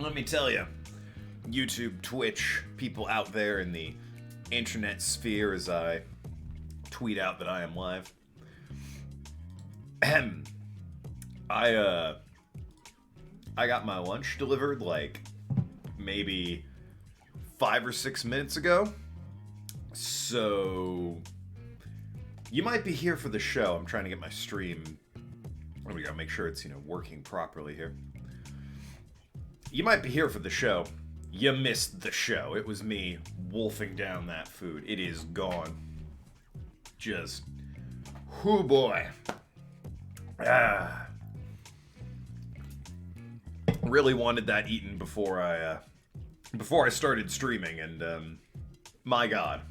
Let me tell you, YouTube, Twitch, people out there in the internet sphere as I tweet out that I am live. I got my lunch delivered like maybe 5 or 6 minutes ago. So you might be here for the show. I'm trying to get my stream. We gotta make sure it's, working properly here. You might be here for the show. You missed the show. It was me wolfing down that food. It is gone. Just, whoo boy. Really wanted that eaten before I started streaming, and my God,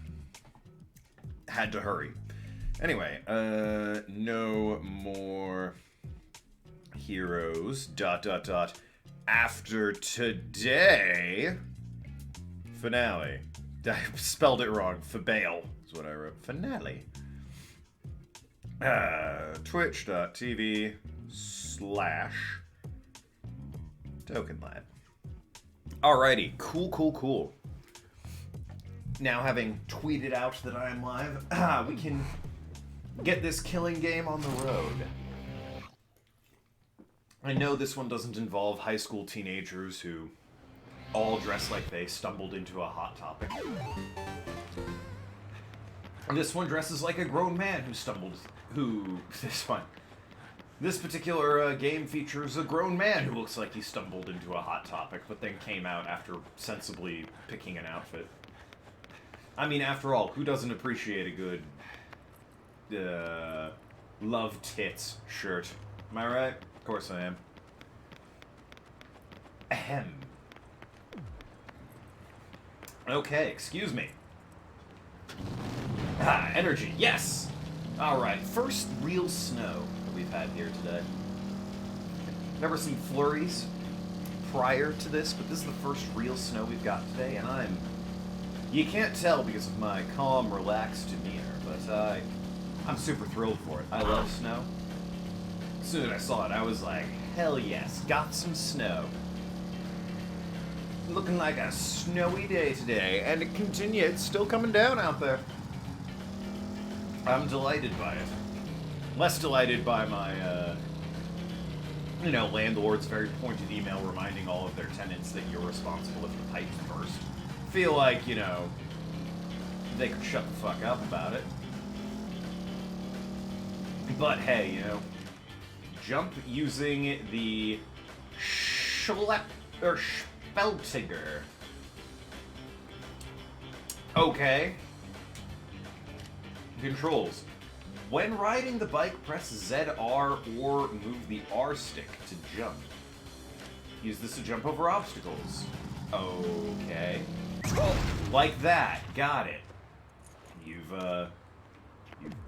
had to hurry. Anyway, no more heroes. ... After today, finale. I spelled it wrong. Fabale is what I wrote. Finale. Twitch.tv/TokenLad. Alrighty, cool. Now, having tweeted out that I am live, we can get this killing game on the road. I know this one doesn't involve high school teenagers who all dress like they stumbled into a hot topic. This one dresses like a grown man This particular game features a grown man who looks like he stumbled into a hot topic, but then came out after sensibly picking an outfit. I mean, after all, who doesn't appreciate a good love tits shirt? Am I right? Of course I am. Ahem. Okay, excuse me. Energy, yes! Alright, first real snow that we've had here today. There were some flurries prior to this, but this is the first real snow we've got today, and you can't tell because of my calm, relaxed demeanor, but I'm super thrilled for it. I love snow. As soon as I saw it, I was like, hell yes, got some snow. Looking like a snowy day today, and it continues. It's still coming down out there. I'm delighted by it. Less delighted by my, landlord's very pointed email reminding all of their tenants that you're responsible if the pipes burst. Feel like, they could shut the fuck up about it. But hey, jump using the Speltiger. Okay. Controls. When riding the bike, press ZR or move the R stick to jump. Use this to jump over obstacles. Okay. Like that. Got it. You've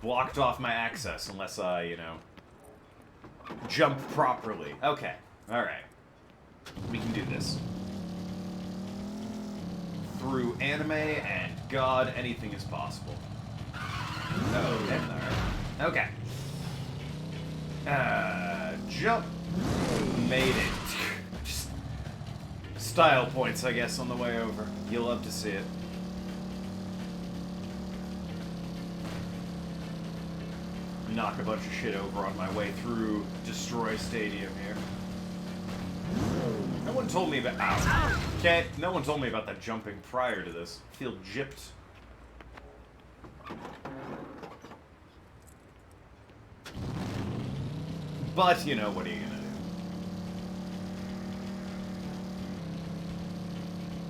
blocked off my access unless I, jump properly. Okay. Alright. We can do this. Through anime and God, anything is possible. Okay. Okay. Jump. Made it. Just style points, I guess, on the way over. You'll love to see it. Knock a bunch of shit over on my way through Destroy Stadium here. No one told me about... Ow. Okay, no one told me about that jumping prior to this. I feel gypped. But, what are you gonna do?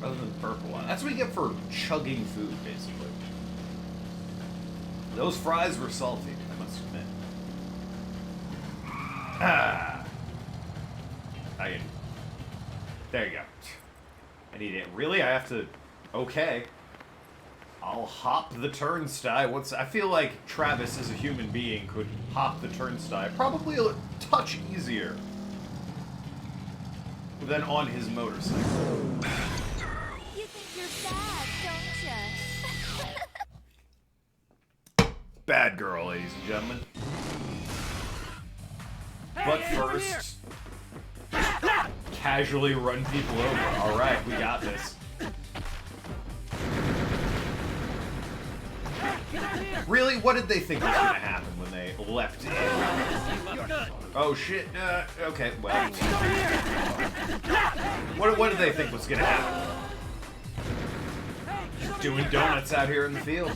Other than the purple one. That's what you get for chugging food, basically. Those fries were salty, I must admit. There you go. I need it. Really? I have to... Okay. I'll hop the turnstile. I feel like Travis, as a human being, could hop the turnstile probably a touch easier than on his motorcycle. You think you're bad, don't you? Bad girl, ladies and gentlemen. But first... casually run people over. Alright, we got this. Really? What did they think was gonna happen when they leapt in? Oh shit, okay, well. What did they think was gonna happen? Just doing donuts out here in the field.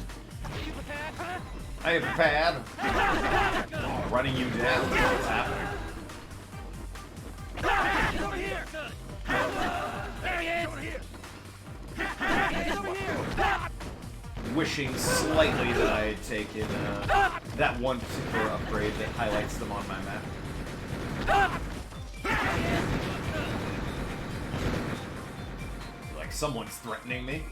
Hey, pad. Running you down. What's happening? Wishing slightly that I had taken that one particular upgrade that highlights them on my map. Like someone's threatening me.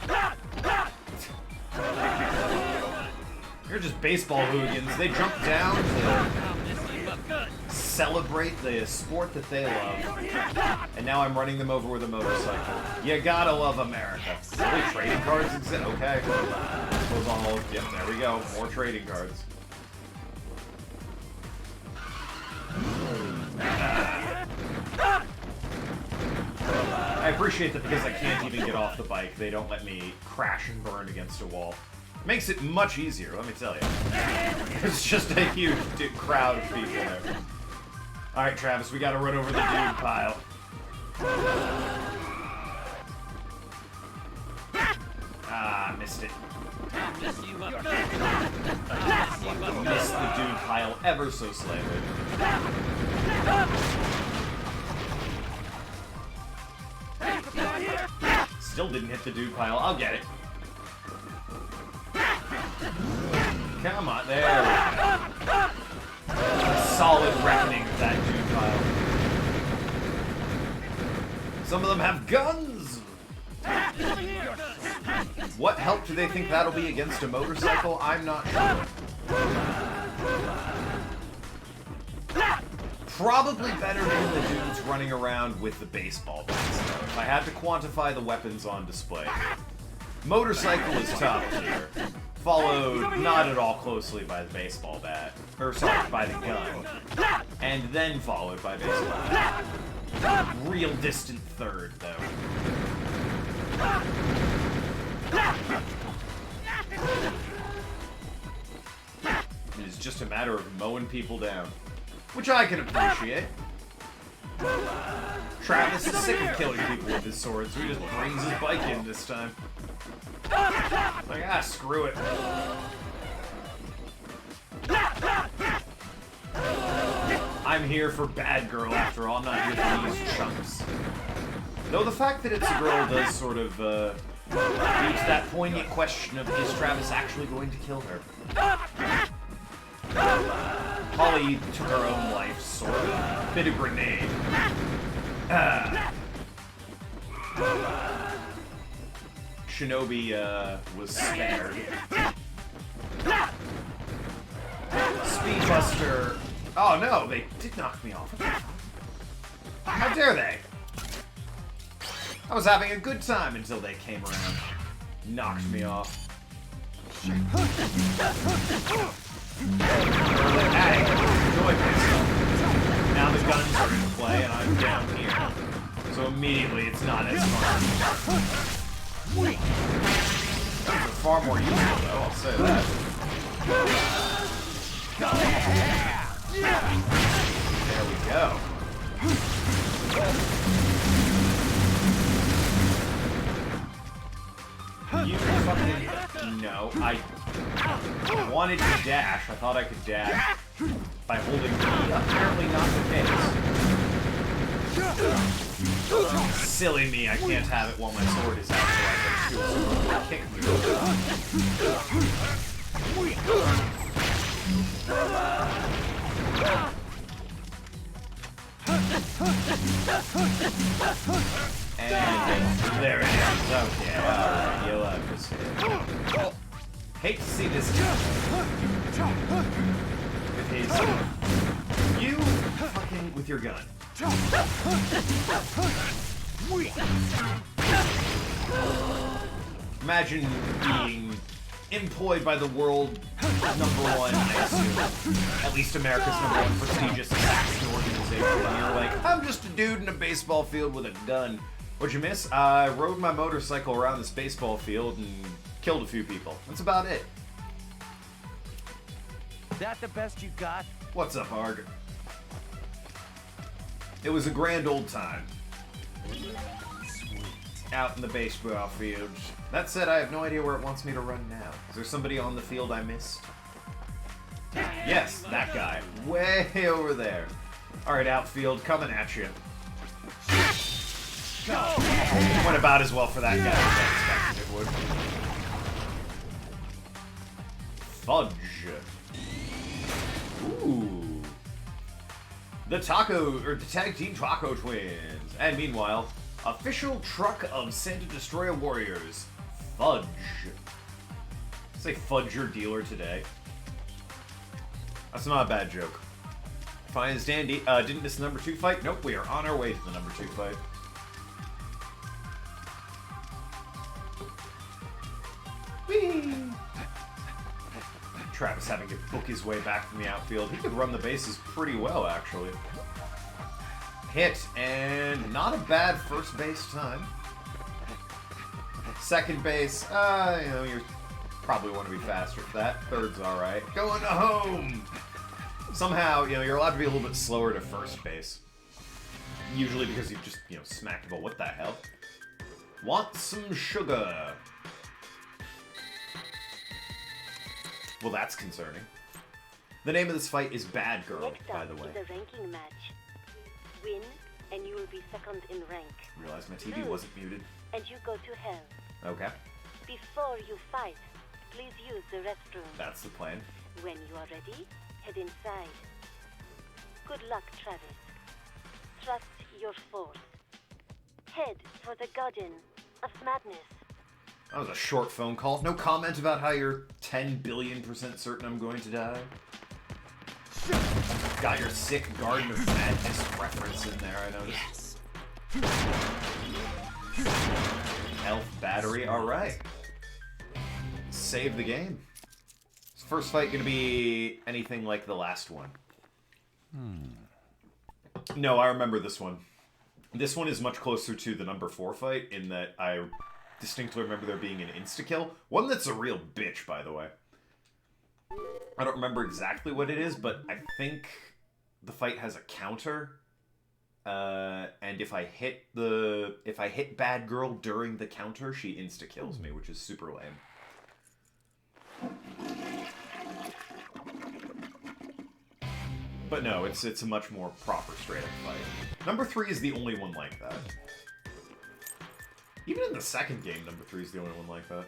You're just baseball hooligans. They jump down to celebrate the sport that they love. And now I'm running them over with a motorcycle. You gotta love America. Really, trading cards exist? Okay. Goes on all. Yep, there we go. More trading cards. I appreciate that because I can't even get off the bike, they don't let me crash and burn against a wall. Makes it much easier, let me tell you. It's just a huge crowd of people there. Alright, Travis, we gotta run over the dude pile. Ah, missed it. Missed the dude pile ever so slightly. Still didn't hit the dude pile. I'll get it. Come on, there we go. Solid reckoning of that dude pile. Some of them have guns! What help do they think that'll be against a motorcycle? I'm not sure. Probably better than the dudes running around with the baseball bats, though, if I had to quantify the weapons on display. Motorcycle is top tier, followed not at all closely by the baseball bat, or sorry, by the gun, and then followed by baseball bat. Real distant third, though. It is just a matter of mowing people down. Which I can appreciate. Travis is sick of killing people with his sword, so he just brings his bike in this time. Like, ah, screw it. I'm here for Bad Girl after all, I'm not here for these chumps. Though the fact that it's a girl does sort of, lead to that poignant question of, is Travis actually going to kill her? Holly took her own life, sort of. Bit of grenade. Shinobi, was spared. Speedbuster. Oh no, they did knock me off. How dare they? I was having a good time until they came around. Knocked me off. Hey, enjoy myself. Now the guns are in play and I'm down here. So immediately it's not as fun. Guns are far more useful though, I'll say that. There we go. You fucking... No, I wanted to dash. I thought I could dash by holding B. Apparently not the case. Silly me, I can't have it while my sword is out, so I gotta kick me. And there it is. Okay, alright, you'll understand. Hate to see this guy. With his... You fucking with your gun. Imagine being employed by the world #1, I assume, at least America's #1 prestigious assassin organization. And you're like, I'm just a dude in a baseball field with a gun. What'd you miss? I rode my motorcycle around this baseball field and killed a few people. That's about it. That the best you got? What's up, Arg? It was a grand old time. Out in the baseball field. That said, I have no idea where it wants me to run now. Is there somebody on the field I missed? Yes, that guy. Way over there. Alright, outfield, coming at you. Went about as well for that guy as I expected it would. Fudge. Ooh. The Tag Team Taco Twins. And meanwhile, official truck of Santa Destroyer Warriors. Fudge. Say Fudge your dealer today. That's not a bad joke. Fine as dandy. Didn't miss the #2 fight? Nope, we are on our way to the #2 fight. Whee! Travis having to book his way back from the outfield. He could run the bases pretty well, actually. Hit, and not a bad first base time. Second base, you know, you probably want to be faster for that. Third's alright. Going to home! Somehow, you know, you're allowed to be a little bit slower to first base. Usually because you've just, you know, smacked the ball. What the hell? Want some sugar? Well, that's concerning. The name of this fight is Bad Girl, Next by up the way. is a ranking match. Win, and you will be second in rank. Realized my TV wasn't muted. And you go to hell. Okay, Before you fight, please use the restroom. that's the plan. When you are ready, head inside. Good luck, Travis. Trust your force. Head for the Garden of Madness. That was a short phone call. No comment about how you're 10 billion% certain I'm going to die. Got your sick Garden of Madness reference in there, I noticed. Elf battery, alright. Save the game. Is first fight gonna be anything like the last one? No, I remember this one. This one is much closer to the #4 fight in that I distinctly remember there being an insta-kill. One that's a real bitch, by the way. I don't remember exactly what it is, but I think the fight has a counter. And if I hit Bad Girl during the counter, she insta-kills me, which is super lame. But no, it's a much more proper straight-up fight. #3 is the only one like that. Even in the second game, #3 is the only one like that.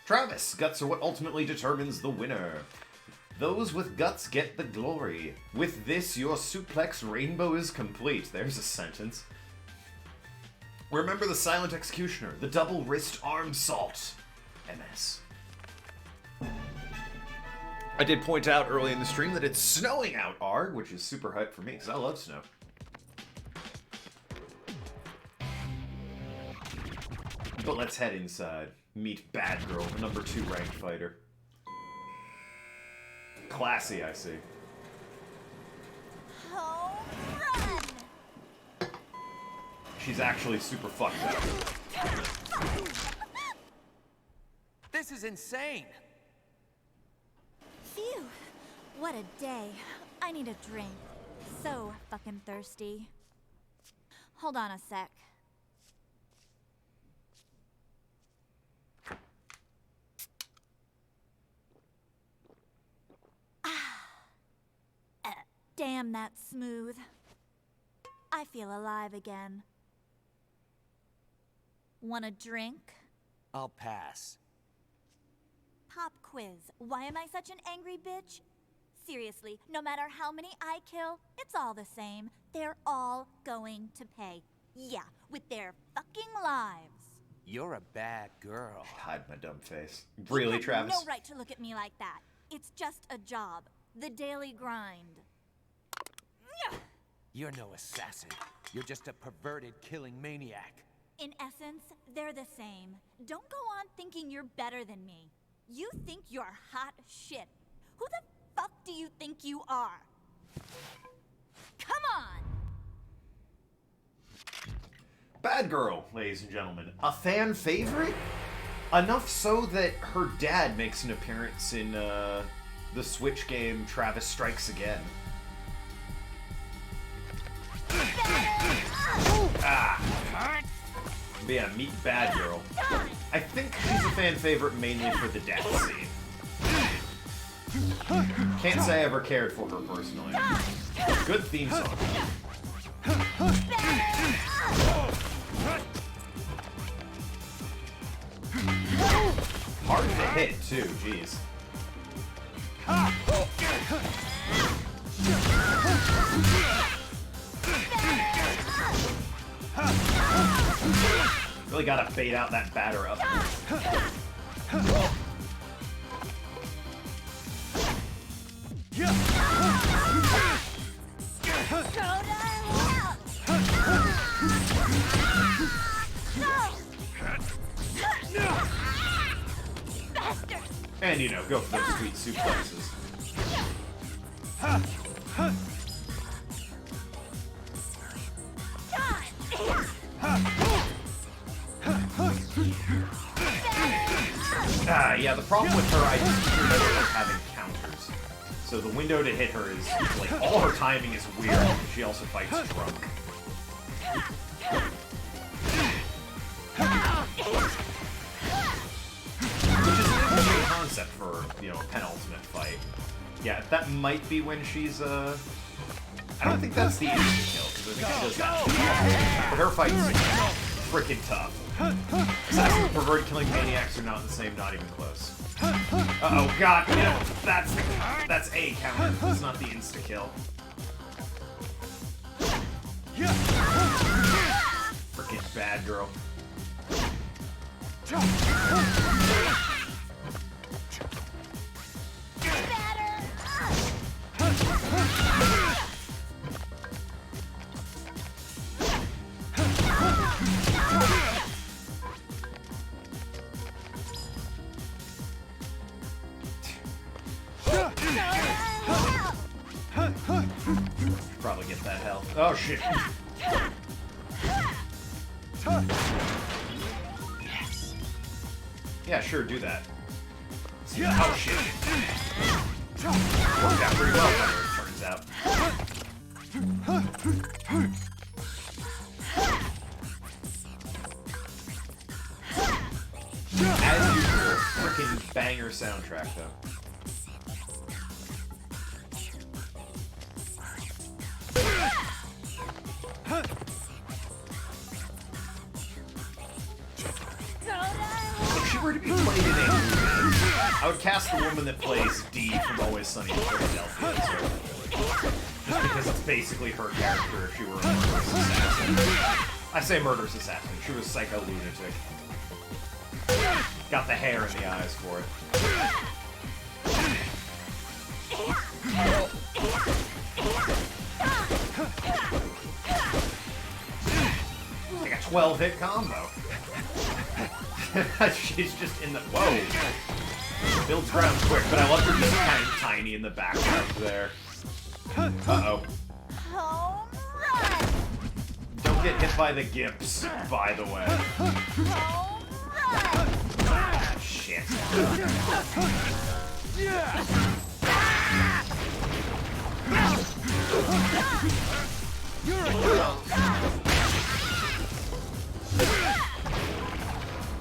Travis, guts are what ultimately determines the winner. Those with guts get the glory. With this, your suplex rainbow is complete. There's a sentence. Remember the Silent Executioner, the double wrist arm salt. MS. I did point out early in the stream that it's snowing out, Arg, which is super hype for me, because I love snow. But let's head inside. Meet Bad Girl, the #2 ranked fighter. Classy, I see. Home run! She's actually super fucked up. This is insane. Phew! What a day. I need a drink. So fucking thirsty. Hold on a sec. Damn, that's smooth. I feel alive again. Want a drink? I'll pass. Pop quiz. Why am I such an angry bitch? Seriously, no matter how many I kill, it's all the same. They're all going to pay. Yeah, with their fucking lives. You're a bad girl. Hide my dumb face. Really, You have Travis? no right to look at me like that. It's just a job. The daily grind. You're no assassin. You're just a perverted killing maniac. In essence, they're the same. Don't go on thinking you're better than me. You think you're hot shit. Who the fuck do you think you are? Come on! Bad girl, ladies and gentlemen. A fan favorite? Enough so that her dad makes an appearance in the Switch game Travis Strikes Again. But yeah, meet Bad Girl. I think she's a fan favorite mainly for the death scene. Can't say I ever cared for her personally. Good theme song. Hard to hit too, jeez. Really gotta bait out that batter up. And, you know, go for those sweet suplexes. Yeah, the problem with her, I just remember like having counters. So the window to hit her is, like, all her timing is weird, and she also fights drunk. Which is an interesting concept for, you know, a penultimate fight. Yeah, that might be when she's, I don't think that's the insta-kill, because I think she does that. But her fight's freaking tough. Assassins Perverted Killing Maniacs are not the same, not even close. Uh-oh, god, yeah, that's A counter, that's not the insta-kill. Freaking Bad Girl. Probably get that health. Oh shit. Yes. Yeah, sure, do that. Oh shit. Worked out pretty well, it turns out. As usual, frickin' banger soundtrack though. If she were to be played in a movie, I would cast the woman that plays Dee from Always Sunny in Philadelphia. Just because it's basically her character if she were a murderous assassin. I say murderous assassin, she was psycho lunatic. Got the hair in the eyes for it. Like a 12-hit combo. She's just in the... Whoa! Builds ground quick, but I love her just kind of tiny in the background there. Uh-oh. Home run! Don't get hit by the gimps, by the way. Home run! Ah, shit.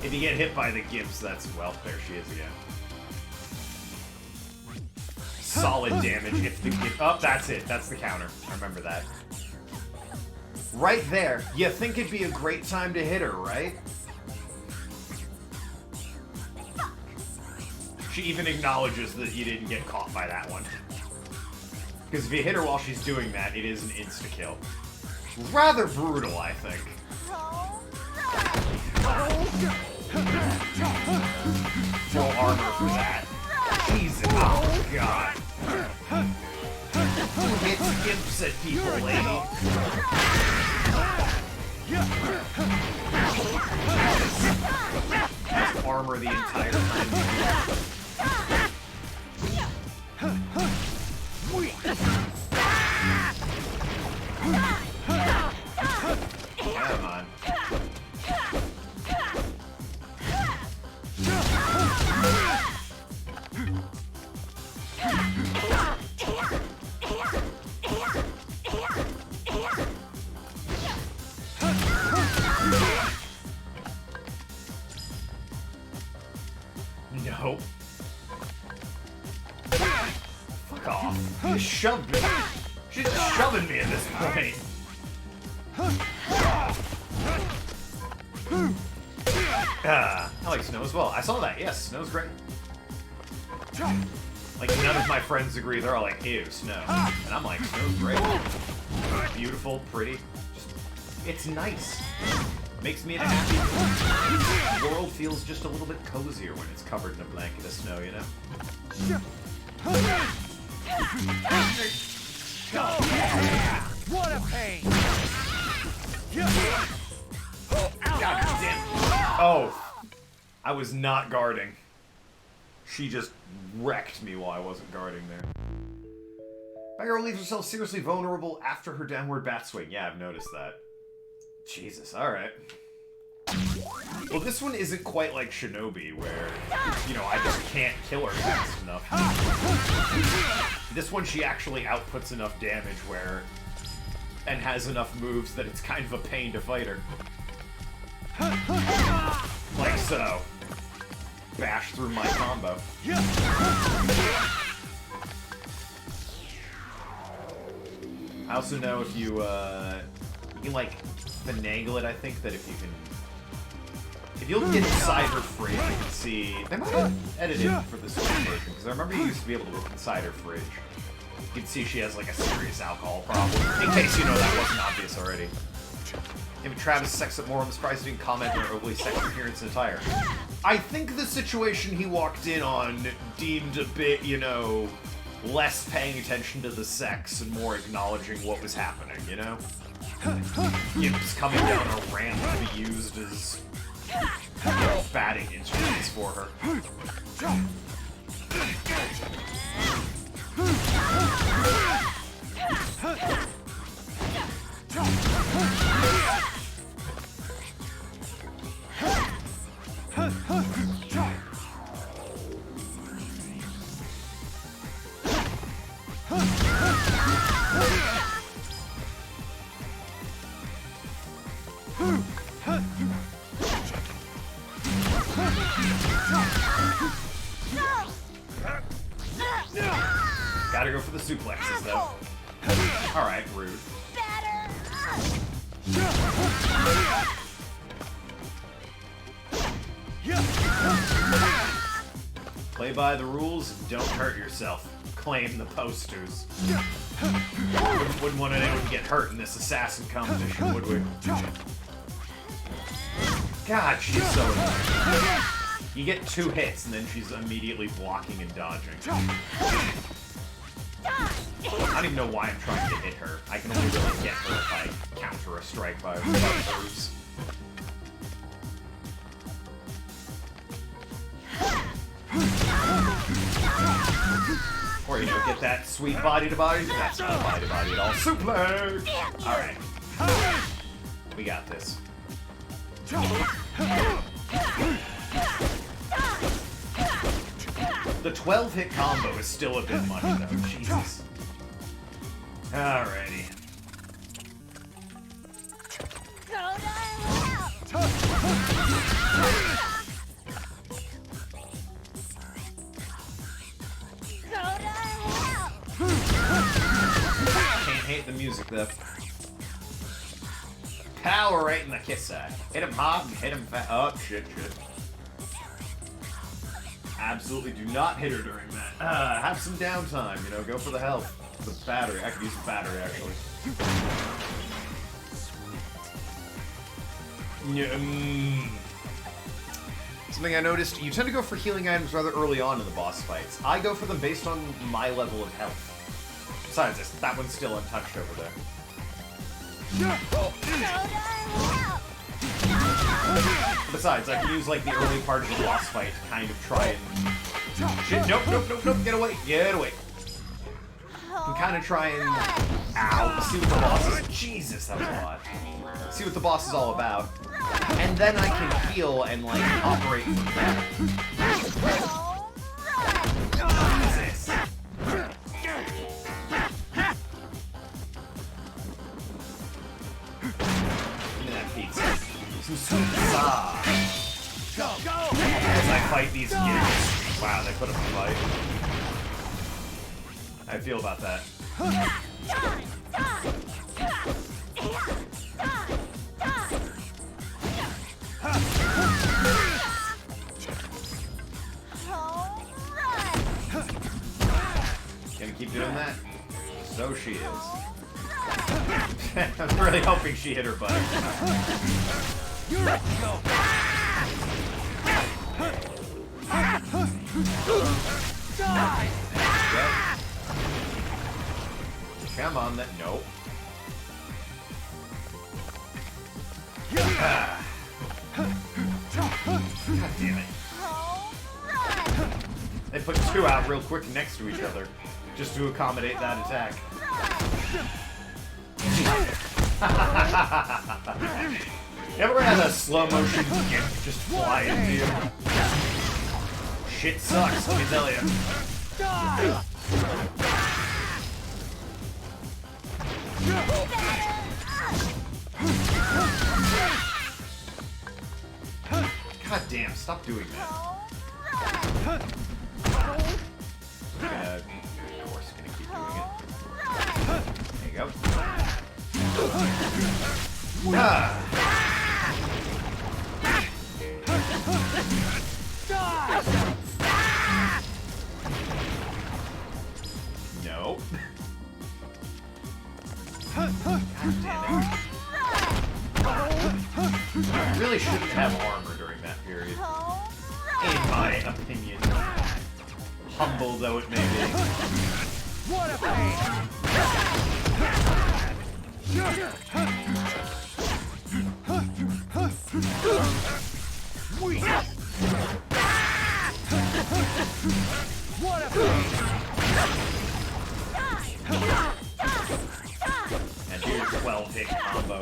If you get hit by the gimps, that's... Well, there she is again. Solid damage if the gimp... Oh, that's it. That's the counter. I remember that. Right there. You think it'd be a great time to hit her, right? She even acknowledges that you didn't get caught by that one. Because if you hit her while she's doing that, it is an insta-kill. Rather brutal, I think. Full armor for that. Jesus. Oh, God. It skips at people, lady. the entire time. Come on. No. Fuck off. You shoved me. She's just shoving me at this point. I like Snow as well. I saw that, yes. Snow's great. Like, none of my friends agree. They're all like, ew, Snow. And I'm like, Snow's great. Beautiful, pretty. Just, it's nice. Makes me happy. The world feels just a little bit cozier when it's covered in a blanket of snow, you know? What a pain! God damn. Oh. I was not guarding. She just wrecked me while I wasn't guarding there. Bagger leaves herself seriously vulnerable after her downward bat swing. Yeah, I've noticed that. Jesus, alright. Well, this one isn't quite like Shinobi, where, you know, I just can't kill her fast enough. This one, she actually outputs enough damage where... and has enough moves that it's kind of a pain to fight her. Like so. Bash through my combo. I also know if you, you can, like, finagle it, I think, that if you can... If you'll get inside her fridge, you can see... They might have edited for the Switch version, because I remember you used to be able to look inside her fridge. You can see she has, like, a serious alcohol problem, in case you know that wasn't obvious already. If Travis sex it more, I'm surprised he didn't comment on her overly sex appearance and attire. I think the situation he walked in on deemed a bit, you know, less paying attention to the sex and more acknowledging what was happening, you know? He was coming down a ramp to be used as, you know, batting instruments for her. Gotta go for the suplexes, though. Alright, rude. Play by the rules and don't hurt yourself. Claim the posters. Wouldn't want anyone to get hurt in this assassin competition, would we? God, she's so annoying. You get 2 hits and then she's immediately blocking and dodging. I don't even know why I'm trying to hit her. I can only really get her if I counter a strike by moves. Or, you know, get that sweet body to body. That's not body to body at all. Suplex! Alright. We got this. The 12-hit combo is still a bit much, though. Jesus. Alrighty. Can't hate the music, though. Power right in the kiss side. Hit him hard and hit him fast. Oh, shit. Absolutely do not hit her during that. Have some downtime, you know, go for the health. The battery. I could use the battery, actually. Something I noticed, you tend to go for healing items rather early on in the boss fights. I go for them based on my level of health. Besides, that one's still untouched over there. The Besides, I can use like the early part of the boss fight to kind of try and... Shit, nope, nope, nope, nope, get away, get away. I can kind of try and... Ow, see what the boss is... Jesus, that was a lot. See what the boss is all about. And then I can heal and like operate from there. Jesus. Give me that pizza. Some pizza. Go! As I fight these kids. Wow, they put up a fight. How do you feel about that? Gonna keep doing that? So she is. I'm really hoping she hit her butt. You're a joke! Die! Yep. Come on, then. Nope. Ah. God damn it. They put two out real quick next to each other, just to accommodate that attack. You ever had a slow motion gift just fly into you? Shit sucks, let me tell you. Die! God damn, stop doing that. Of course, gonna keep doing it. There you go. Ah. Nope. God damn it. Really shouldn't have armor during that period. In my opinion. Humble though it may be. What a pain! What a pain! And here's 12 hit combo.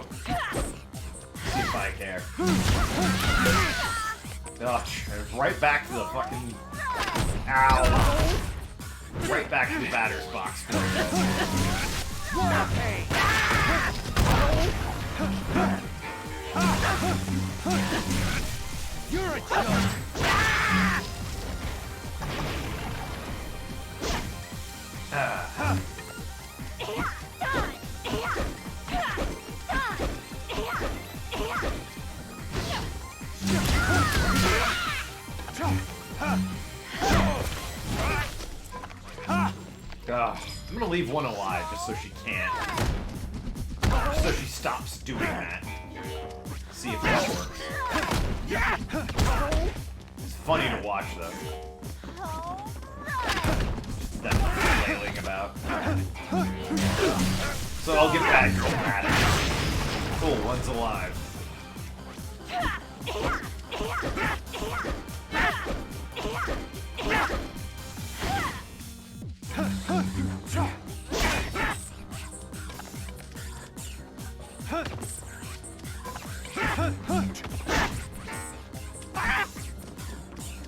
See if I care. Gosh, right back to the fucking... Ow! Right back to the batter's box. What a pain! You're a joke! I'm gonna leave one alive just so she can't. Just so she stops doing that. See if that works. It's funny to watch though. That flailing about. So I'll get that girl mad at her. Cool, one's alive.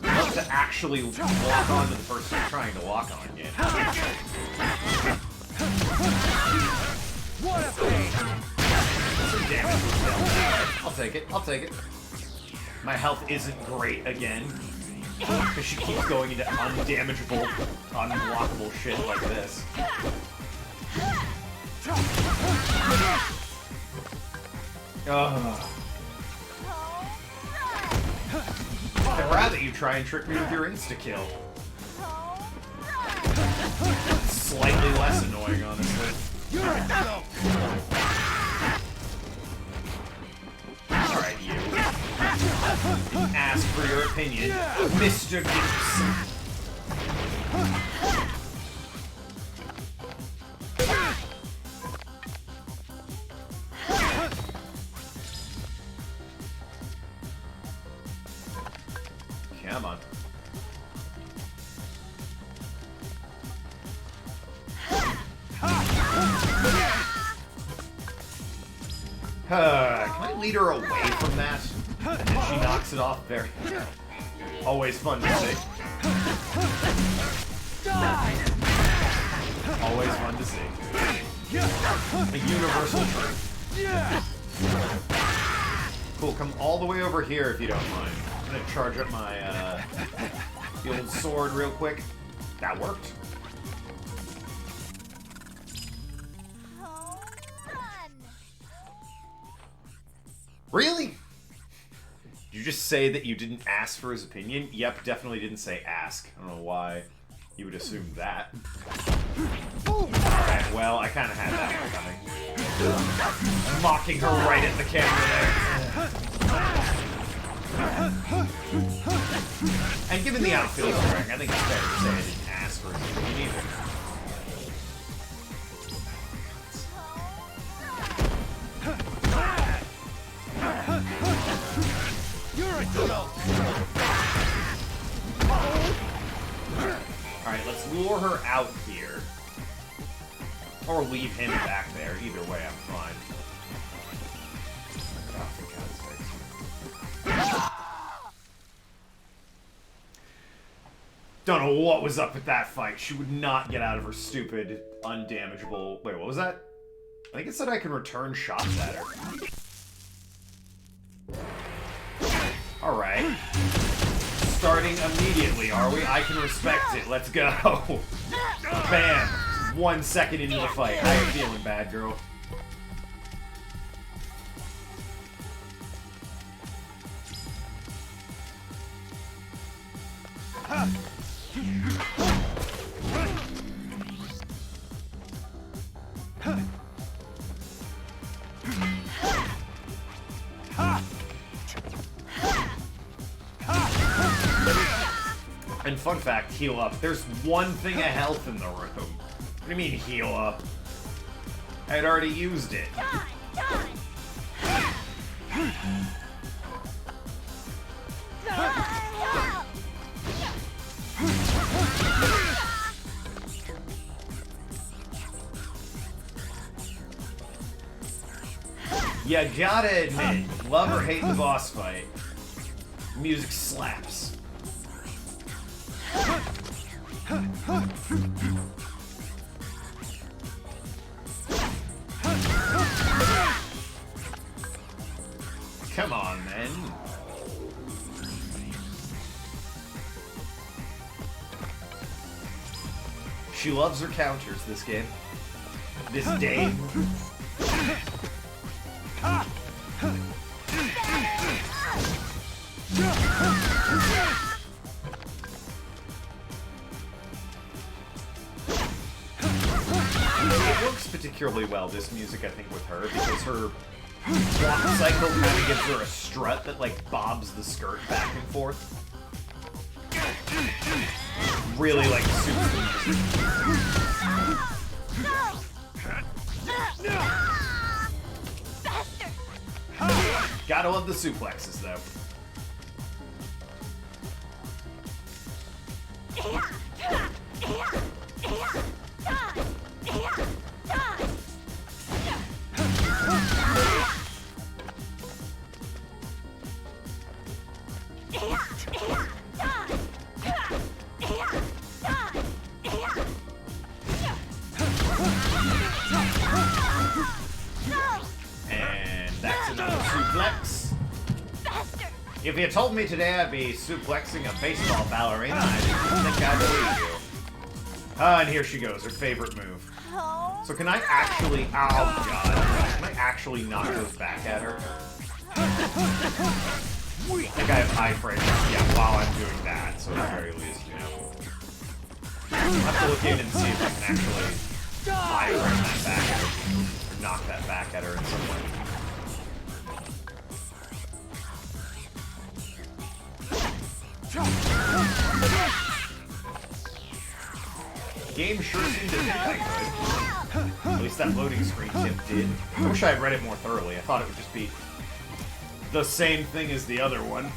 Love to actually walk onto the person I'm trying to walk on again. What a pain! Some damage was dealt. I'll take it. I'll take it. My health isn't great again. Because she keeps going into undamageable, unblockable shit like this. Ugh. I'd rather you try and trick me with your insta-kill. Slightly less annoying, honestly. You're a joke! Alright, you. Ask for your opinion, Mr. Gibson. Come on. Can I lead her away from that? And then she knocks it off very... Always fun to see. Always fun to see. A universal truth. Cool, come all the way over here if you don't mind. I'm gonna charge up my the old sword real quick. That worked. Home run. Really? Did you just say that you didn't ask for his opinion? Yep, definitely didn't say ask. I don't know why you would assume that. Alright, well, I kind of had that one coming. Mocking her right at the camera there. And given the outfit he's wearing, I think it's fair to say I didn't ask for his opinion either. You're a joke! Alright, let's lure her out here. Or leave him back there. Either way, I'm fine. Oh, for God's sakes. Don't know what was up with that fight. She would not get out of her stupid, undamageable... Wait, what was that? I think it said I can return shots at her. Alright. Starting immediately, are we? I can respect it. Let's go. Bam. 1 second into the fight. How you feeling, bad girl? And fun fact, heal up. There's one thing of health in the room. What do you mean heal up? I had already used it. You gotta admit, love or hate the boss fight, music slaps. Come on, then. She loves her counters this game. This day. It works particularly well, this music, I think, with her, because her walk cycle kind of gives her a strut that, like, bobs the skirt back and forth. Really, like, suits the music. Gotta love the suplexes, though. And that's another suplex. If you told me today I'd be suplexing a baseball ballerina, I didn't think I'd believe you. And here she goes, her favorite move. So can I actually... Oh, God. Can I actually knock those back at her? I think I have high frame rate, yeah, while I'm doing that, so at the very least, you know. I'll have to look in and see if I can actually high frame that back at her, or knock that back at her in some way. Game sure seemed to think I could. At least that loading screen tip did. I wish I had read it more thoroughly. I thought it would just be the same thing as the other one.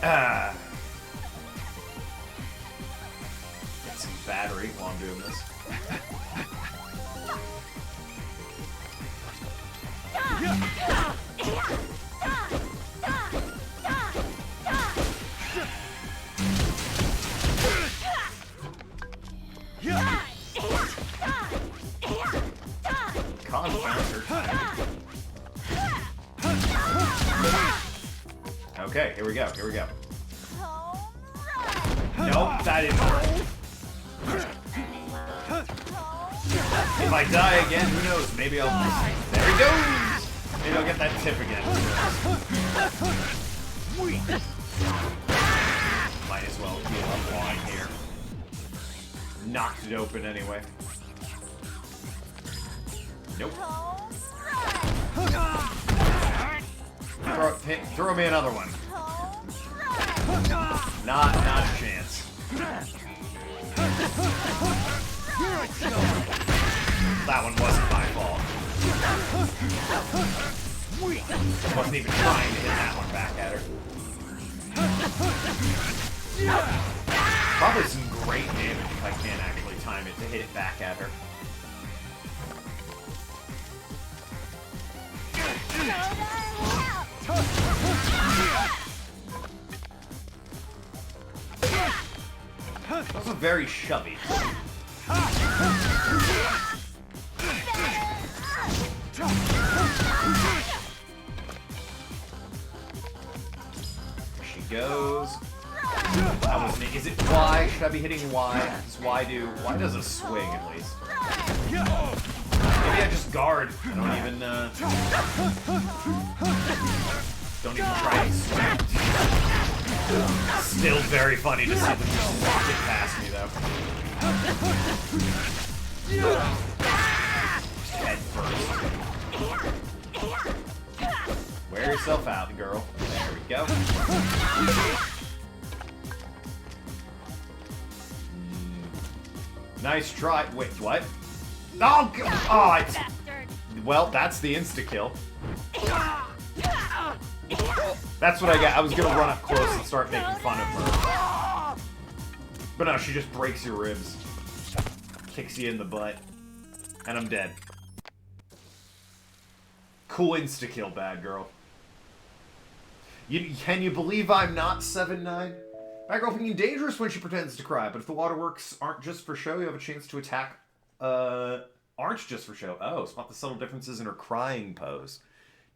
battery while I'm doing this. Confound her timing. Okay, here we go, here we go. Nope, that didn't work. If I die again, who knows? Maybe I'll... There he goes! Maybe I'll get that tip again. Might as well heal up while I'm here. Knocked it open anyway. Nope. Throw me another one. Not a chance. That one wasn't my fault. Wasn't even trying to hit that one back at her. Probably some great damage if I can't actually time it to hit it back at her. Also very shovey. There she goes. That wasn't it. Is it Y? Should I be hitting Y? Does Y do? Y does a swing at least. Maybe I just guard. I don't even try to swing. Still very funny to see them just walk it past me, though. Just head first. Wear yourself out, girl. There we go. Nice try. Wait, what? Oh, God. Oh, well, that's the insta-kill. That's what I got. I was gonna run up close and start making fun of her. But no, she just breaks your ribs. Kicks you in the butt. And I'm dead. Cool insta-kill, bad girl. Can you believe I'm not 7'9"? Bad girl being dangerous when she pretends to cry, but if the waterworks aren't just for show, you have a chance to attack, aren't just for show. Oh, spot the subtle differences in her crying pose.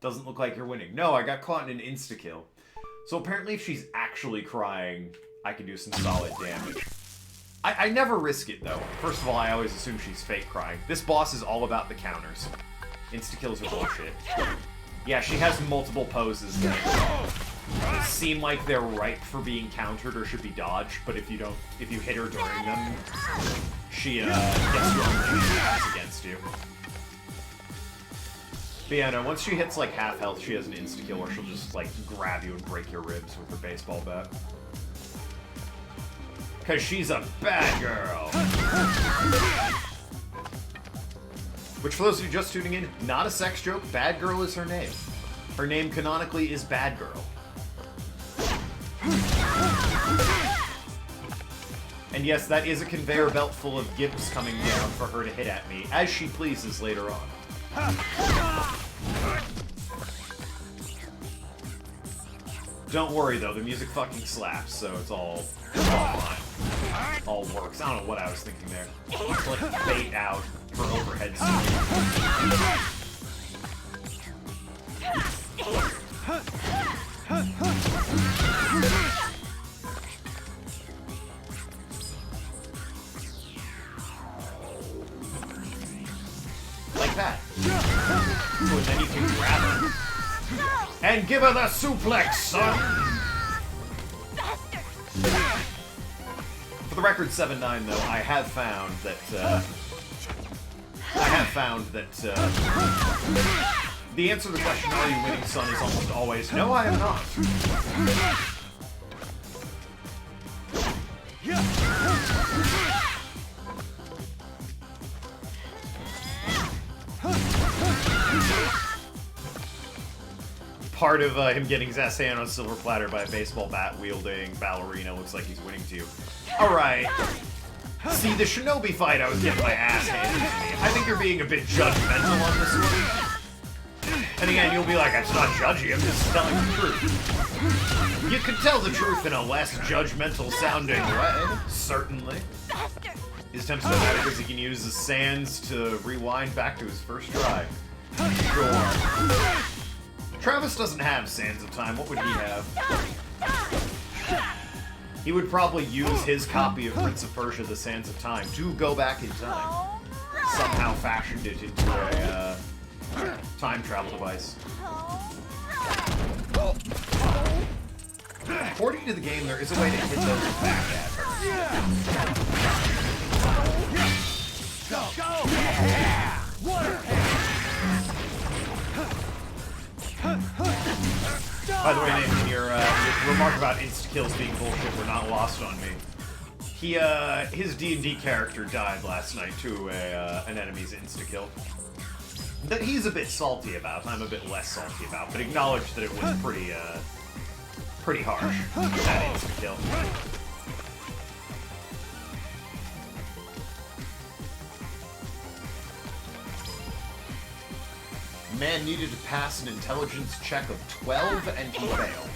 Doesn't look like you're winning. No, I got caught in an insta-kill. So apparently if she's actually crying, I can do some solid damage. I never risk it, though. First of all, I always assume she's fake crying. This boss is all about the counters. Insta-kills are bullshit. Yeah, she has multiple poses that seem like they're ripe for being countered or should be dodged, but if you hit her during them, she gets your attacks against you. But yeah, no, once she hits like half health, she has an insta-kill where she'll just like grab you and break your ribs with her baseball bat. Cause she's a bad girl. Which, for those of you just tuning in, not a sex joke, Bad Girl is her name. Her name canonically is Bad Girl. And yes, that is a conveyor belt full of gimps coming down for her to hit at me, as she pleases later on. Don't worry though, the music fucking slaps, so it's all fine. All works. I don't know what I was thinking there. It's like bait out for overhead like that. So then you can grab her. And give her the suplex, son! For the record, 7-9 though, I have found that, the answer to the question, are you winning, son, is almost always, no, I am not. Part of him getting his ass handed on a silver platter by a baseball bat wielding ballerina looks like he's winning too. Alright. See, the Shinobi fight, I was getting my ass handed to me. I think you're being a bit judgmental on this one. And again, you'll be like, it's not judgy, I'm just telling the truth. You could tell the truth in a less judgmental sounding way, certainly. His temp's so bad because he can use the sands to rewind back to his first try. Sure. Travis doesn't have Sands of Time. What would he have? He would probably use his copy of Prince of Persia: The Sands of Time to go back in time. Somehow fashioned it into a time travel device. According to the game, there is a way to hit those back at her. Go! Go! Yeah! Water! By the way, Nathan, your remark about insta-kills being bullshit were not lost on me. His D&D character died last night to an enemy's insta-kill. That he's a bit salty about, I'm a bit less salty about, but acknowledge that it was pretty harsh, that insta-kill. Man needed to pass an intelligence check of 12 and he failed.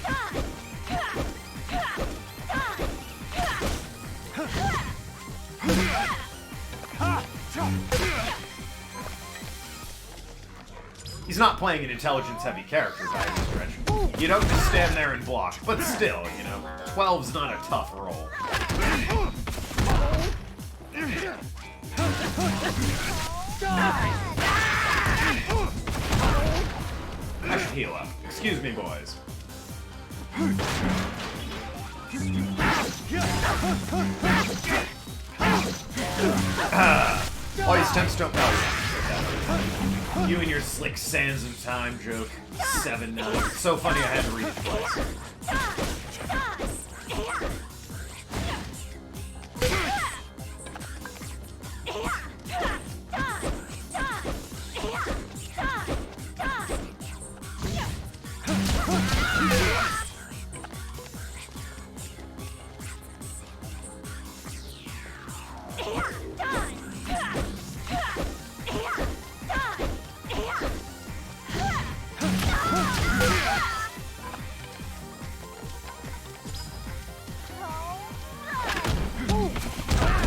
He's not playing an intelligence-heavy character by any stretch. You don't just stand there and block, but still, you know, 12's not a tough roll. I should heal up. Excuse me, boys. All these temps don't know. You and your slick Sands of Time joke. 7 now. It's so funny I had to read it twice.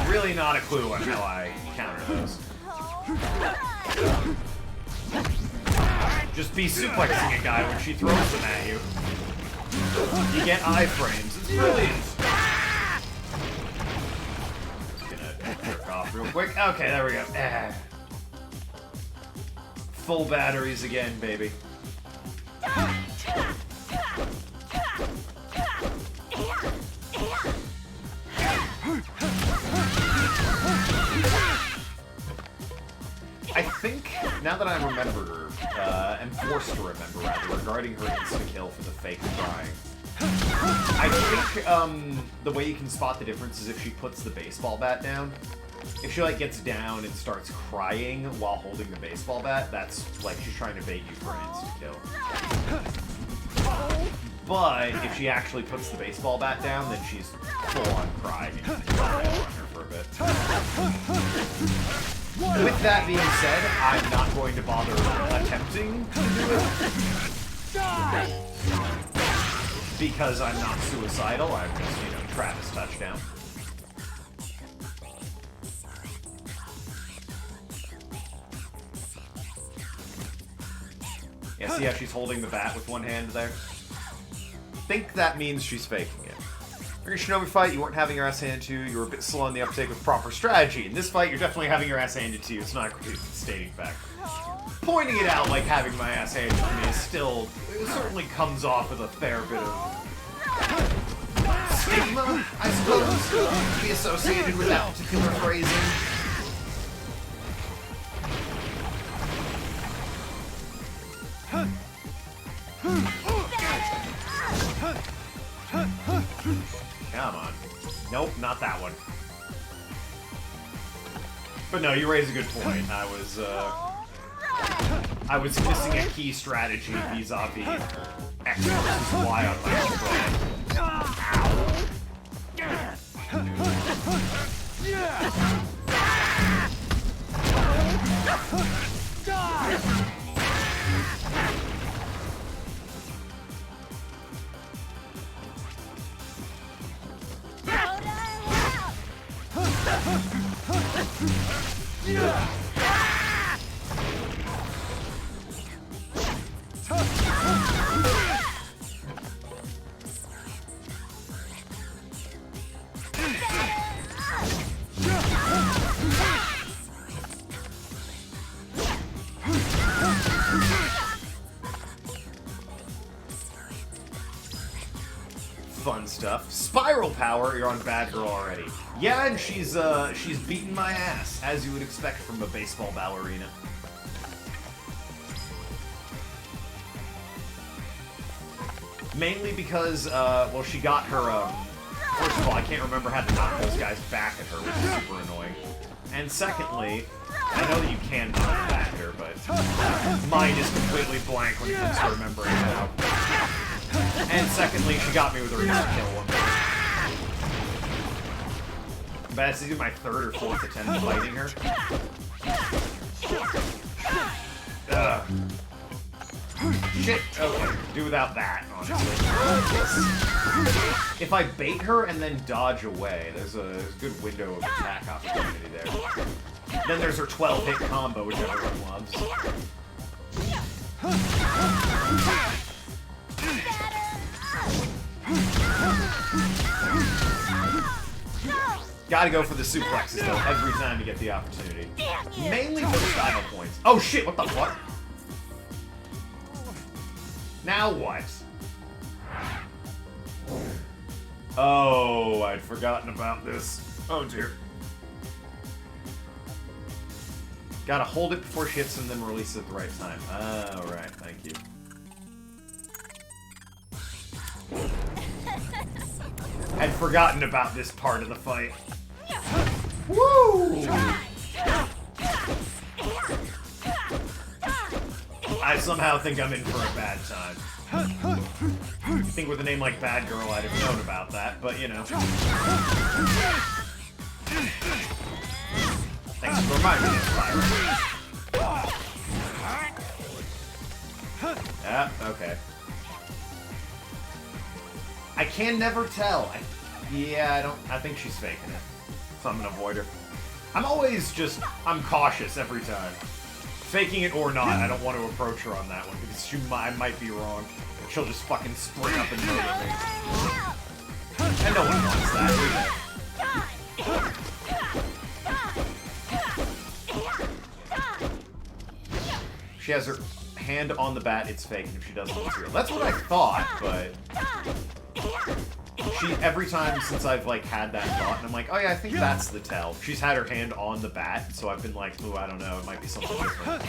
Really not a clue on how I counter those. Just be suplexing a guy when she throws them at you. You get iframes. It's brilliant. Gonna jerk off real quick. Okay, there we go. Full batteries again, baby. I think, now that I remember, am forced to remember, rather, regarding her insta-kill for the fake crying, I think, the way you can spot the difference is if she puts the baseball bat down. If she, like, gets down and starts crying while holding the baseball bat, that's, like, she's trying to bait you for an insta-kill. But, if she actually puts the baseball bat down, then she's full-on crying and you can run her for a bit. With that being said, I'm not going to bother attempting to do it. Because I'm not suicidal, I'm just, you know, Travis touchdown. Yeah, see how she's holding the bat with one hand there? Think that means she's faking it. During a Shinobi fight, you weren't having your ass handed to you, you were a bit slow on the uptake of proper strategy. In this fight, you're definitely having your ass handed to you, it's not a complete stating fact. Pointing it out like having my ass handed to me is still, it certainly comes off with a fair bit of stigma, I suppose, to be associated with that particular phrasing. Come on. Nope, not that one. But no, you raise a good point. I was missing a key strategy vis-a-vis X versus Y on my own brand. Fun stuff. Spiral power, you're on Bad Girl already. Yeah, and she's beating my ass, as you would expect from a baseball ballerina. Mainly because, well, she got her, first of all, I can't remember how to knock those guys back at her, which is super annoying. And secondly, I know that you can knock back her, but mine is completely blank when it comes to remembering how. And secondly, she got me with her easy kill one. But this is my third or fourth attempt fighting her. Ugh. Shit, okay. Do without that, honestly. If I bait her and then dodge away, there's a good window of attack opportunity there. Then there's her 12-hit combo, which everyone loves. Gotta go for the suplexes, though, every time you get the opportunity. Mainly for the style points. Oh shit, what the fuck? Now what? Oh, I'd forgotten about this. Oh dear. Gotta hold it before she hits and then release it at the right time. Alright, thank you. I'd forgotten about this part of the fight. Woo! I somehow think I'm in for a bad time. I think with a name like Bad Girl, I'd have known about that, but you know. Thanks for reminding me, Spyro. Yeah, okay. I can never tell. I think she's faking it. So I'm gonna avoid her. I'm cautious every time. Faking it or not, I don't want to approach her on that one, because I might be wrong. She'll just fucking spring up and murder me. And no one wants that, do they? She has her hand on the bat, it's fake, and if she doesn't, it's real. That's what I thought, but... every time since I've, like, had that thought, and I'm like, oh yeah, I think that's the tell. She's had her hand on the bat, so I've been like, ooh, I don't know, it might be something different.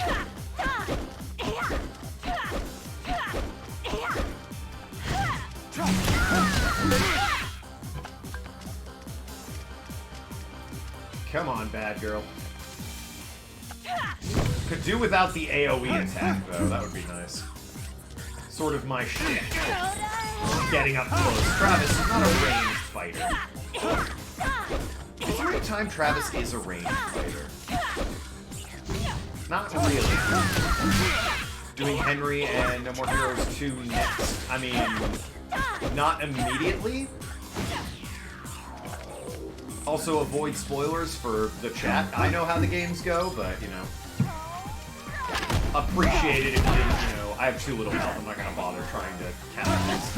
Come on, Bad Girl. Could do without the AoE attack, though. That would be nice. Sort of my shit. Getting up close. Travis is not a ranged fighter. Is there any time Travis is a ranged fighter? Not really. Doing Henry and No More Heroes 2 next. I mean, not immediately. Also, avoid spoilers for the chat. I know how the games go, but, you know. Appreciate it if you didn't, you know. I have too little health, I'm not gonna bother trying to counter this.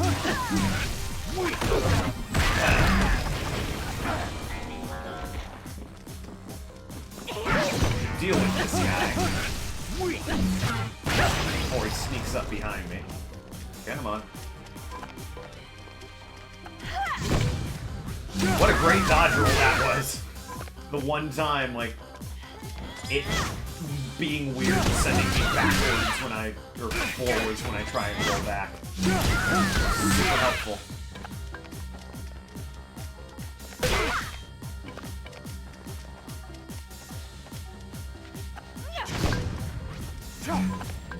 Deal with this guy. Or he sneaks up behind me. Come on. What a great dodge roll that was. The one time, like, it being weird and sending me backwards when or forwards when I try and roll back. Super helpful.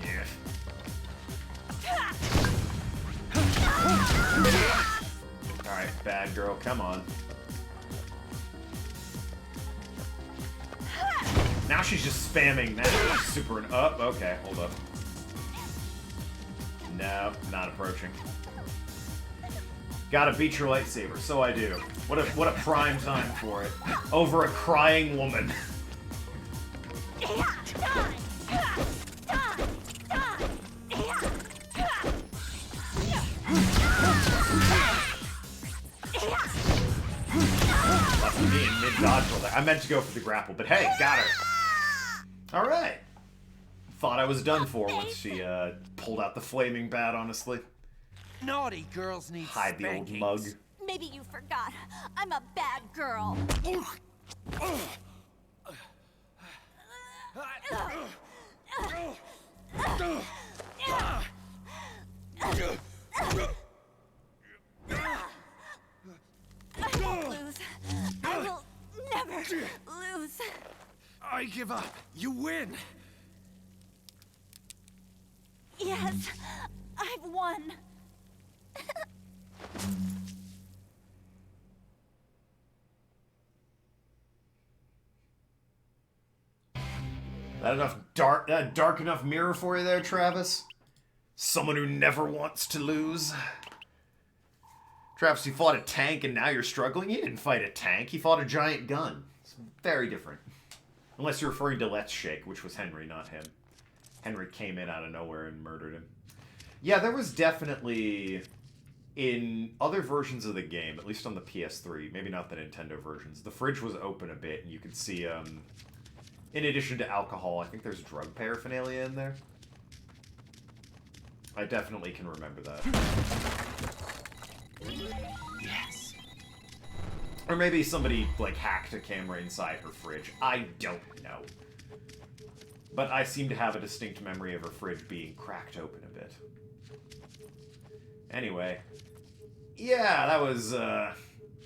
Yeah. Alright, Bad Girl, come on. Now she's just spamming that. Super. Okay, hold up. No, not approaching. Gotta beat your lightsaber, so I do. What a prime time for it. Over a crying woman. me in mid-dodge roll there. I meant to go for the grapple, but hey, got her. Alright. Thought I was done for once she pulled out the flaming bat, honestly. Naughty girls need Hide the old spankings. mug. Maybe you forgot. I'm a bad girl. I won't lose. I will never lose. I give up. You win. Yes, I've won. That enough dark enough mirror for you there, Travis? Someone who never wants to lose. Travis, you fought a tank and now you're struggling? You didn't fight a tank, you fought a giant gun. It's very different. Unless you're referring to Let's Shake, which was Henry, not him. Henry came in out of nowhere and murdered him. Yeah, there was definitely, in other versions of the game, at least on the PS3, maybe not the Nintendo versions, the fridge was open a bit and you could see, in addition to alcohol, I think there's drug paraphernalia in there. I definitely can remember that. Yes. Or maybe somebody, like, hacked a camera inside her fridge. I don't know. But I seem to have a distinct memory of her fridge being cracked open a bit. Anyway. Yeah, that was,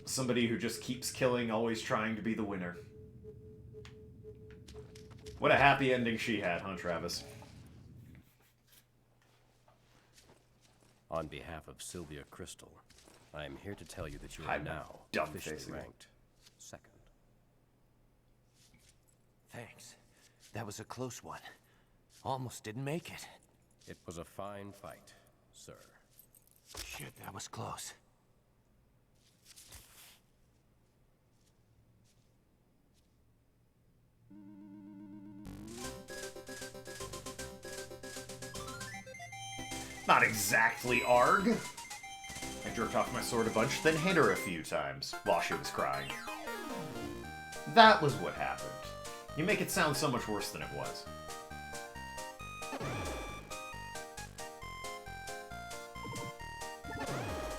somebody who just keeps killing, always trying to be the winner. What a happy ending she had, huh, Travis? On behalf of Sylvia Crystal, I am here to tell you that you are I'm now dumb officially facing. ranked second. Thanks. That was a close one. Almost didn't make it. It was a fine fight, sir. Shit, that was close. Not exactly ARG. I jerked off my sword a bunch, then hit her a few times while she was crying. That was what happened. You make it sound so much worse than it was.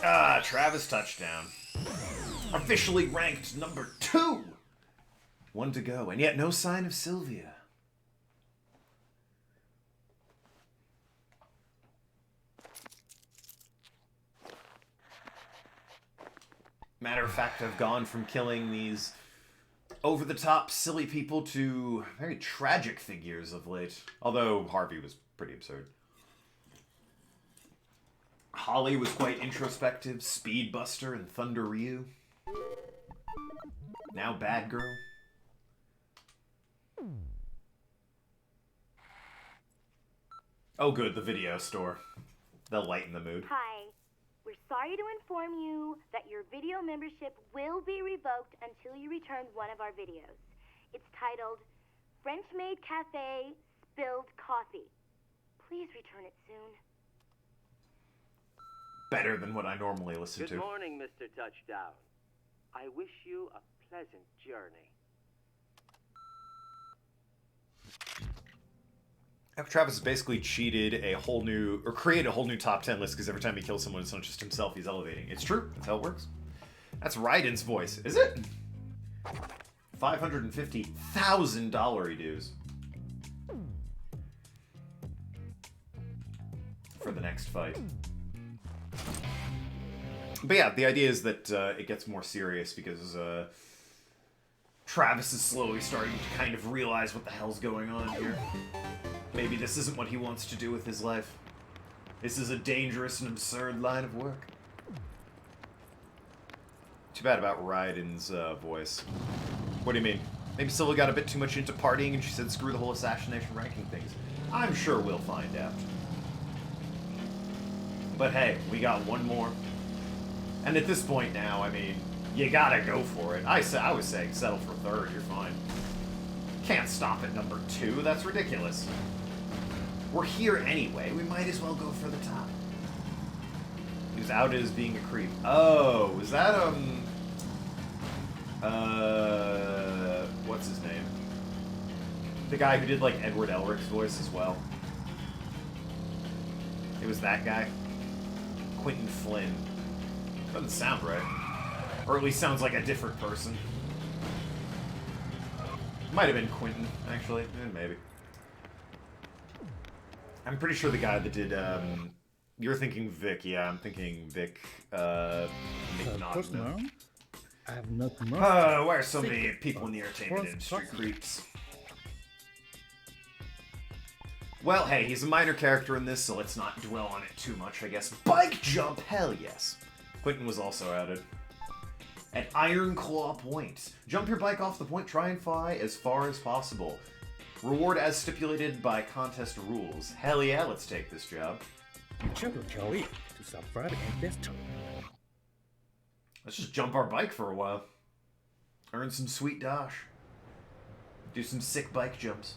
Ah, Travis touchdown. Officially ranked number 2! 1 to go, and yet no sign of Sylvia. Matter of fact, I've gone from killing these over-the-top silly people to very tragic figures of late. Although Harvey was pretty absurd. Holly was quite introspective, Speedbuster and Thunder Ryu. Now Bad Girl. Oh good, the video store. They'll lighten the mood. Hi. We're sorry to inform you that your video membership will be revoked until you return one of our videos. It's titled French Maid Cafe Spilled Coffee. Please return it soon. Better than what I normally listen Good to. morning, Mr. Touchdown. I wish you a pleasant journey. Travis has basically cheated a whole new, or created a whole new top 10 list because every time he kills someone, it's not just himself he's elevating. It's true. That's how it works. That's Raiden's voice. Is it? $550,000 dues. For the next fight. But yeah, the idea is that it gets more serious because Travis is slowly starting to kind of realize what the hell's going on here. Maybe this isn't what he wants to do with his life. This is a dangerous and absurd line of work. Too bad about Raiden's voice. What do you mean? Maybe Sylvia got a bit too much into partying and she said screw the whole assassination ranking things. I'm sure we'll find out. But hey, we got one more. And at this point now, I mean, you gotta go for it. I was saying settle for third, you're fine. Can't stop at number 2, that's ridiculous. We're here anyway, we might as well go for the top. He was outed as being a creep. Oh, is that, What's his name? The guy who did, like, Edward Elric's voice as well. It was that guy. Quentin Flynn. Doesn't sound right. Or at least sounds like a different person. Might have been Quentin, actually. Maybe. I'm pretty sure the guy that did, you're thinking Vic. Yeah, I'm thinking Vic, McNaughton. I have not much. Why are so many people in the entertainment industry creeps? Well, hey, he's a minor character in this, so let's not dwell on it too much, I guess. Bike jump, hell yes. Quentin was also added. At Iron Claw Point. Jump your bike off the point, try and fly as far as possible. Reward as stipulated by contest rules. Hell yeah, let's take this job. Check your Kelly to subscribe and this time. Let's just jump our bike for a while. Earn some sweet dosh. Do some sick bike jumps.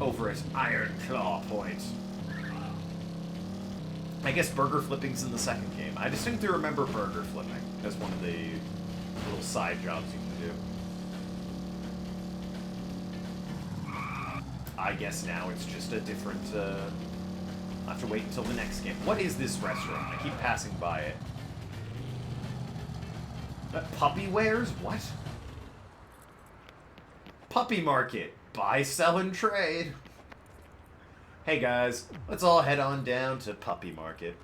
Over at Iron Claw Point. I guess burger flipping's in the second game. I distinctly remember burger flipping as one of the little side jobs you can do. I guess now it's just a different, I'll have to wait until the next game. What is this restaurant? I keep passing by it. Puppy wares? What? Puppy market. Buy, sell, and trade. Hey guys, let's all head on down to Puppy Market.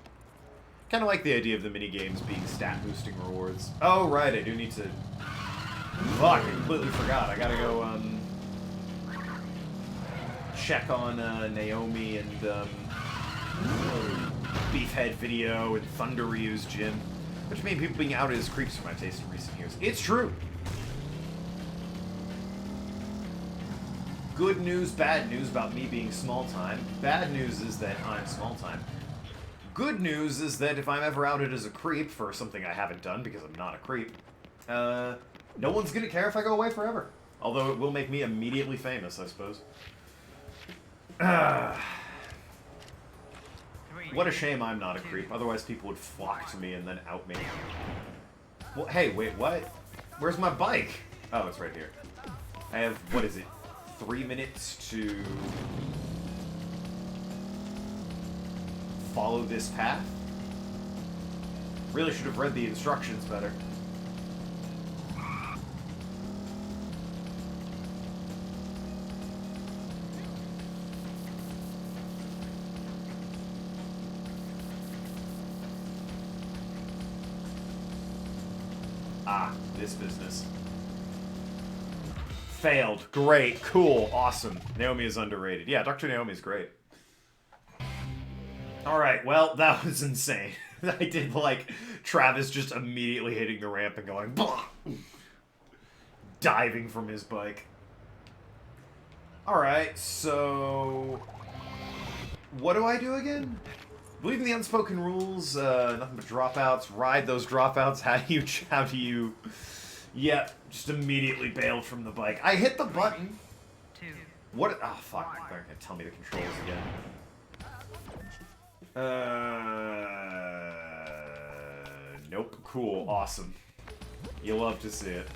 Kind of like the idea of the mini-games being stat-boosting rewards. Oh, right, I do need to... Fuck, I completely forgot. I gotta go, check on, Naomi and, Beefhead Video and Thunder Ryu's gym. Which means people being outed as creeps for my taste in recent years. It's true! Good news, bad news about me being small time. Bad news is that I'm small time. Good news is that if I'm ever outed as a creep for something I haven't done because I'm not a creep, no one's gonna care if I go away forever. Although it will make me immediately famous, I suppose. What a shame I'm not a creep. Otherwise people would flock to me and then out me. Well, hey, wait, what? Where's my bike? Oh, it's right here. I have, what is it? 3 minutes to follow this path. Really should have read the instructions better. Ah, this business. Failed. Great. Cool. Awesome. Naomi is underrated. Yeah, Dr. Naomi's great. Alright, well, that was insane. I did, like, Travis just immediately hitting the ramp and going, blah! Diving from his bike. Alright, so... what do I do again? Believe in the unspoken rules, nothing but dropouts. Ride those dropouts. How do you... Yep, just immediately bailed from the bike. I hit the button. What? Oh, fuck. They're gonna tell me the controls again. Nope. Cool. Awesome. You love to see it.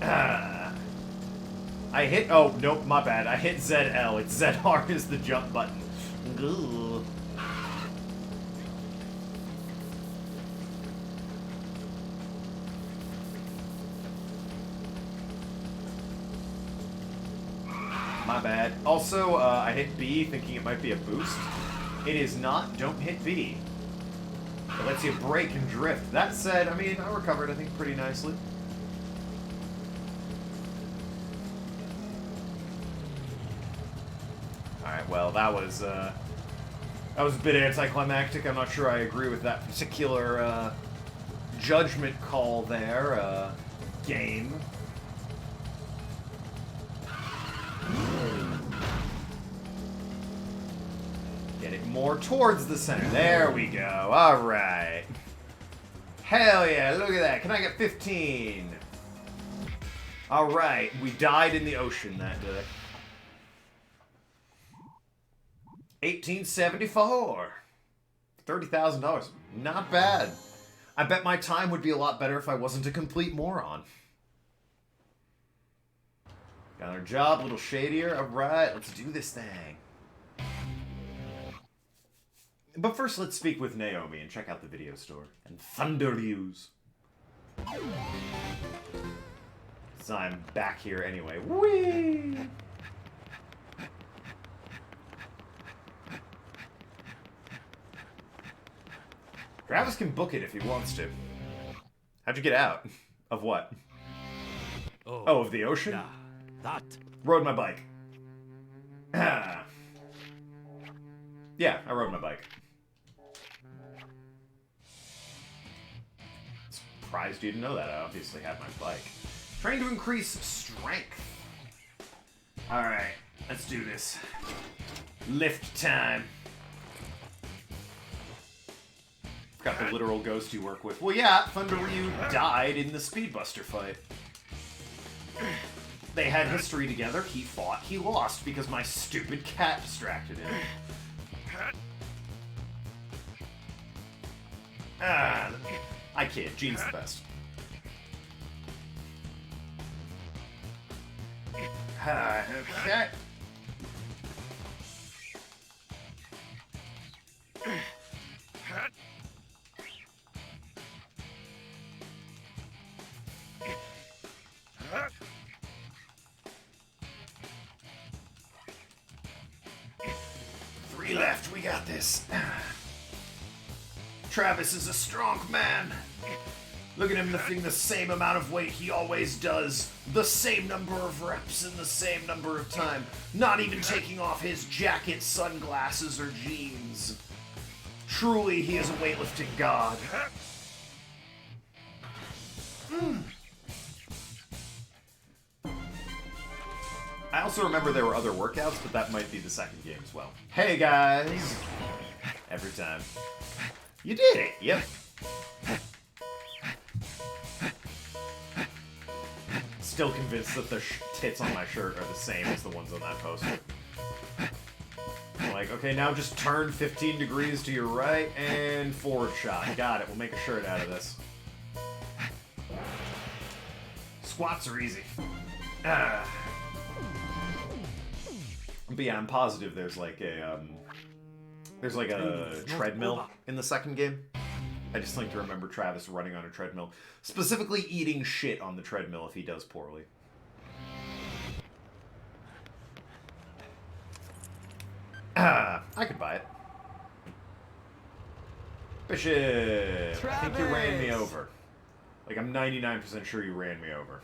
I hit... oh, nope, my bad. I hit ZL. It's ZR is the jump button. Ugh. My bad. Also, I hit B thinking it might be a boost. It is not. Don't hit B. It lets you brake and drift. That said, I mean, I recovered, I think, pretty nicely. Alright, well, that was a bit anticlimactic. I'm not sure I agree with that particular, judgment call there, game. Get it more towards the center. There we go. Alright. Hell yeah, look at that. Can I get 15? Alright, we died in the ocean that day. 1874. $30,000. Not bad. I bet my time would be a lot better if I wasn't a complete moron. Got our job, a little shadier. Alright, let's do this thing. But first, let's speak with Naomi and check out the video store. And Thunder Views. So I'm back here anyway. Whee! Travis can book it if he wants to. How'd you get out? Of what? Oh, of the ocean? Yeah, that. Rode my bike. Ah. Yeah, I rode my bike. Surprised you didn't know that. I obviously had my bike. Trying to increase strength. Alright, let's do this. Lift time. Got the literal ghost you work with. Well, yeah, Thunder Ryu died in the Speedbuster fight. They had history together. He fought. He lost because my stupid cat distracted him. Ah, I kid. Gene's the best. Okay. Three left. We got this. Travis is a strong man. Look at him lifting the same amount of weight he always does. The same number of reps in the same number of time. Not even taking off his jacket, sunglasses, or jeans. Truly, he is a weightlifting god. I also remember there were other workouts, but that might be the second game as well. Hey guys! Every time. You did it! Yep. Still convinced that the tits on my shirt are the same as the ones on that poster. I'm like, okay, now just turn 15 degrees to your right and forward shot. Got it. We'll make a shirt out of this. Squats are easy. But yeah, I'm positive there's like a treadmill in the second game. I just like to remember Travis running on a treadmill. Specifically eating shit on the treadmill if he does poorly. I could buy it. Bishop! Travis! I think you ran me over. Like, I'm 99% sure you ran me over.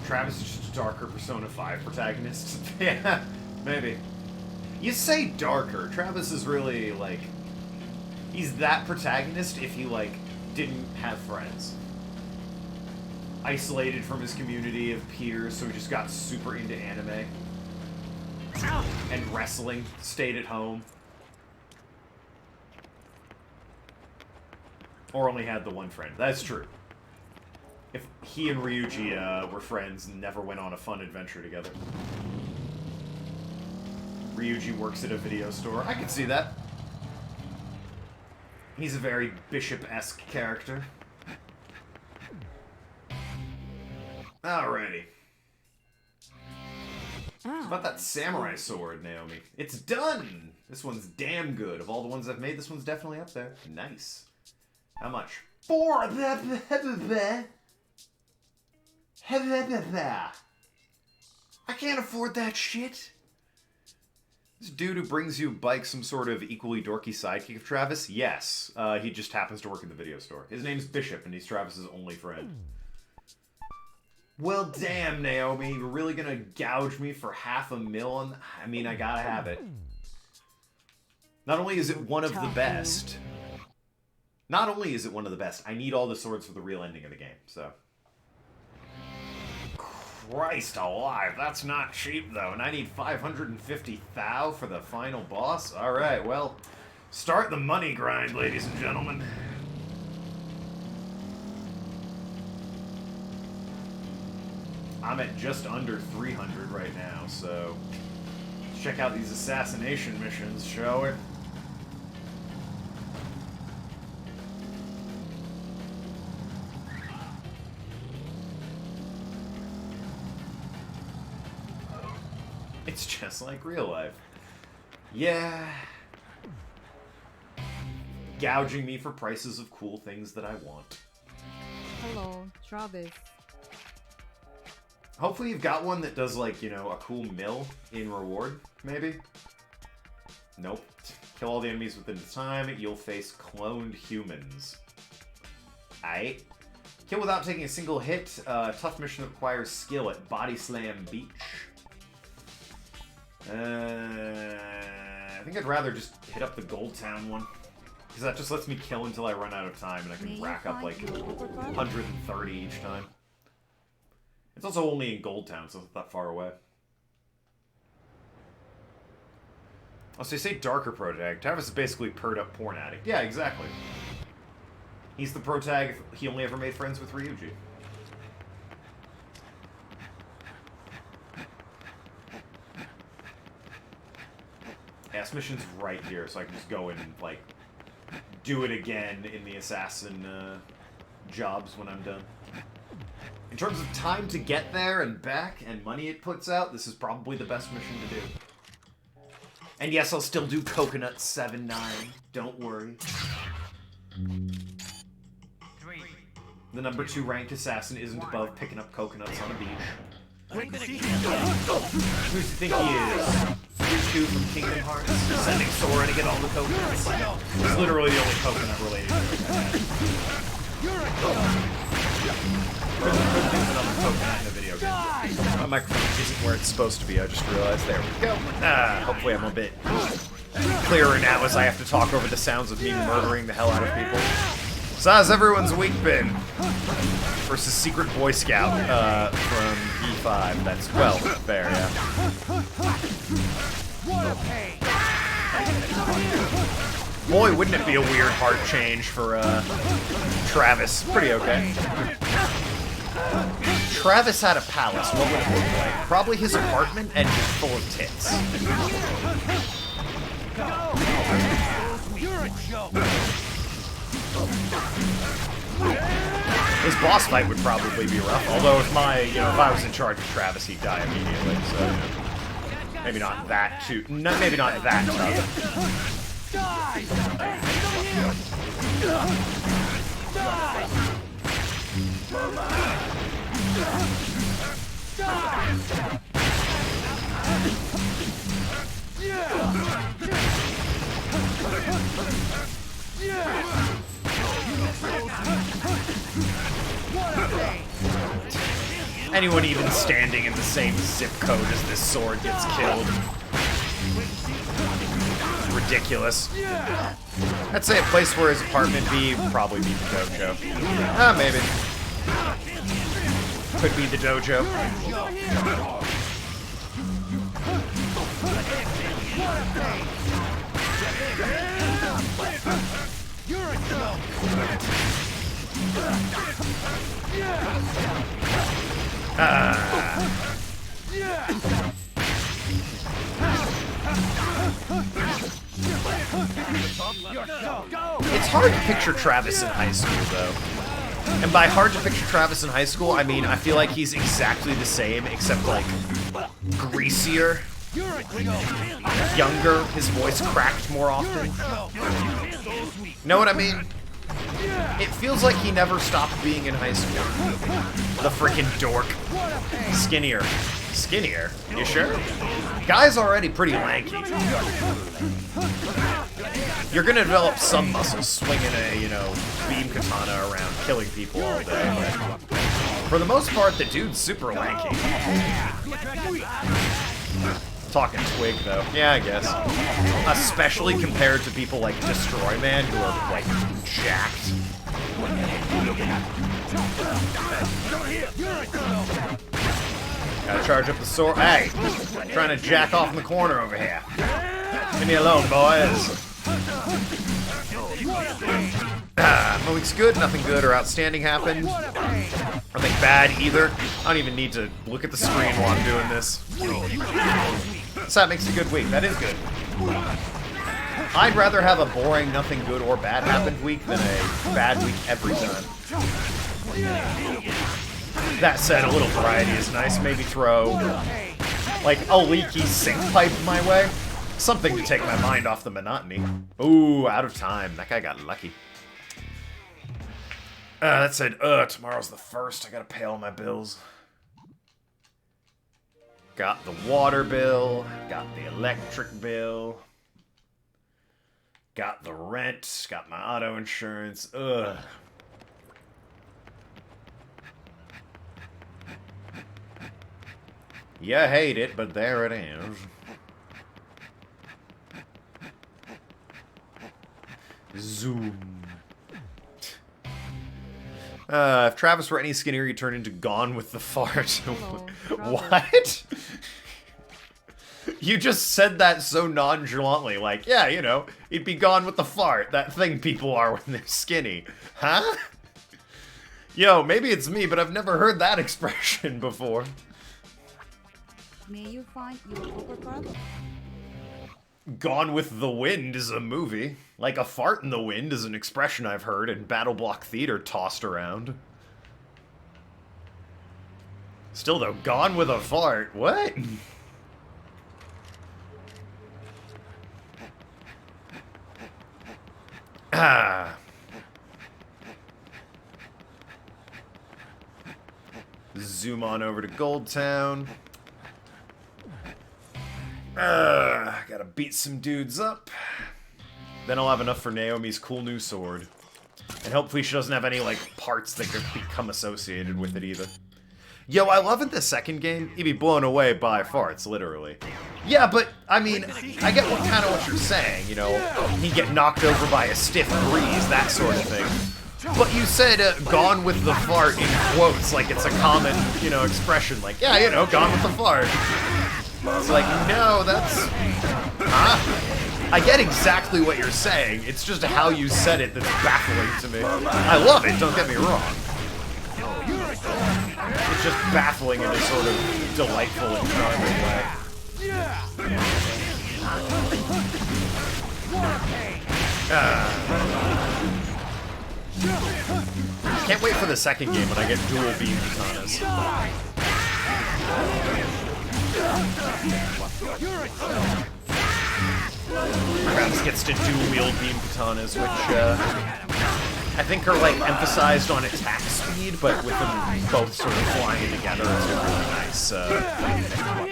Travis is just a darker Persona 5 protagonist. Yeah, maybe. You say darker. Travis is really, like... He's that protagonist if he, like, didn't have friends. Isolated from his community of peers, so he just got super into anime. And wrestling. Stayed at home. Or only had the one friend. That's true. If he and Ryuji were friends and never went on a fun adventure together. Ryuji works at a video store. I can see that. He's a very Bishop-esque character. Alrighty. How about that samurai sword, Naomi? It's done! This one's damn good. Of all the ones I've made, this one's definitely up there. Nice. How much? I can't afford that shit. This dude who brings you bike some sort of equally dorky sidekick of Travis? Yes. He just happens to work in the video store. His name's Bishop, and he's Travis's only friend. Well, damn, Naomi. You're really gonna gouge me for $500,000 on... I mean, I gotta have it. Not only is it one of the best... Not only is it one of the best, I need all the swords for the real ending of the game, so... Christ alive, that's not cheap though, and I need 550 thou for the final boss? Alright, well, start the money grind, ladies and gentlemen. I'm at just under 300 right now, so let's check out these assassination missions, shall we? It's just like real life. Yeah. Gouging me for prices of cool things that I want. Hello, Travis. Hopefully you've got one that does, like, you know, a cool mill in reward, maybe? Nope. Kill all the enemies within the time, you'll face cloned humans. Aight. Kill without taking a single hit, tough mission that requires skill at Body Slam Beach. I think I'd rather just hit up the Gold Town one. Because that just lets me kill until I run out of time, and I can rack up, like, 130 each time. It's also only in Gold Town, so it's not that far away. Oh, so you say darker protag. Travis is basically purred up porn addict. Yeah, exactly. He's the protag if he only ever made friends with Ryuji. Yeah, this mission's right here, so I can just go in and, like, do it again in the assassin jobs when I'm done. In terms of time to get there and back and money it puts out, this is probably the best mission to do. And yes, I'll still do Coconut 7-9. Don't worry. The number 2 ranked assassin isn't above picking up coconuts on a beach. Who does he think he is? Riku from Kingdom Hearts? Sending Sora to get all the coconuts? It's literally the only coconut related Couldn't do another coconut in a video game. My microphone isn't where it's supposed to be, I just realized. There we go. Hopefully I'm a bit clearer now as I have to talk over the sounds of me murdering the hell out of people. So how's everyone's week been? Versus Secret Boy Scout from E5. That's, well, fair, yeah. Boy, wouldn't it be a weird heart change for Travis. Pretty okay. Travis had a palace. What would it look like? Probably his apartment and just full of tits. You're a joke. His boss fight would probably be rough. Although if if I was in charge of Travis, he'd die immediately. So maybe not that too. Maybe not that tough. Anyone even standing in the same zip code as this sword gets killed. It's ridiculous. I'd say a place where his apartment be would probably be the dojo. Maybe. Could be the dojo. You're a joke. It's hard to picture Travis in high school, though. And by hard to picture Travis in high school, I mean I feel like he's exactly the same, except, like, greasier, younger, his voice cracked more often. Know what I mean? It feels like he never stopped being in high school. The freaking dork. Skinnier. Skinnier? You sure? Guy's already pretty lanky. You're gonna develop some muscles swinging a, beam katana around killing people all day. But for the most part, the dude's super lanky. Talking twig, though. Yeah, I guess. Especially compared to people like Destroy Man, who are, like, jacked. Gotta charge up the sword. Hey! Trying to jack off in the corner over here. Leave me alone, boys. My week's good, nothing good or outstanding happened. Nothing bad either. I don't even need to look at the screen while I'm doing this. So that makes a good week. That is good. I'd rather have a boring, nothing good or bad happened week than a bad week every time. That said, a little variety is nice. Maybe throw, like, a leaky sink pipe my way. Something to take my mind off the monotony. Ooh, out of time. That guy got lucky. That said, tomorrow's the 1st. I gotta pay all my bills. Got the water bill. Got the electric bill. Got the rent. Got my auto insurance. Ugh. You hate it, but there it is. Zoom. If Travis were any skinnier, he'd turn into Gone with the Fart. What? You just said that so nonchalantly, like, yeah, you know, he'd be gone with the fart, that thing people are when they're skinny. Huh? Yo, maybe it's me, but I've never heard that expression before. May you find your overcrowded. Gone with the Wind is a movie. Like a fart in the wind is an expression I've heard in Battle Block Theater tossed around. Still though, Gone with a Fart, what? Ah. Zoom on over to Goldtown. Gotta beat some dudes up. Then I'll have enough for Naomi's cool new sword. And hopefully she doesn't have any, like, parts that could become associated with it either. Yo, I love in the second game, he'd be blown away by farts, literally. Yeah, but, I mean, I get kind of what you're saying, you know, he'd get knocked over by a stiff breeze, that sort of thing. But you said, gone with the fart in quotes, like it's a common, you know, expression, like, yeah, you know, gone with the fart. It's like, no, that's... Huh? I get exactly what you're saying, it's just how you said it that's baffling to me. I love it, don't get me wrong. It's just baffling in a sort of delightful and charming way. Can't wait for the second game when I get dual beam katanas. Travis gets to dual wield beam katanas, which I think are like emphasized on attack speed, but with them both sort of flying together, it's a really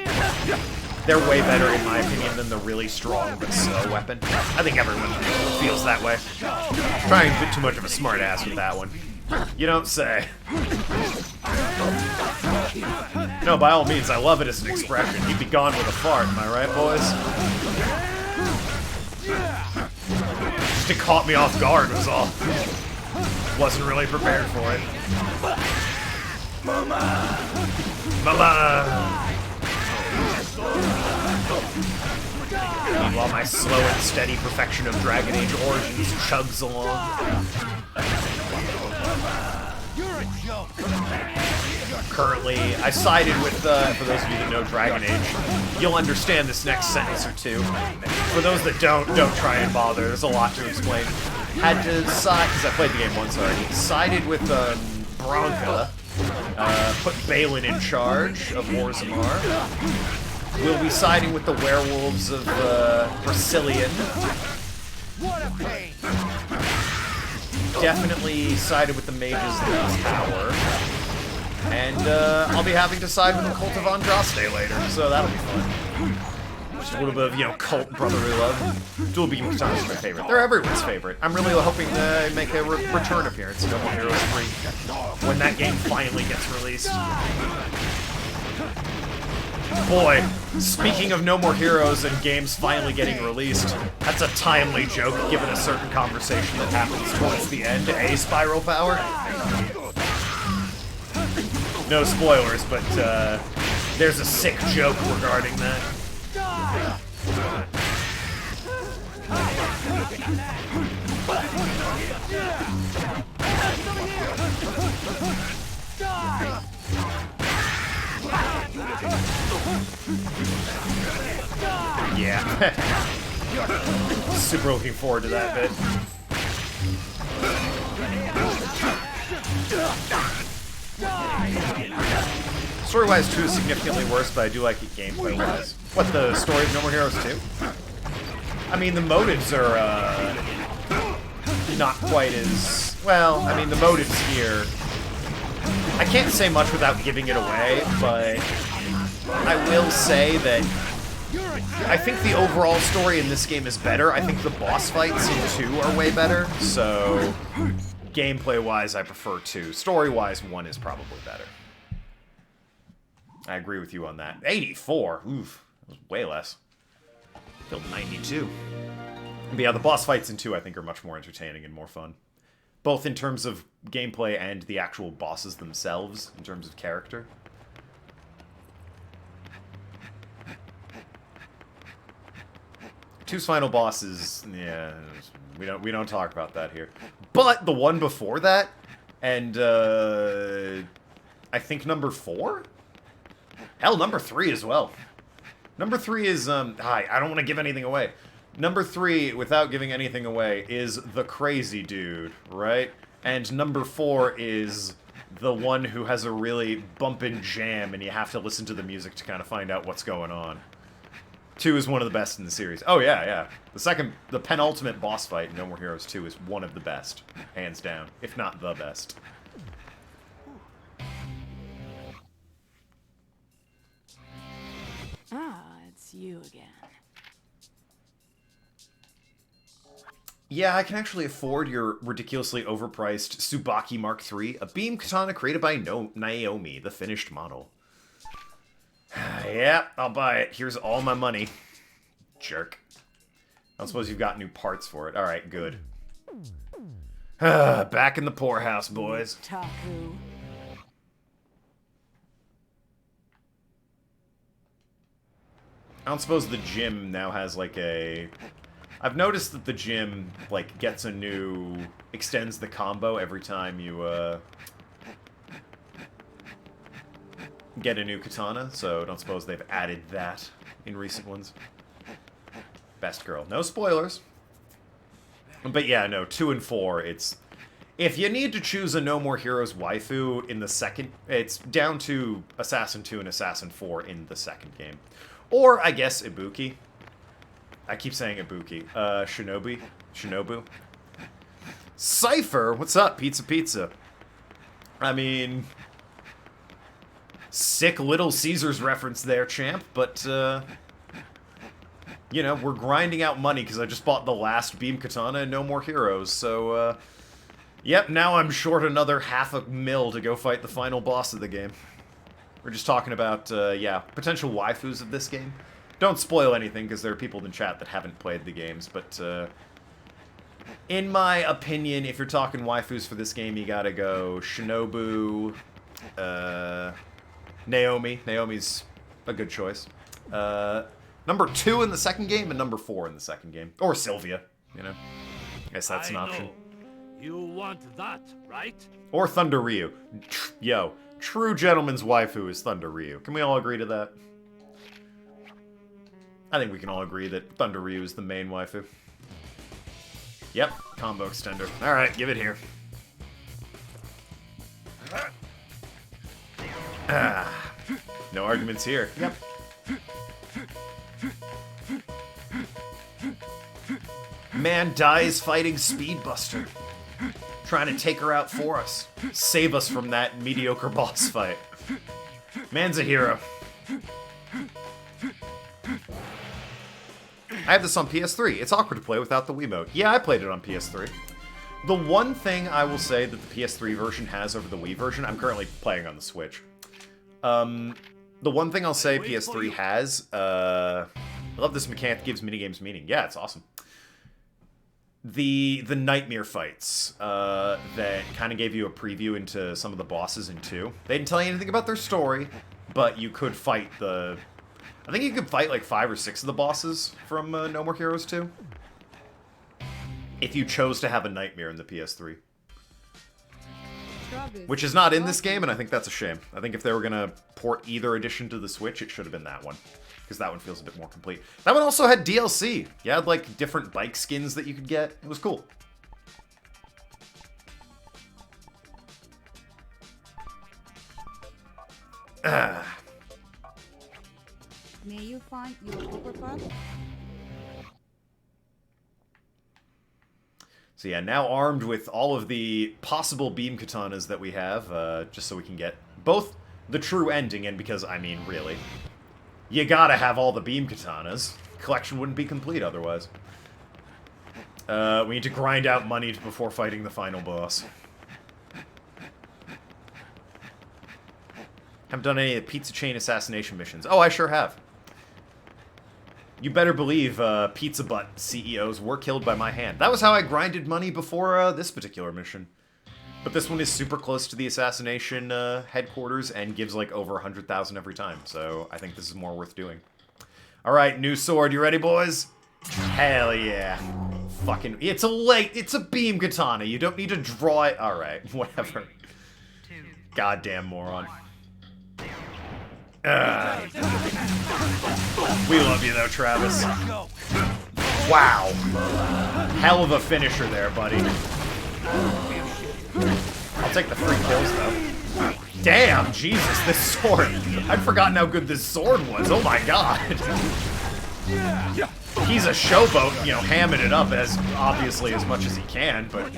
nice. They're way better, in my opinion, than the really strong but slow weapon. I think everyone feels that way. Trying a bit too much of a smart ass with that one. You don't say. No, by all means, I love it as an expression. He'd be gone with a fart, am I right, boys? Just it caught me off guard, was all. Wasn't really prepared for it. Mama! Meanwhile, my slow and steady perfection of Dragon Age Origins chugs along. Currently, I sided with, for those of you that know Dragon Age, you'll understand this next sentence or two. For those that don't try and bother, there's a lot to explain. Had to side, because I played the game once already, sided with Bronca, put Balin in charge of Orzammar. We'll be siding with the werewolves of Brazilian. Definitely sided with the mages of the tower. And I'll be having to side with the Cult of Andraste later, so that'll be fun. Just a little bit of, you know, cult brotherly love. Dual Beam Katanas is my favorite. They're everyone's favorite. I'm really hoping to make a return appearance in No More Heroes 3 when that game finally gets released. Boy, speaking of No More Heroes and games finally getting released, that's a timely joke given a certain conversation that happens towards the end. Spiral Power? No spoilers, but There's a sick joke regarding that. Yeah. Super looking forward to that bit. Story-wise, 2 is significantly worse, but I do like it gameplay-wise. What, the story of No More Heroes 2? I mean, the motives are, not quite as... Well, I mean, the motives here... I can't say much without giving it away, but I will say that I think the overall story in this game is better. I think the boss fights in 2 are way better, so gameplay-wise, I prefer 2. Story-wise, 1 is probably better. I agree with you on that. 84? Oof. That was way less. Killed 92. But yeah, the boss fights in 2, I think, are much more entertaining and more fun. Both in terms of gameplay and the actual bosses themselves, in terms of character. Two's final bosses, yeah, we don't talk about that here. But the one before that, and I think number 4? Hell, number 3 as well. Number 3 is, hi, I don't want to give anything away. Number 3, without giving anything away, is the crazy dude, right? And number 4 is the one who has a really bumpin' jam, and you have to listen to the music to kind of find out what's going on. 2 is one of the best in the series. Oh, yeah, yeah. The penultimate boss fight in No More Heroes 2 is one of the best, hands down, if not the best. Ah, it's you again. Yeah, I can actually afford your ridiculously overpriced Tsubaki Mark III, a beam katana created by Naomi, the finished model. Yeah, I'll buy it. Here's all my money. Jerk. I don't suppose you've got new parts for it. Alright, good. Back in the poorhouse, boys. Taku. I don't suppose the gym now has, like, a... I've noticed that the gym, like, gets a new... extends the combo every time you, get a new katana, so I don't suppose they've added that in recent ones. Best girl. No spoilers. But yeah, no, 2 and 4, it's... If you need to choose a No More Heroes waifu in the second... It's down to Assassin 2 and Assassin 4 in the second game. Or, I guess, Ibuki. I keep saying Ibuki. Shinobu. Cypher! What's up, Pizza? I mean... Sick Little Caesars reference there, champ, but, you know, we're grinding out money because I just bought the last Beam Katana and No More Heroes, so, yep, now I'm short another $500,000 to go fight the final boss of the game. We're just talking about, yeah, potential waifus of this game. Don't spoil anything, because there are people in chat that haven't played the games, but, in my opinion, if you're talking waifus for this game, you gotta go Shinobu, Naomi. Naomi's a good choice. Number 2 in the second game, and number 4 in the second game. Or Sylvia, you know. I guess that's an option. You want that, right? Or Thunder Ryu. Yo, true gentleman's waifu is Thunder Ryu. Can we all agree to that? I think we can all agree that Thunder Ryu is the main waifu. Yep, combo extender. Alright, give it here. No arguments here. Yep. Man dies fighting Speedbuster. Trying to take her out for us. Save us from that mediocre boss fight. Man's a hero. I have this on PS3. It's awkward to play without the Wiimote. Yeah, I played it on PS3. The one thing I will say that the PS3 version has over the Wii version, I'm currently playing on the Switch. The one thing I'll say PS3 has, I love this mechanic, gives minigames meaning. Yeah, it's awesome. The nightmare fights, that kind of gave you a preview into some of the bosses in 2. They didn't tell you anything about their story, but you could fight the... I think you could fight like 5 or 6 of the bosses from No More Heroes 2. If you chose to have a nightmare in the PS3. Which is not in this game, and I think that's a shame. I think if they were going to port either edition to the Switch, it should have been that one. Because that one feels a bit more complete. That one also had DLC. You had, like, different bike skins that you could get. It was cool. May you find your uppercut? So yeah, now armed with all of the possible beam katanas that we have, just so we can get both the true ending, and because, I mean, really, you gotta have all the beam katanas. Collection wouldn't be complete otherwise. We need to grind out money before fighting the final boss. Haven't done any of the pizza chain assassination missions. Oh, I sure have. You better believe Pizza Butt CEOs were killed by my hand. That was how I grinded money before this particular mission. But this one is super close to the assassination headquarters and gives like over 100,000 every time. So I think this is more worth doing. Alright, new sword. You ready, boys? Hell yeah. Fucking... It's a beam katana. You don't need to draw it. Alright, whatever. Goddamn moron. We love you though, Travis. Wow. Hell of a finisher there, buddy. I'll take the free kills though. Damn, Jesus, this sword. I'd forgotten how good this sword was. Oh my god. He's a showboat, you know, hamming it up as obviously as much as he can, but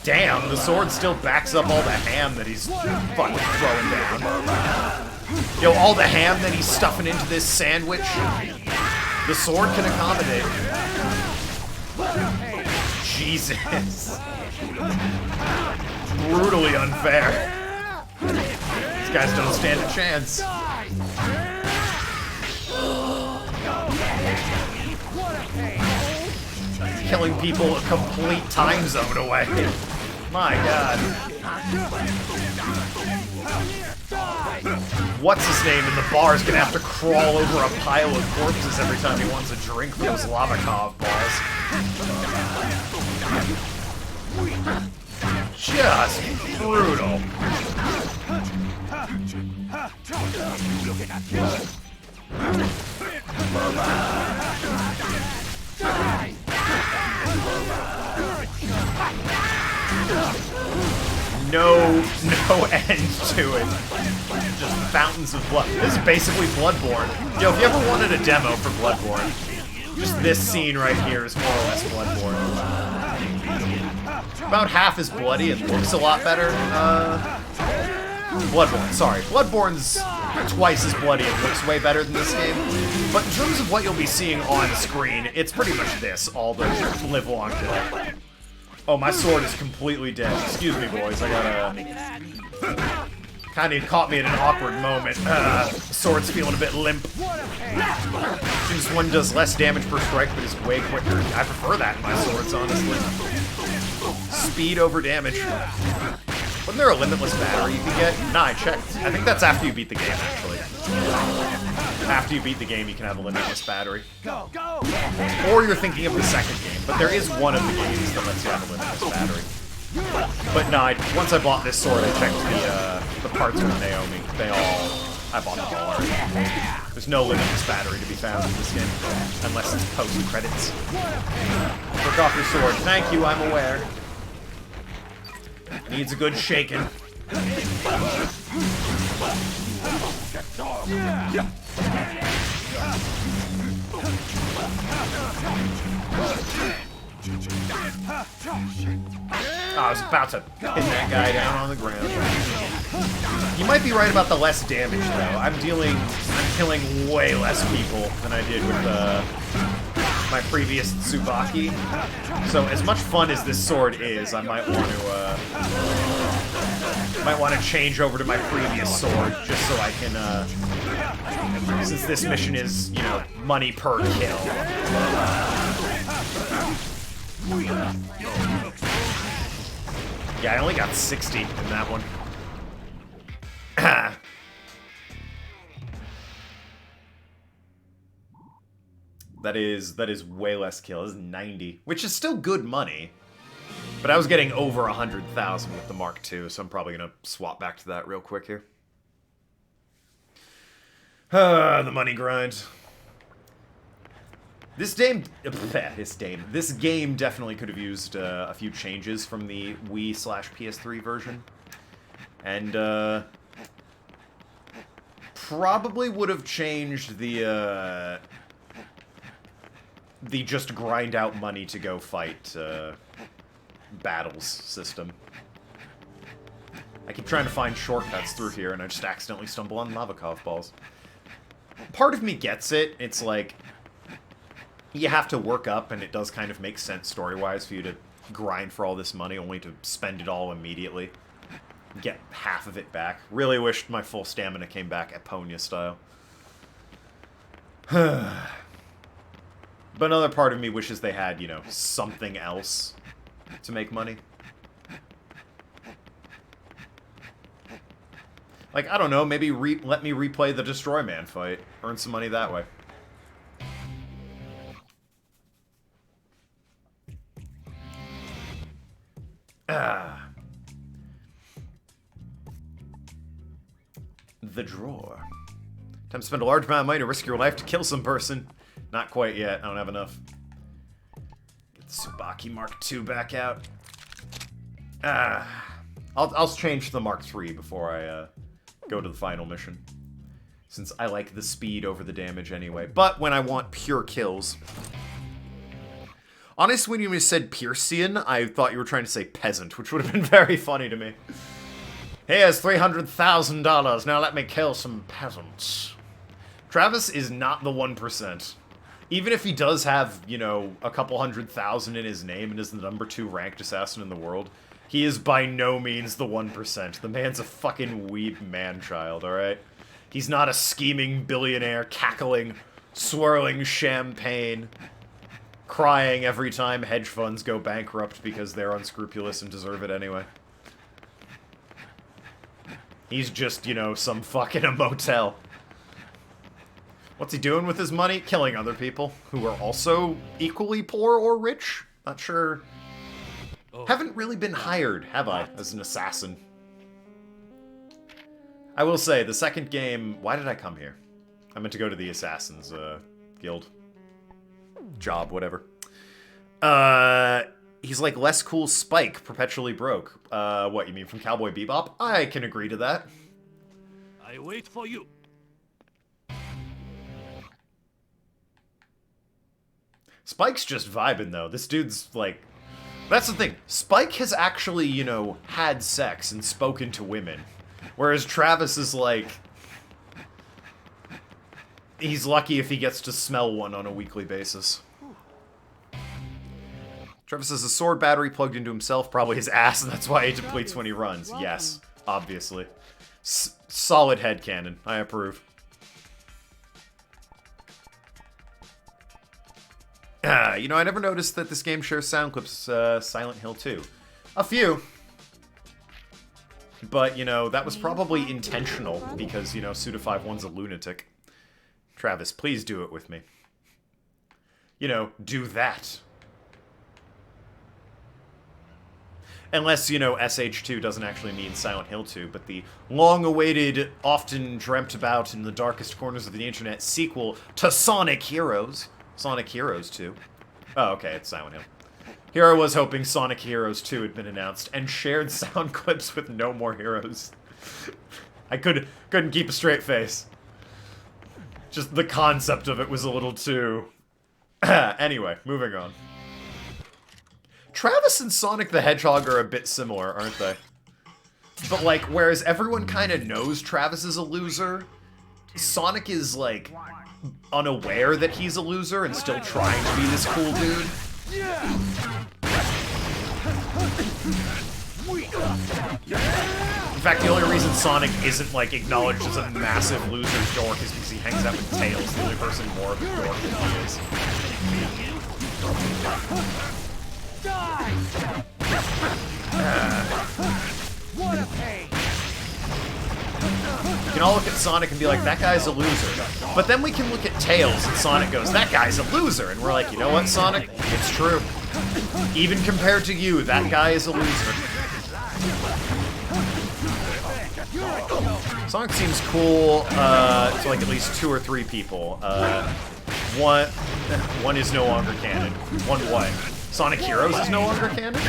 damn, the sword still backs up all the ham that he's fucking throwing down. Yo, all the ham that he's stuffing into this sandwich, the sword can accommodate. Jesus. Brutally unfair. These guys don't stand a chance. Killing people a complete time zone away. My god. What's his name in the bar is gonna have to crawl over a pile of corpses every time he wants a drink from those Lavakov balls. Just brutal. No end to it. Just fountains of blood. This is basically Bloodborne. Yo, if you ever wanted a demo for Bloodborne, just this scene right here is more or less Bloodborne. About half as bloody and looks a lot better. Bloodborne, sorry. Bloodborne's twice as bloody and looks way better than this game. But in terms of what you'll be seeing on screen, it's pretty much this all the live long to. Oh, my sword is completely dead. Excuse me, boys. I gotta... Kind of caught me at an awkward moment. Sword's feeling a bit limp. This one does less damage per strike, but is way quicker. I prefer that in my swords, honestly. Speed over damage. Wasn't there a limitless battery you could get? Nah, I checked. I think that's after you beat the game, actually. After you beat the game, you can have a limitless battery. Or you're thinking of the second game, but there is one of the games that lets you have a limitless battery. But no, once I bought this sword, I checked the parts with Naomi. I bought them all already. There's no limitless battery to be found in this game, unless it's post-credits. Took off your sword. Thank you, I'm aware. Needs a good shaking. Oh, I was about to pin that guy down on the ground. You might be right about the less damage, though. I'm killing way less people than I did with my previous Tsubaki. So as much fun as this sword is, I might want to change over to my previous sword just so I can since this mission is, you know, money per kill. Yeah, I only got 60 in that one. That is way less kill. This is 90, which is still good money. But I was getting over 100,000 with the Mark II, so I'm probably gonna swap back to that real quick here. The money grind. This game definitely could have used a few changes from the Wii/PS3 version. And, probably would have changed the just grind out money to go fight, battles system. I keep trying to find shortcuts through here, and I just accidentally stumble on Novikov balls. Part of me gets it. It's like, you have to work up, and it does kind of make sense story-wise for you to grind for all this money, only to spend it all immediately. Get half of it back. Really wished my full stamina came back Epona style. But another part of me wishes they had, you know, something else to make money. Like, I don't know, maybe let me replay the Destroy Man fight. Earn some money that way. The drawer. Time to spend a large amount of money to risk your life to kill some person. Not quite yet. I don't have enough. Get the Tsubaki Mark II back out. I'll change the Mark III before I go to the final mission, since I like the speed over the damage anyway. But when I want pure kills... Honestly, when you said Piercian, I thought you were trying to say peasant, which would have been very funny to me. Here's $300,000, now let me kill some peasants. Travis is not the 1%. Even if he does have, you know, a couple 100,000 in his name and is the #2 ranked assassin in the world, he is by no means the 1%. The man's a fucking weeb man-child, alright? He's not a scheming billionaire, cackling, swirling champagne, crying every time hedge funds go bankrupt because they're unscrupulous and deserve it anyway. He's just, you know, some fuck in a motel. What's he doing with his money? Killing other people who are also equally poor or rich? Not sure. Haven't really been hired, have I, as an assassin? I will say, the second game... Why did I come here? I meant to go to the Assassin's Guild. Job, whatever. He's like less cool Spike, perpetually broke. What, you mean from Cowboy Bebop? I can agree to that. I wait for you. Spike's just vibing, though. This dude's, like... That's the thing. Spike has actually, you know, had sex and spoken to women. Whereas Travis is like... He's lucky if he gets to smell one on a weekly basis. Travis has a sword battery plugged into himself, probably his ass, and that's why he depletes when he runs. Yes, obviously. Solid headcanon. I approve. You know, I never noticed that this game shares sound clips Silent Hill 2. A few. But, you know, that was probably intentional because, you know, Suda51's a lunatic. Travis, please do it with me. You know, do that. Unless, you know, SH2 doesn't actually mean Silent Hill 2, but the long-awaited, often dreamt about in the darkest corners of the internet sequel to Sonic Heroes. Sonic Heroes 2. Oh, okay, it's Silent Hill. Here I was hoping Sonic Heroes 2 had been announced, and shared sound clips with No More Heroes. I couldn't keep a straight face. Just the concept of it was a little too... Anyway, moving on. Travis and Sonic the Hedgehog are a bit similar, aren't they? But, like, whereas everyone kind of knows Travis is a loser, Sonic is, like, unaware that he's a loser and still trying to be this cool dude. In fact, the only reason Sonic isn't, like, acknowledged as a massive loser's dork is because he hangs out with Tails, the only person more of a dork than he is. What a pain! can all look at Sonic and be like, that guy's a loser. But then we can look at Tails and Sonic goes, that guy's a loser. And we're like, you know what, Sonic? It's true. Even compared to you, that guy is a loser. Sonic seems cool to like at least 2 or 3 people. One is no longer canon. One what? Sonic Heroes is no longer canon?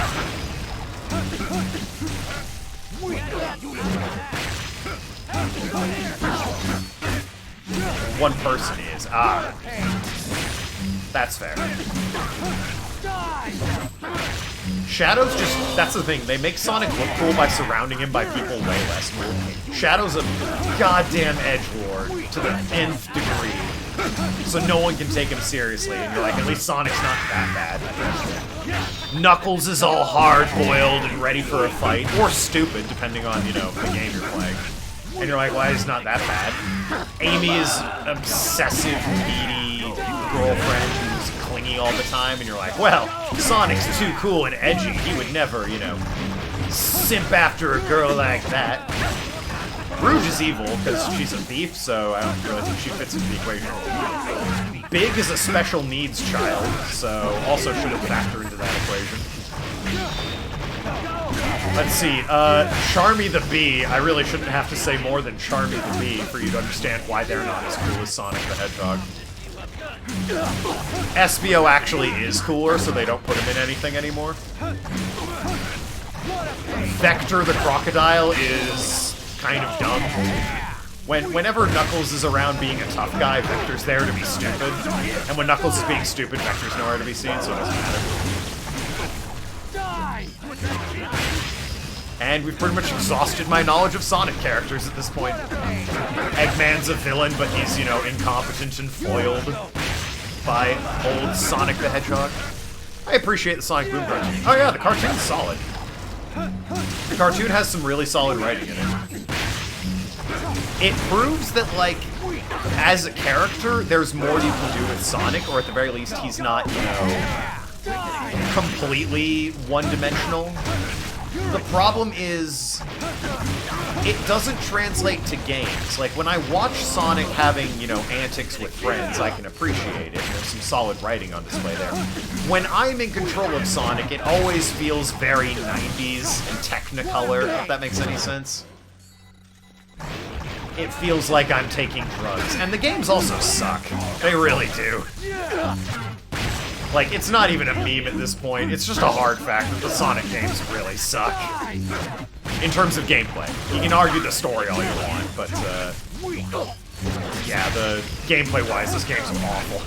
One person is. Ah. That's fair. Shadow's just, that's the thing, they make Sonic look cool by surrounding him by people way less cool. Shadow's a goddamn edgelord to the nth degree. So no one can take him seriously, and you're like, at least Sonic's not that bad. Knuckles is all hard-boiled and ready for a fight, or stupid, depending on, you know, the game you're playing. And you're like, why is not that bad? Amy is obsessive, needy girlfriend who's clingy all the time, and you're like, well, Sonic's too cool and edgy. He would never, you know, simp after a girl like that. Rouge is evil because she's a thief, so I don't really think she fits into the equation. Big is a special needs child, so also shouldn't factor into that equation. Let's see, Charmy the Bee, I really shouldn't have to say more than Charmy the Bee for you to understand why they're not as cool as Sonic the Hedgehog. Espio actually is cooler, so they don't put him in anything anymore. Vector the Crocodile is kind of dumb. Whenever Knuckles is around being a tough guy, Vector's there to be stupid. And when Knuckles is being stupid, Vector's nowhere to be seen, so it doesn't matter. And we've pretty much exhausted my knowledge of Sonic characters at this point. Eggman's a villain, but he's, you know, incompetent and foiled by old Sonic the Hedgehog. I appreciate the Sonic Boom cartoon. Oh yeah, the cartoon's solid. The cartoon has some really solid writing in it. It proves that, like, as a character, there's more you can do with Sonic, or at the very least, he's not, you know, completely one-dimensional. The problem is, it doesn't translate to games. Like, when I watch Sonic having, you know, antics with friends, I can appreciate it. There's some solid writing on display there. When I'm in control of Sonic, it always feels very 90s and Technicolor, if that makes any sense. It feels like I'm taking drugs. And the games also suck. They really do. Like, it's not even a meme at this point. It's just a hard fact that the Sonic games really suck. In terms of gameplay. You can argue the story all you want, but, yeah, the gameplay-wise, this game's awful.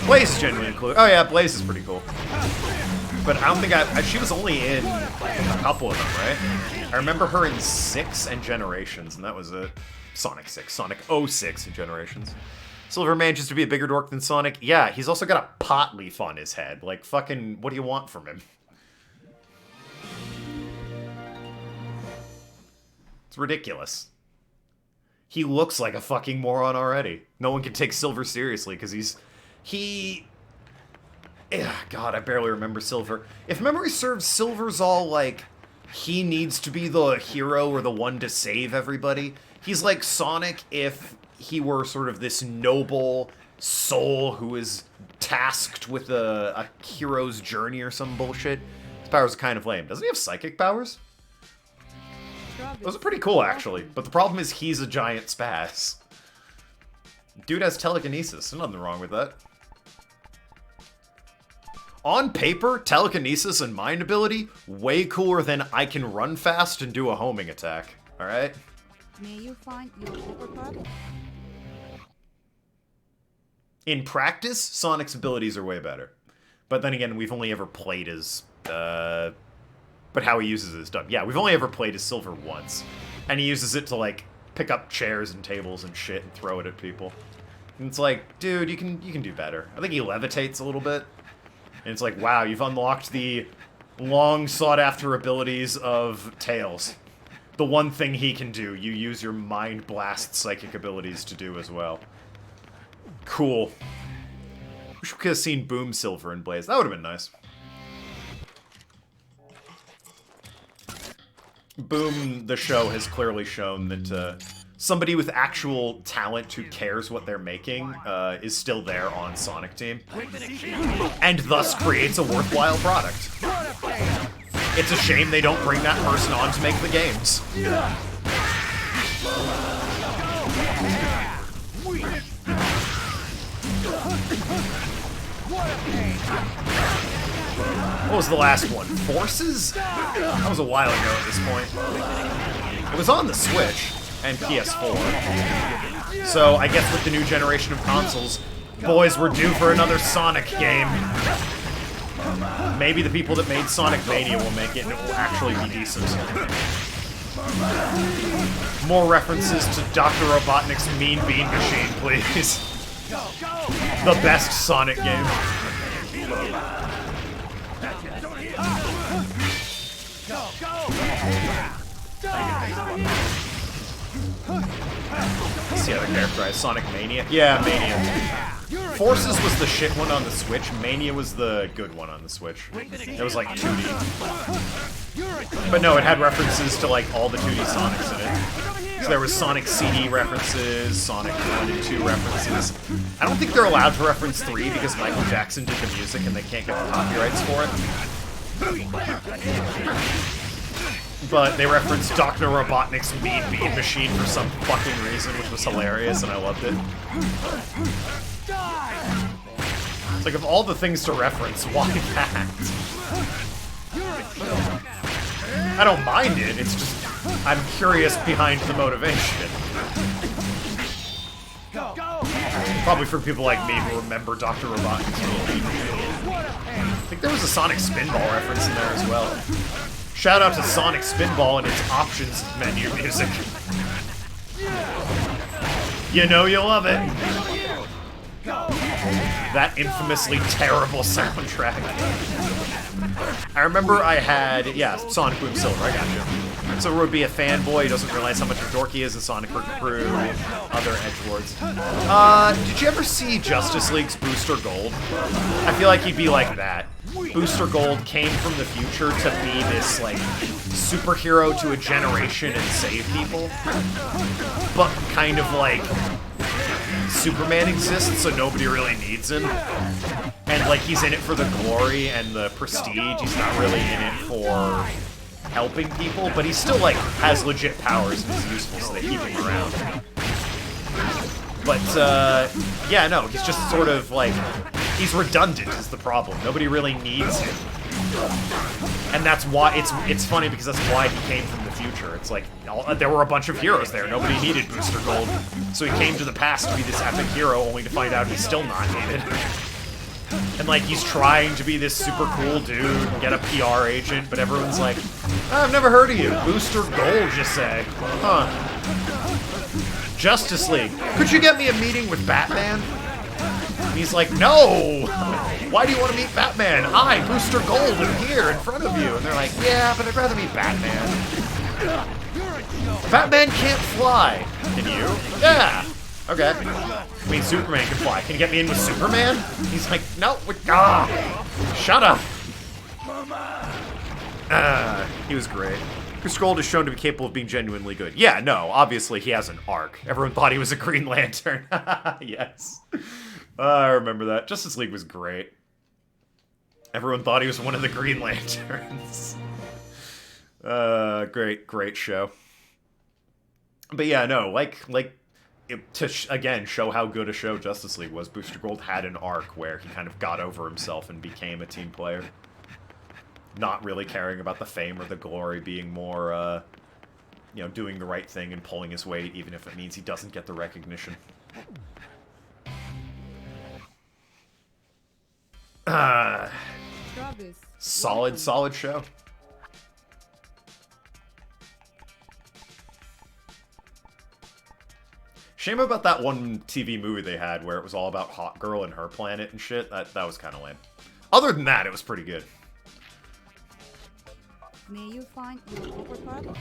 Blaze is genuinely cool. Oh yeah, Blaze is pretty cool. But I don't think she was only in a couple of them, right? I remember her in 6 and Generations, and that was it. Sonic 6. Sonic 06 and Generations. Silver manages to be a bigger dork than Sonic. Yeah, he's also got a pot leaf on his head. Like, fucking, what do you want from him? It's ridiculous. He looks like a fucking moron already. No one can take Silver seriously, because God, I barely remember Silver. If memory serves, Silver's all, like, he needs to be the hero or the one to save everybody. He's like Sonic if he were sort of this noble soul who is tasked with a hero's journey or some bullshit. His powers are kind of lame. Doesn't he have psychic powers? Those are pretty cool, actually. But the problem is he's a giant spaz. Dude has telekinesis. There's nothing wrong with that. On paper, telekinesis and mind ability, way cooler than I can run fast and do a homing attack. Alright? May you find your superpower? In practice, Sonic's abilities are way better. But then again, we've only ever played as, but how he uses it is dumb. Yeah, we've only ever played as Silver once. And he uses it to, like, pick up chairs and tables and shit and throw it at people. And it's like, dude, you can do better. I think he levitates a little bit. And it's like, wow, you've unlocked the long sought-after abilities of Tails. The one thing he can do, you use your Mind Blast psychic abilities to do as well. Cool. Wish we could have seen Boom Silver and Blaze. That would have been nice. Boom, the show, has clearly shown that somebody with actual talent who cares what they're making is still there on Sonic Team, and thus creates a worthwhile product. It's a shame they don't bring that person on to make the games. What was the last one? Forces? That was a while ago at this point. It was on the Switch and PS4. So I guess with the new generation of consoles, boys, we're due for another Sonic game. Maybe the people that made Sonic Mania will make it and it will actually be decent. More references to Dr. Robotnik's Mean Bean Machine, please. The best Sonic game. What's the other character? Sonic Mania? Yeah, Mania. Forces was the shit one on the Switch. Mania was the good one on the Switch. It was like 2D. But no, it had references to like all the 2D Sonics in it. So there was Sonic CD references, Sonic 1 and 2 references. I don't think they're allowed to reference 3 because Michael Jackson did the music and they can't get the copyrights for it. But they referenced Dr. Robotnik's Mean Bean Machine for some fucking reason, which was hilarious, and I loved it. It's like, of all the things to reference, why that? I don't mind it, it's just, I'm curious behind the motivation. Probably for people like me who remember Dr. Robotnik's Mean Bean Machine. I think there was a Sonic Spinball reference in there as well. Shout out to Sonic Spinball and its options menu music. You know you love it. That infamously terrible soundtrack. I remember I had, yeah, Sonic Boom Silver, I got you. So there would be a fanboy who doesn't realize how much of a dork he is in Sonic Crew, other edgelords. Did you ever see Justice League's Booster Gold? I feel like he'd be like that. Booster Gold came from the future to be this, like, superhero to a generation and save people. But kind of like, Superman exists, so nobody really needs him. And, like, he's in it for the glory and the prestige. He's not really in it for helping people, but he still, like, has legit powers and is useful, so they keep him around. But, yeah, no, he's just sort of, like, he's redundant is the problem. Nobody really needs him. And that's why, it's funny because that's why he came from the future. It's like, there were a bunch of heroes there. Nobody needed Booster Gold. So he came to the past to be this epic hero, only to find out he's still not needed. And, like, he's trying to be this super cool dude and get a PR agent, but everyone's like, I've never heard of you. Booster Gold, you say. Huh. Justice League. Could you get me a meeting with Batman? And he's like, no! Why do you want to meet Batman? I, Booster Gold, am here in front of you. And they're like, yeah, but I'd rather meet Batman. Batman can't fly. Can you? Yeah. Okay. I mean, Superman can fly. Can you get me in with Superman? He's like, no. Shut up. He was great. Booster Gold is shown to be capable of being genuinely good. Yeah, no, obviously he has an arc. Everyone thought he was a Green Lantern. Yes. I remember that. Justice League was great. Everyone thought he was one of the Green Lanterns. Great show. But yeah, no, to again show how good a show Justice League was, Booster Gold had an arc where he kind of got over himself and became a team player. Not really caring about the fame or the glory, being more, you know, doing the right thing and pulling his weight, even if it means he doesn't get the recognition. Solid show. Shame about that one TV movie they had where it was all about Hot Girl and her planet and shit. That was kind of lame. Other than that, it was pretty good. May you find your overcard?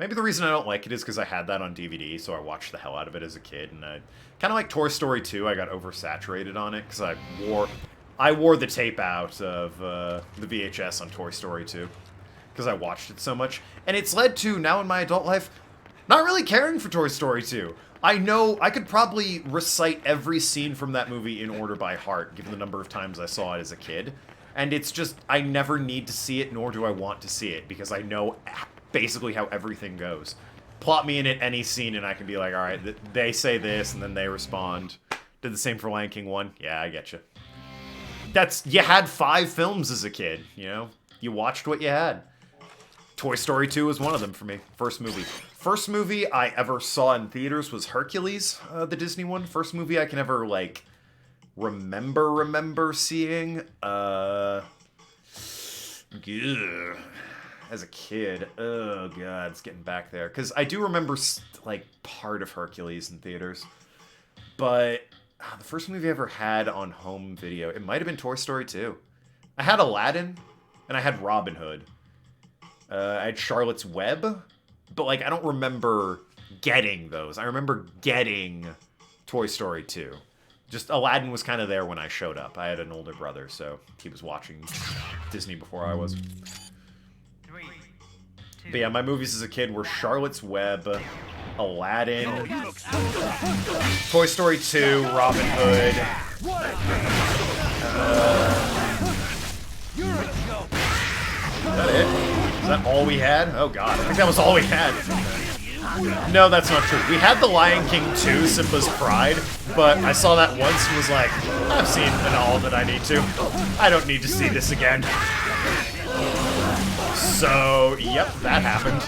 Maybe the reason I don't like it is because I had that on DVD, so I watched the hell out of it as a kid, and I kind of like Toy Story 2. I got oversaturated on it because I wore the tape out of the VHS on Toy Story 2. because I watched it so much. And it's led to, now in my adult life, not really caring for Toy Story 2. I know I could probably recite every scene from that movie in order by heart, given the number of times I saw it as a kid. And it's just, I never need to see it, nor do I want to see it, because I know basically how everything goes. Plot me in at any scene and I can be like, alright, they say this, and then they respond. Did the same for Lion King 1. Yeah, I get you. You had 5 films as a kid, you know? You watched what you had. Toy Story 2 was one of them for me. First movie. First movie I ever saw in theaters was Hercules, the Disney one. First movie I can ever, like, remember seeing. As a kid. Oh, God, it's getting back there. Because I do remember, like, part of Hercules in theaters. But the first movie I ever had on home video, it might have been Toy Story 2. I had Aladdin, and I had Robin Hood. I had Charlotte's Web, but, like, I don't remember getting those. I remember getting Toy Story 2. Just Aladdin was kind of there when I showed up. I had an older brother, so he was watching Disney before I was. But yeah, my movies as a kid were Charlotte's Web, Aladdin, Toy Story 2, Robin Hood. Is that it? Is that all we had? Oh god, I think that was all we had. No, that's not true. We had The Lion King 2, Simba's Pride, but I saw that once and was like, I've seen all that I need to. I don't need to see this again. So, yep, that happened.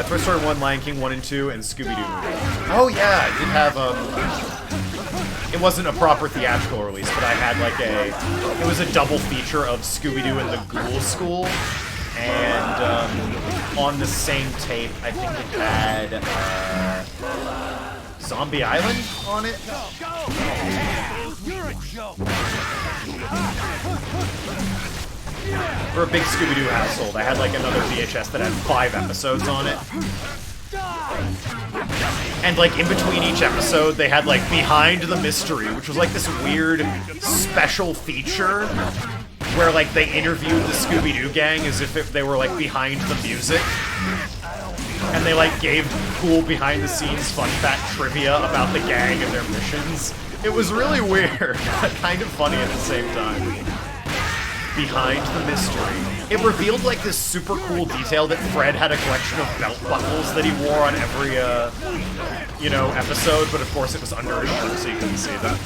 Toy Story 1, Lion King 1 and 2, and Scooby-Doo. Oh yeah, I did have, it wasn't a proper theatrical release, but I had like it was a double feature of Scooby-Doo and the Ghoul School, and on the same tape, I think it had, Zombie Island on it? For a big Scooby-Doo household, I had like another VHS that had 5 episodes on it. And like in between each episode, they had like Behind the Mystery, which was like this weird special feature where like they interviewed the Scooby-Doo gang as if they were like behind the music. And they like gave cool behind-the-scenes fun fact trivia about the gang and their missions. It was really weird, but kind of funny at the same time. Behind the Mystery. It revealed like this super cool detail that Fred had a collection of belt buckles that he wore on every, you know, episode, but of course it was under his shirt so you couldn't see them.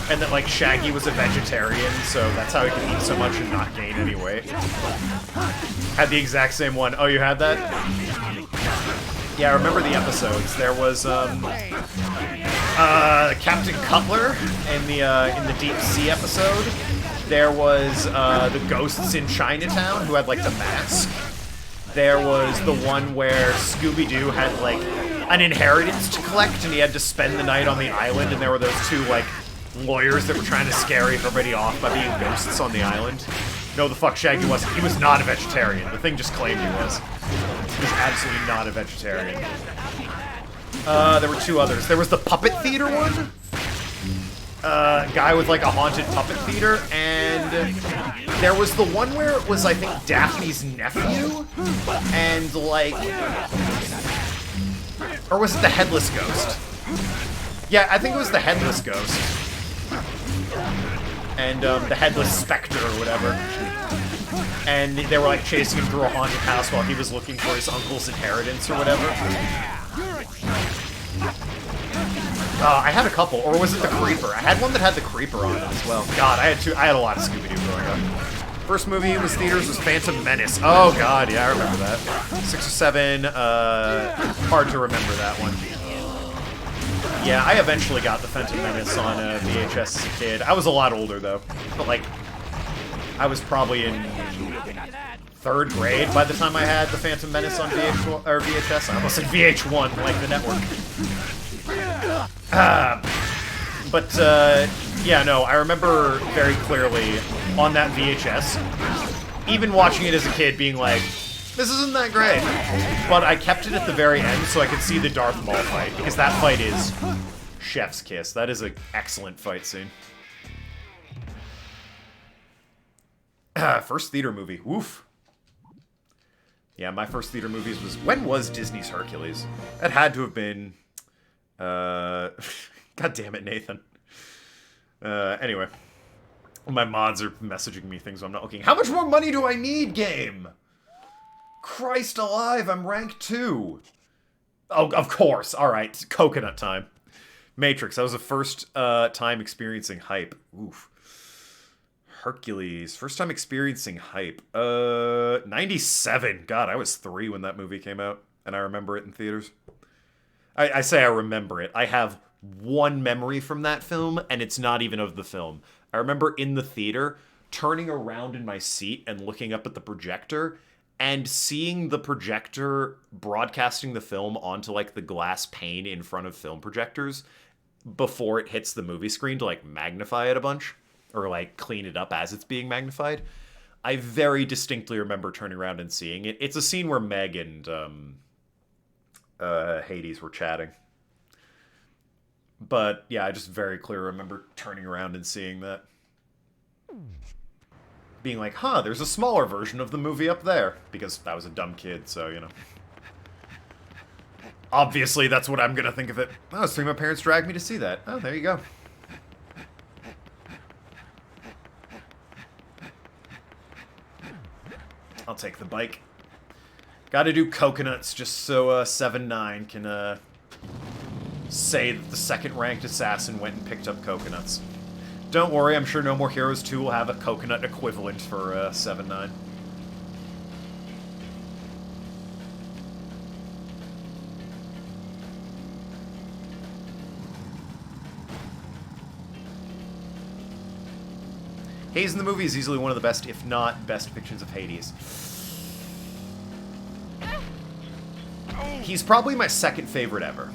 And that like Shaggy was a vegetarian, so that's how he could eat so much and not gain any weight. Had the exact same one. Oh, you had that? Yeah, I remember the episodes. There was, Captain Cutler in the Deep Sea episode. There was, the ghosts in Chinatown who had, like, the mask. There was the one where Scooby-Doo had, like, an inheritance to collect and he had to spend the night on the island, and there were those 2, like, lawyers that were trying to scare everybody off by being ghosts on the island. No, the fuck Shaggy wasn't. He was not a vegetarian. The thing just claimed he was. He was absolutely not a vegetarian. There were 2 others. There was the Puppet Theater one. Guy with like a haunted puppet theater, and there was the one where it was, I think, Daphne's nephew, and like, or was it the Headless Ghost? Yeah, I think it was the Headless Ghost. And the Headless Spectre or whatever. And they were like chasing him through a haunted house while he was looking for his uncle's inheritance or whatever. I had a couple, or was it the Creeper? I had one that had the Creeper on it as well. God, I had a lot of Scooby-Doo growing up. First movie in theaters was Phantom Menace. Oh god, yeah, I remember that. 6 or 7, hard to remember that one. Yeah, I eventually got the Phantom Menace on VHS as a kid. I was a lot older though, but like, I was probably in 3rd grade by the time I had the Phantom Menace on VHS. I almost said VH1, like the network. Yeah, no, I remember very clearly on that VHS, even watching it as a kid, being like, this isn't that great. But I kept it at the very end so I could see the Darth Maul fight, because that fight is chef's kiss. That is an excellent fight scene. First theater movie. Woof. Yeah, my first theater movies was... When was Disney's Hercules? It had to have been... God damn it, Nathan. Anyway. My mods are messaging me things I'm not looking. How much more money do I need, game? Christ alive, I'm rank 2. Oh, of course. Alright, coconut time. Matrix, that was the first time experiencing hype. Oof. Hercules, first time experiencing hype. 97. God, I was 3 when that movie came out, and I remember it in theaters. I say I remember it. I have one memory from that film, and it's not even of the film. I remember in the theater, turning around in my seat and looking up at the projector, and seeing the projector broadcasting the film onto, like, the glass pane in front of film projectors before it hits the movie screen to, like, magnify it a bunch. Or, like, clean it up as it's being magnified. I very distinctly remember turning around and seeing it. It's a scene where Meg and Hades were chatting. But, yeah, I just very clearly remember turning around and seeing that. Being like, huh, there's a smaller version of the movie up there. Because I was a dumb kid, so, you know. Obviously, that's what I'm gonna think of it. Oh, so my parents dragged me to see that. Oh, there you go. I'll take the bike. Gotta do coconuts just so 7-9 can say that the second-ranked assassin went and picked up coconuts. Don't worry, I'm sure No More Heroes 2 will have a coconut equivalent for 7-9. Hades in the movie is easily one of the best, if not best, depictions of Hades. He's probably my second favorite ever.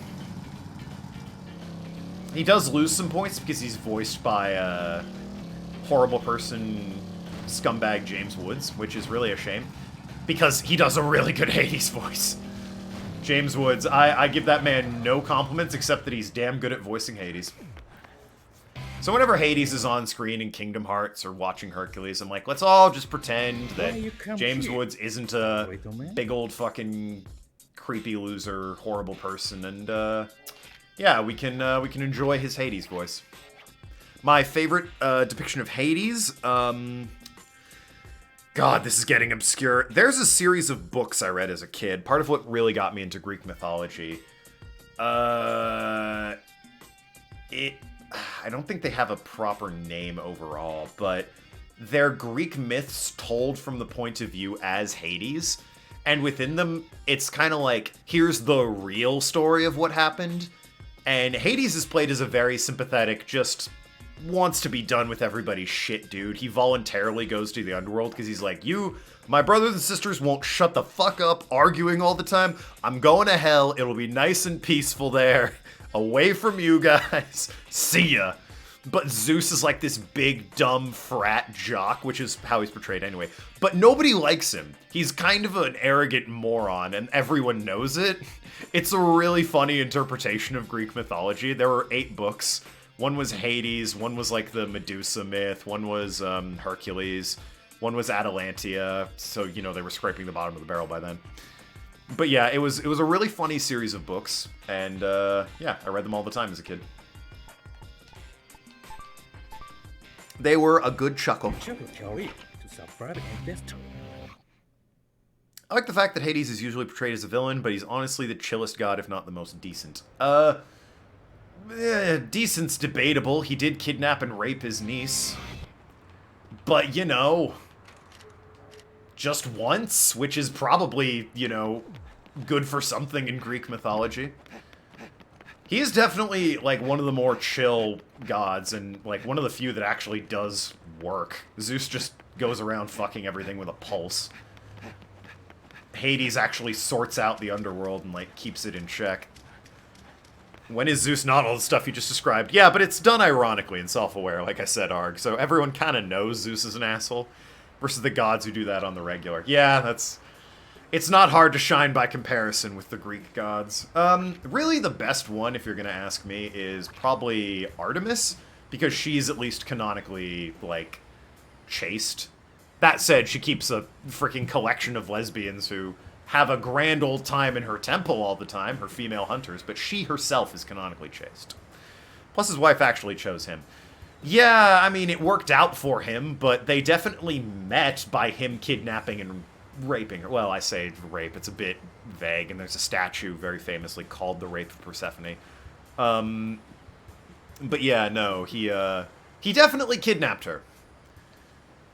He does lose some points because he's voiced by horrible person, scumbag James Woods, which is really a shame. Because he does a really good Hades voice. James Woods, I give that man no compliments except that he's damn good at voicing Hades. So whenever Hades is on screen in Kingdom Hearts or watching Hercules, I'm like, let's all just pretend that James Woods isn't a big old fucking creepy loser, horrible person, and yeah, we can enjoy his Hades voice. My favorite depiction of Hades, God, this is getting obscure. There's a series of books I read as a kid. Part of what really got me into Greek mythology. I don't think they have a proper name overall, but they're Greek myths told from the point of view as Hades. And within them, it's kind of like, here's the real story of what happened. And Hades is played as a very sympathetic, just wants to be done with everybody's shit dude. He voluntarily goes to the underworld because he's like, my brothers and sisters won't shut the fuck up arguing all the time. I'm going to hell. It'll be nice and peaceful there. Away from you guys. See ya. But Zeus is like this big, dumb frat jock, which is how he's portrayed anyway. But nobody likes him. He's kind of an arrogant moron, and everyone knows it. It's a really funny interpretation of Greek mythology. There were 8 books. One was Hades, one was like the Medusa myth, one was Hercules, one was Atalantia. So, you know, they were scraping the bottom of the barrel by then. But yeah, it was a really funny series of books, and yeah, I read them all the time as a kid. They were a good chuckle. I like the fact that Hades is usually portrayed as a villain, but he's honestly the chillest god, if not the most decent. Decent's debatable. He did kidnap and rape his niece. But, you know, just once, which is probably, you know, good for something in Greek mythology. He is definitely, like, one of the more chill gods, and, like, one of the few that actually does work. Zeus just goes around fucking everything with a pulse. Hades actually sorts out the underworld and, like, keeps it in check. When is Zeus not all the stuff you just described? Yeah, but it's done ironically and self-aware, like I said, Arg. So everyone kind of knows Zeus is an asshole. Versus the gods who do that on the regular. Yeah, that's... It's not hard to shine by comparison with the Greek gods. Really the best one, if you're gonna ask me, is probably Artemis. Because she's at least canonically, like, chaste. That said, she keeps a freaking collection of lesbians who have a grand old time in her temple all the time, her female hunters, but she herself is canonically chaste. Plus his wife actually chose him. Yeah, I mean, it worked out for him, but they definitely met by him kidnapping and raping her. Well, I say rape, it's a bit vague, and there's a statue very famously called the Rape of Persephone. But yeah, no, he definitely kidnapped her.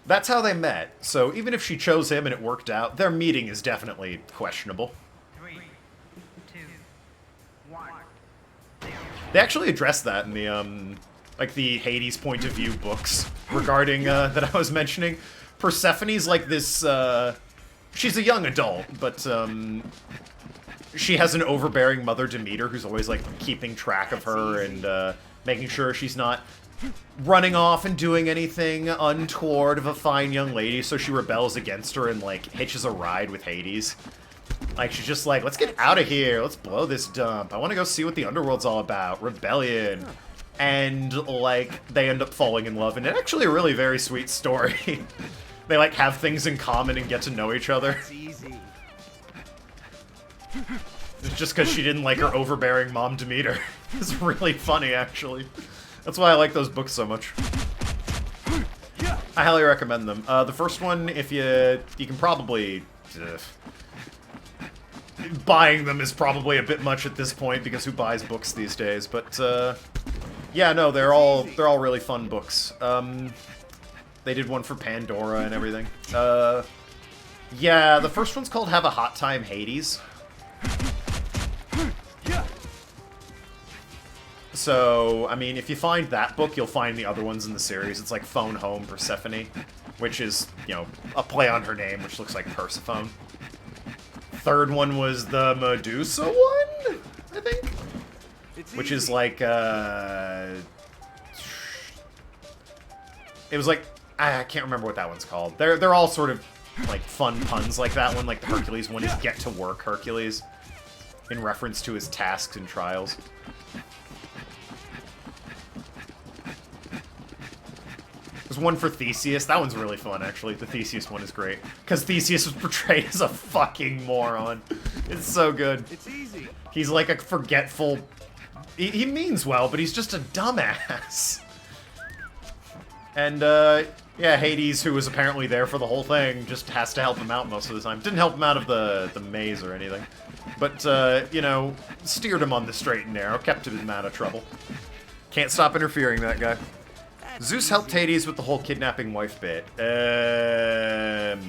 That's how they met, so even if she chose him and it worked out, their meeting is definitely questionable. 3, 2, 1. They actually addressed that in the, like, the Hades point of view books regarding, that I was mentioning. Persephone's like this, she's a young adult, but, she has an overbearing mother, Demeter, who's always, like, keeping track of her and, making sure she's not running off and doing anything untoward of a fine young lady, so she rebels against her and, like, hitches a ride with Hades. Like, she's just like, let's get out of here, let's blow this dump, I want to go see what the underworld's all about, rebellion. And, like, they end up falling in love, and it's actually a really very sweet story. They, like, have things in common and get to know each other. It's just because she didn't like her overbearing mom, Demeter. It's really funny, actually. That's why I like those books so much. I highly recommend them. The first one, if you can probably... buying them is probably a bit much at this point, because who buys books these days? But, yeah, no, they're all really fun books. They did one for Pandora and everything. Yeah, the first one's called Have a Hot Time, Hades. So, I mean, if you find that book, you'll find the other ones in the series. It's like Phone Home Persephone, which is, you know, a play on her name, which looks like Persephone. Third one was the Medusa one, I think? Which is like, it was like, I can't remember what that one's called. They're all sort of, like, fun puns like that one. Like, the Hercules one is Get to Work, Hercules, in reference to his tasks and trials. There's one for Theseus. That one's really fun, actually. The Theseus one is great. Because Theseus was portrayed as a fucking moron. It's so good. It's easy. He's like a forgetful... He means well, but he's just a dumbass. And, yeah, Hades, who was apparently there for the whole thing, just has to help him out most of the time. Didn't help him out of the maze or anything. But, you know, steered him on the straight and narrow, kept him out of trouble. Can't stop interfering, that guy. Zeus helped Hades with the whole kidnapping wife bit.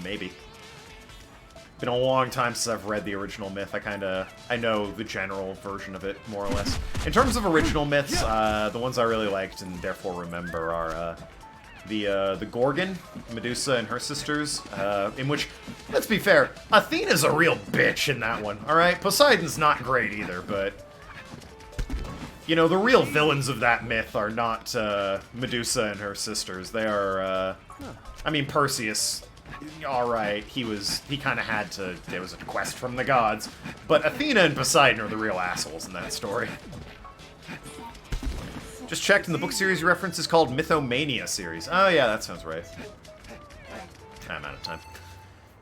Maybe. Been a long time since I've read the original myth. I know the general version of it, more or less. In terms of original myths, the ones I really liked and therefore remember are, the Gorgon, Medusa and her sisters, in which, let's be fair, Athena's a real bitch in that one, alright? Poseidon's not great either, but... You know, the real villains of that myth are not, Medusa and her sisters. They are, I mean, Perseus, alright, he kinda had to, there was a quest from the gods, but Athena and Poseidon are the real assholes in that story. Just checked, in the book series reference is called Mythomania series. Oh yeah, that sounds right. I'm out of time.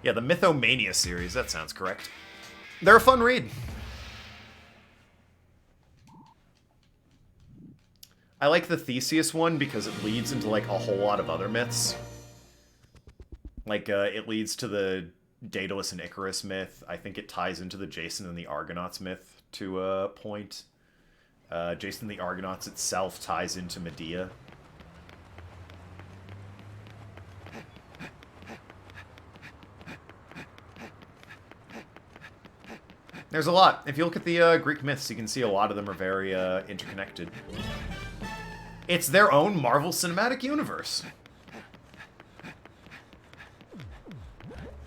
Yeah, the Mythomania series, that sounds correct. They're a fun read. I like the Theseus one because it leads into, like, a whole lot of other myths. Like, it leads to the Daedalus and Icarus myth. I think it ties into the Jason and the Argonauts myth to a point. Jason and the Argonauts itself ties into Medea. There's a lot. If you look at the Greek myths, you can see a lot of them are very interconnected. It's their own Marvel Cinematic Universe.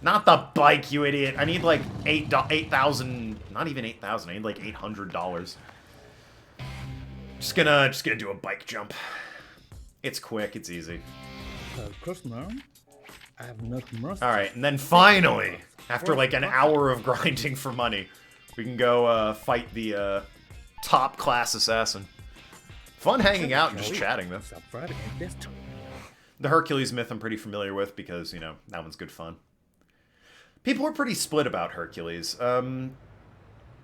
Not the bike, you idiot. I need like $8,000, not even $8,000. I need like $800. Just gonna do a bike jump. It's quick, it's easy. I have nothing more. All right, and then finally, after like an hour of grinding for money, we can go fight the top class assassin. Fun hanging out and just chatting, though. The Hercules myth I'm pretty familiar with because, you know, that one's good fun. People are pretty split about Hercules.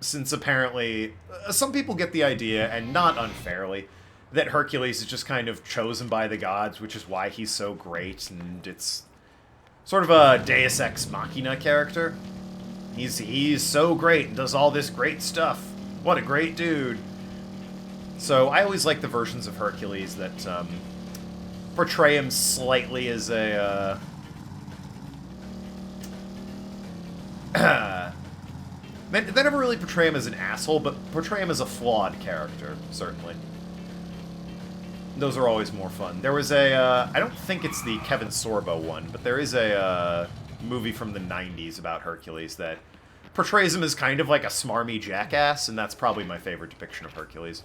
Since apparently some people get the idea, and not unfairly, that Hercules is just kind of chosen by the gods, which is why he's so great, and it's sort of a Deus Ex Machina character. He's so great and does all this great stuff. What a great dude. So I always like the versions of Hercules that portray him slightly as a they never really portray him as an asshole, but portray him as a flawed character, certainly. Those are always more fun. There was a, I don't think it's the Kevin Sorbo one, but there is a movie from the 90s about Hercules that portrays him as kind of like a smarmy jackass, and that's probably my favorite depiction of Hercules.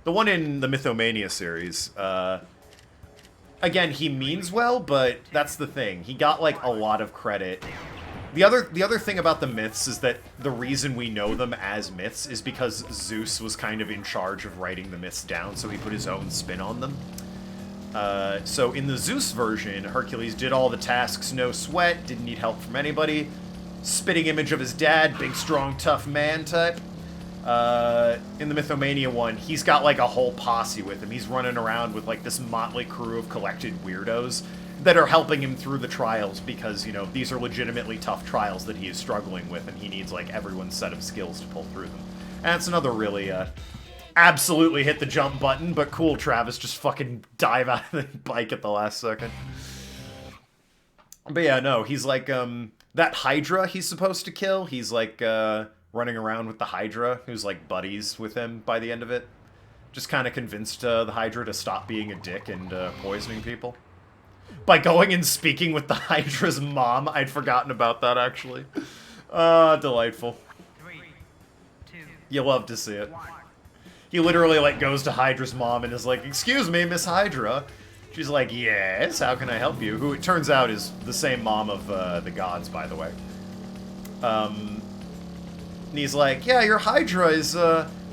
The one in the Mythomania series, again, he means well, but that's the thing. He got, like, a lot of credit. The other thing about the myths is that the reason we know them as myths is because Zeus was kind of in charge of writing the myths down, so he put his own spin on them. So in the Zeus version, Hercules did all the tasks, no sweat, didn't need help from anybody. Spitting image of his dad, big, strong, tough man type. In the Mythomania one, he's got like a whole posse with him. He's running around with like this motley crew of collected weirdos that are helping him through the trials because, you know, these are legitimately tough trials that he is struggling with, and he needs like everyone's set of skills to pull through them. And it's another really, absolutely hit the jump button, but cool Travis just fucking dive out of the bike at the last second. But yeah, no, he's like, that Hydra he's supposed to kill, he's like, running around with the Hydra, who's like buddies with him by the end of it. Just kind of convinced the Hydra to stop being a dick and poisoning people. By going and speaking with the Hydra's mom. I'd forgotten about that, actually. Delightful. 3, 2, you love to see it. He literally, like, goes to Hydra's mom and is like, "Excuse me, Miss Hydra." She's like, "Yes, how can I help you?" Who it turns out is the same mom of the gods, by the way. And he's like, "Yeah, your Hydra is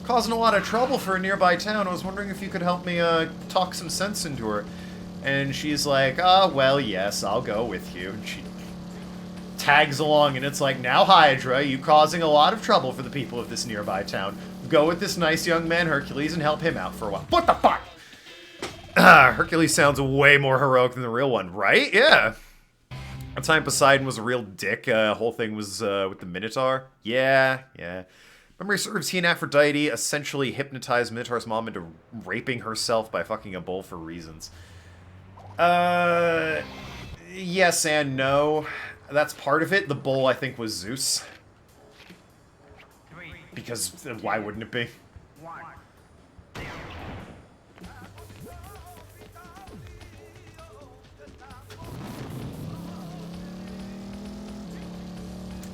causing a lot of trouble for a nearby town. I was wondering if you could help me talk some sense into her." And she's like, well, yes, I'll go with you. And she tags along, and it's like, "Now, Hydra, you causing a lot of trouble for the people of this nearby town. Go with this nice young man, Hercules, and help him out for a while." What the fuck? Hercules sounds way more heroic than the real one, right? Yeah. That time Poseidon was a real dick. Whole thing was with the Minotaur. Yeah. Memory serves, he and Aphrodite essentially hypnotized Minotaur's mom into raping herself by fucking a bull for reasons. Yes and no. That's part of it. The bull, I think, was Zeus. 3, Because why wouldn't it be? 1.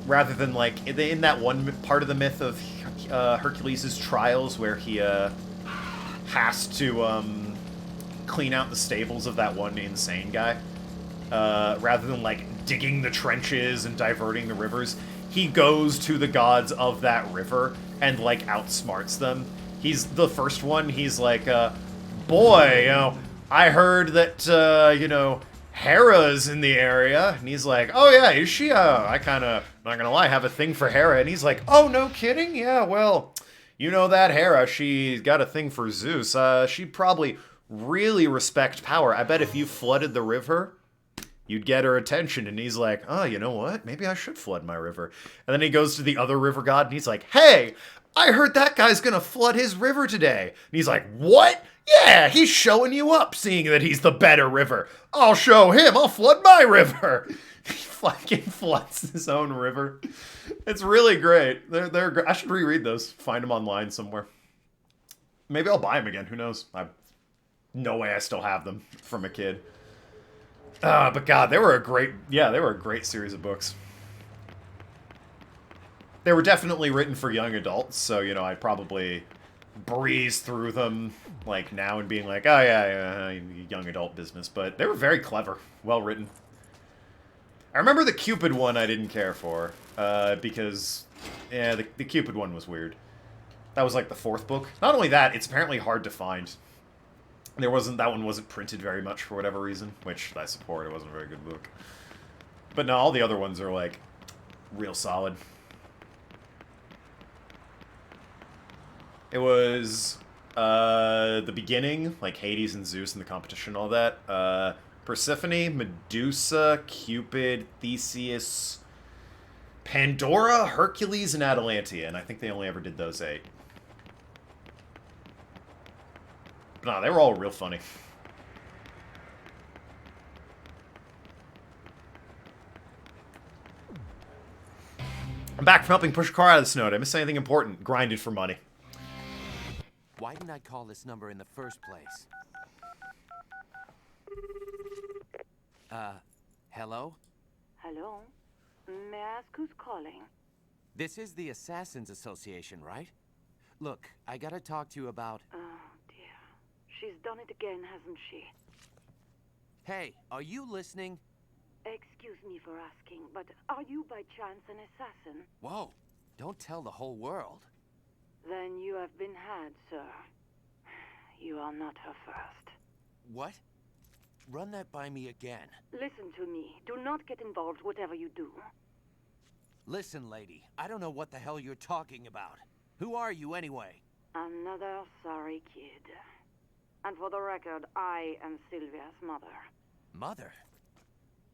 Rather than, like, in that one part of the myth of Hercules' trials where he has to clean out the stables of that one insane guy, rather than, like, digging the trenches and diverting the rivers, he goes to the gods of that river and, like, outsmarts them. He's the first one. He's like, "Boy, you know, I heard that, you know, Hera's in the area." And he's like, "Oh yeah, is she? I kinda, not gonna lie, have a thing for Hera." And he's like, "Oh, no kidding? Yeah, well, you know that Hera, she's got a thing for Zeus. She'd probably really respect power. I bet if you flooded the river, you'd get her attention." And he's like, "Oh, you know what? Maybe I should flood my river." And then he goes to the other river god and he's like, "Hey, I heard that guy's gonna flood his river today." And he's like, "What? Yeah, he's showing you up, seeing that he's the better river. I'll show him. I'll flood my river." He fucking floods his own river. It's really great. They're I should reread those. Find them online somewhere. Maybe I'll buy them again. Who knows? No way I still have them from a kid. But God, they were a great series of books. They were definitely written for young adults, so, you know, I'd probably breeze through them, like, now and being like, "Oh, yeah, young adult business." But they were very clever, well written. I remember the Cupid one I didn't care for, because, yeah, the Cupid one was weird. That was, like, the 4th book. Not only that, it's apparently hard to find. That one wasn't printed very much for whatever reason, which I support. It wasn't a very good book. But no, all the other ones are, like, real solid. It was, the beginning, like Hades and Zeus and the competition, all that. Persephone, Medusa, Cupid, Theseus, Pandora, Hercules, and Atalantia, and I think they only ever did those 8. But no, they were all real funny. I'm back from helping push a car out of the snow. Did I miss anything important? Grinded for money. Why didn't I call this number in the first place? Hello? Hello? May I ask who's calling? This is the Assassins Association, right? Look, I gotta talk to you about... Oh, dear. She's done it again, hasn't she? Hey, are you listening? Excuse me for asking, but are you by chance an assassin? Whoa, don't tell the whole world. Then you have been had, sir. You are not her first. What? Run that by me again. Listen to me. Do not get involved whatever you do. Listen, lady, I don't know what the hell you're talking about. Who are you anyway? Another sorry kid. And for the record, I am Sylvia's mother. Mother?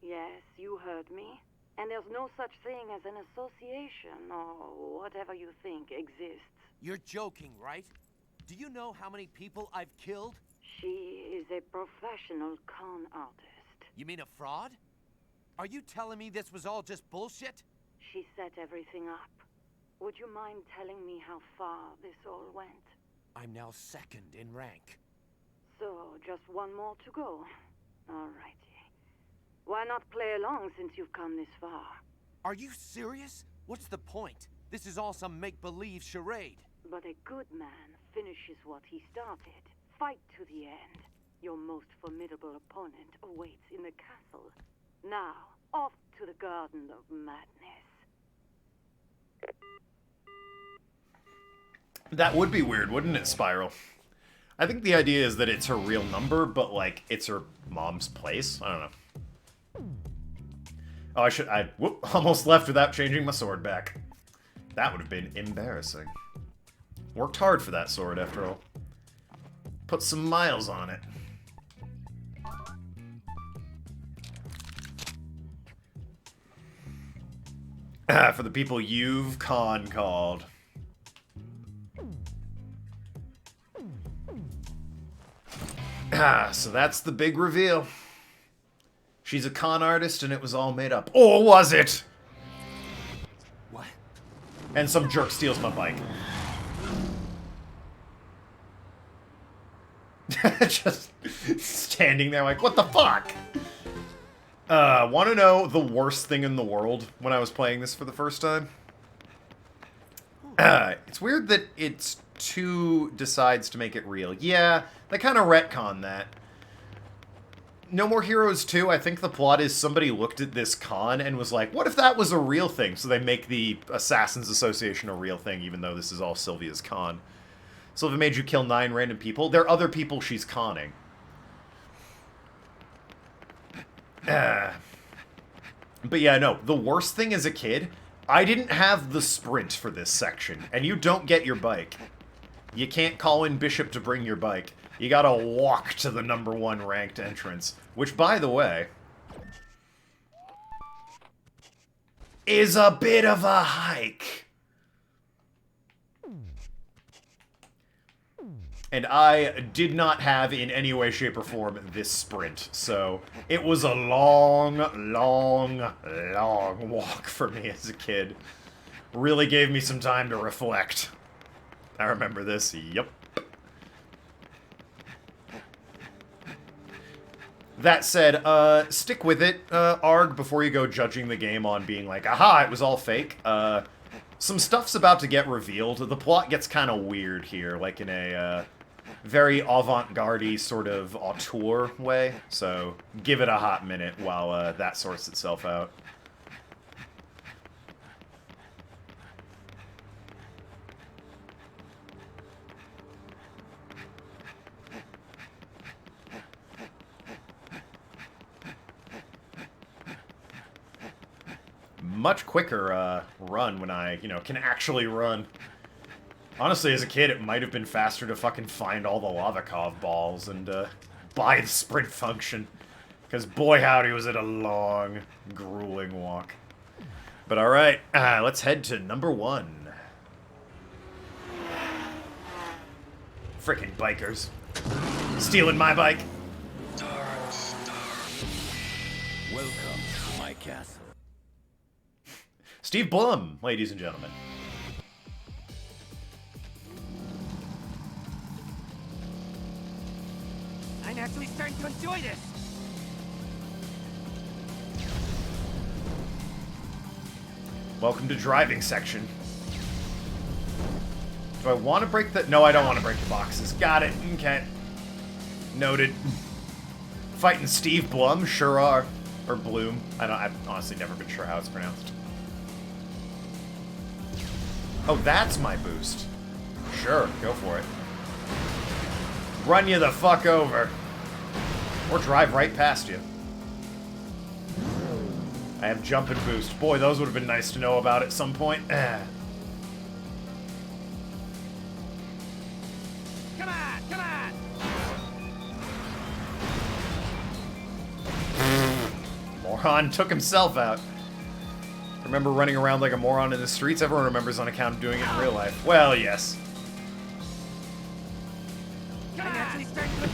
Yes, you heard me. And there's no such thing as an association, or whatever you think exists. You're joking, right? Do you know how many people I've killed? She is a professional con artist. You mean a fraud? Are you telling me this was all just bullshit? She set everything up. Would you mind telling me how far this all went? I'm now 2nd in rank. So, just one more to go. Alrighty. Why not play along since you've come this far? Are you serious? What's the point? This is all some make-believe charade. But a good man finishes what he started. Fight to the end. Your most formidable opponent awaits in the castle. Now, off to the Garden of Madness. That would be weird, wouldn't it, Spiral? I think the idea is that it's her real number, but, like, it's her mom's place. I don't know. Oh, I almost left without changing my sword back. That would have been embarrassing. Worked hard for that sword, after all. Put some miles on it. For the people you've called. So that's the big reveal. She's a con artist and it was all made up. Or was it? What? And some jerk steals my bike. Just standing there like, what the fuck? Want to know the worst thing in the world when I was playing this for the first time? It's weird that it's 2 decides to make it real. Yeah, they kind of retcon that. No More Heroes 2, I think the plot is somebody looked at this con and was like, what if that was a real thing? So they make the Assassins Association a real thing, even though this is all Sylvia's con. Sylvia made you kill 9 random people. They're other people she's conning. But yeah, no, the worst thing as a kid, I didn't have the sprint for this section, and you don't get your bike. You can't call in Bishop to bring your bike. You gotta walk to the #1 ranked entrance, which, by the way, is a bit of a hike. And I did not have, in any way, shape, or form, this sprint. So, it was a long, long, long walk for me as a kid. Really gave me some time to reflect. I remember this, yep. That said, stick with it, Arg, before you go judging the game on being like, aha, it was all fake. Some stuff's about to get revealed. The plot gets kind of weird here, like in a, very avant-garde-y sort of auteur way, so give it a hot minute while that sorts itself out. much quicker run when I, can actually run. Honestly, as a kid, it might have been faster to fucking find all the Lavakov balls and buy the sprint function. Because boy howdy was it a long, grueling walk. But alright, let's head to number 1. Frickin' bikers. Stealing my bike. Welcome to my castle. Steve Blum, ladies and gentlemen. I'm actually starting to enjoy this. Welcome to driving section. Do I want to break the... No, I don't want to break the boxes. Got it. Okay. Noted. Fighting Steve Blum? Sure are. Or Bloom. I've honestly never been sure how it's pronounced. Oh, that's my boost. Sure, go for it. Run you the fuck over. Or drive right past you. I have jump and boost. Boy, those would have been nice to know about at some point. Come on, come on! Moron took himself out. Remember running around like a moron in the streets? Everyone remembers on account of doing it in real life. Well, yes. I'm actually starting to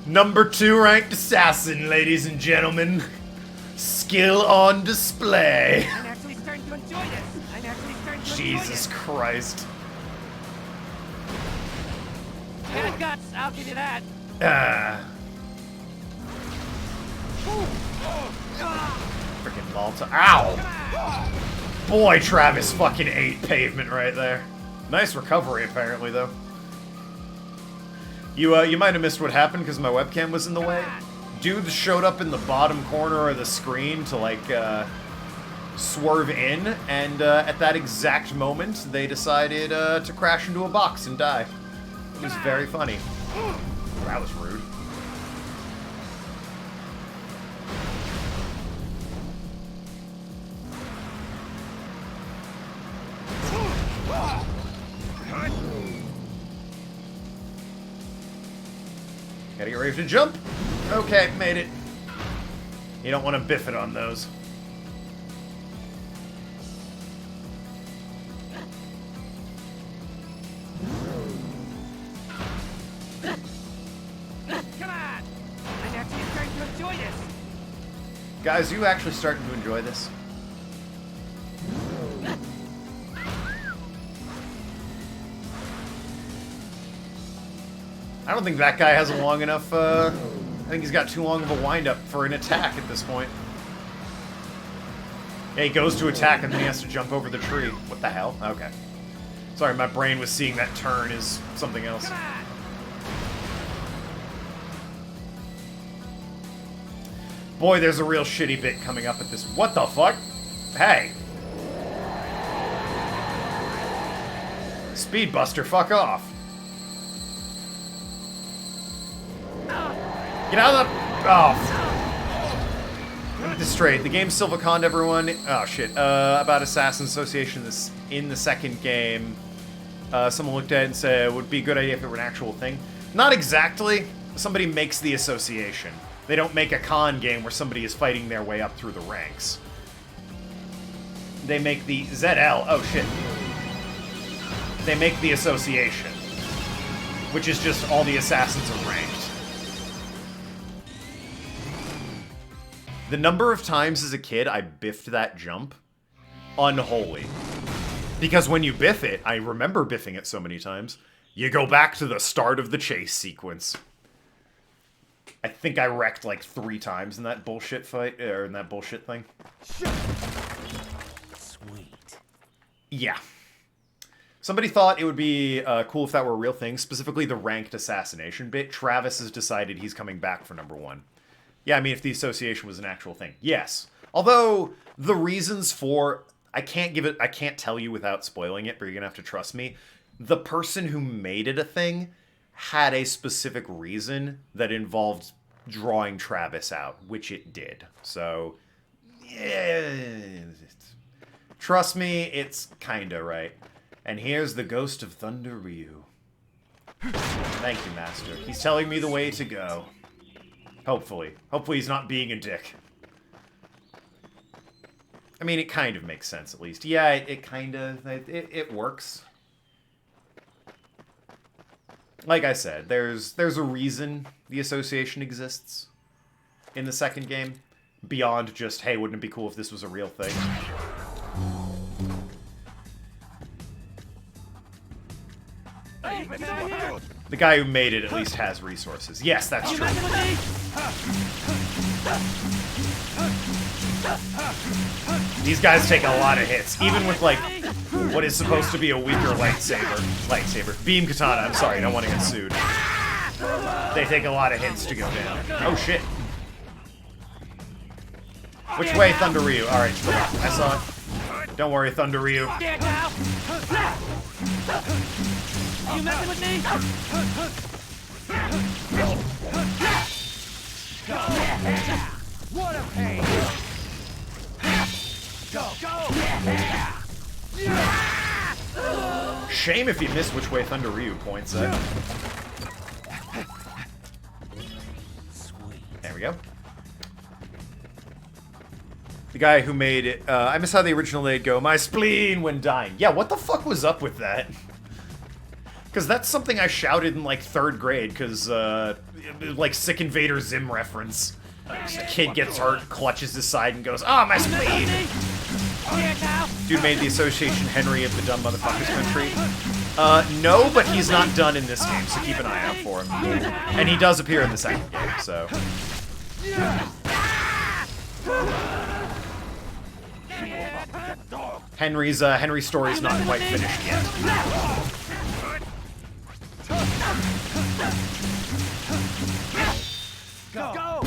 Number 2 ranked assassin, ladies and gentlemen. Skill on display. I'm actually starting to enjoy this. I'm actually starting to Jesus enjoy Christ. this. Got guts, I'll give you that. Freaking Malta. Ow! Boy, Travis fucking ate pavement right there. Nice recovery, apparently, though. You might have missed what happened because my webcam was in the way. Dudes showed up in the bottom corner of the screen to, like, swerve in, and at that exact moment, they decided to crash into a box and die. It was very funny. That was rude. Gotta get ready to jump. Okay, made it. You don't want to biff it on those. Come on! I'm actually starting to enjoy this. Guys, you actually starting to enjoy this? I don't think that guy has a long enough, I think he's got too long of a wind-up for an attack at this point. Yeah, he goes to attack and then he has to jump over the tree. What the hell? Okay. Sorry, my brain was seeing that turn as something else. Boy, there's a real shitty bit coming up at this... What the fuck? Hey! Speedbuster, fuck off. Get out of the... Oh. Let me get this straight. The game Silva conned everyone... Oh, shit. About Assassin Association in the second game. Someone looked at it and said it would be a good idea if it were an actual thing. Not exactly. Somebody makes the association. They don't make a con game where somebody is fighting their way up through the ranks. They make the ZL... Oh, shit. They make the association. Which is just all the assassins are ranked. The number of times as a kid I biffed that jump, unholy. Because when you biff it, I remember biffing it so many times, you go back to the start of the chase sequence. I think I wrecked like 3 times in that bullshit fight, or in that bullshit thing. Sweet. Yeah. Somebody thought it would be cool if that were a real thing, specifically the ranked assassination bit. Travis has decided he's coming back for number 1. Yeah, I mean, if the association was an actual thing. Yes. Although, the reasons for... I can't tell you without spoiling it, but you're gonna have to trust me. The person who made it a thing had a specific reason that involved drawing Travis out, which it did. So, yeah, trust me, it's kinda right. And here's the ghost of Thunder Ryu. Thank you, Master. He's telling me the way to go. Hopefully. Hopefully he's not being a dick. I mean, it kind of makes sense, at least. Yeah, it works. Like I said, there's a reason the association exists in the second game, beyond just, hey, wouldn't it be cool if this was a real thing? The guy who made it at least has resources. Yes, that's true. These guys take a lot of hits, even with, like, what is supposed to be a weaker lightsaber. Beam katana, I'm sorry, I don't want to get sued. They take a lot of hits to go down. Oh, shit. Which way, Thunder Ryu? Alright, to the left. I saw it. Don't worry, Thunder Ryu. You messing with me? What a pain! Go! Shame if you missed which way Thunder Ryu points at. There we go. The guy who made it, I miss how the original made go, my spleen when dying. Yeah, what the fuck was up with that? Because that's something I shouted in, like, 3rd grade, because, like, Sick Invader Zim reference. A kid gets hurt, clutches his side, and goes, "Ah, my spleen!" Dude made the association Henry of the Dumb Motherfuckers Country. No, but he's not done in this game, so keep an eye out for him. And he does appear in the second game, so... Henry's story's not quite finished yet. Go!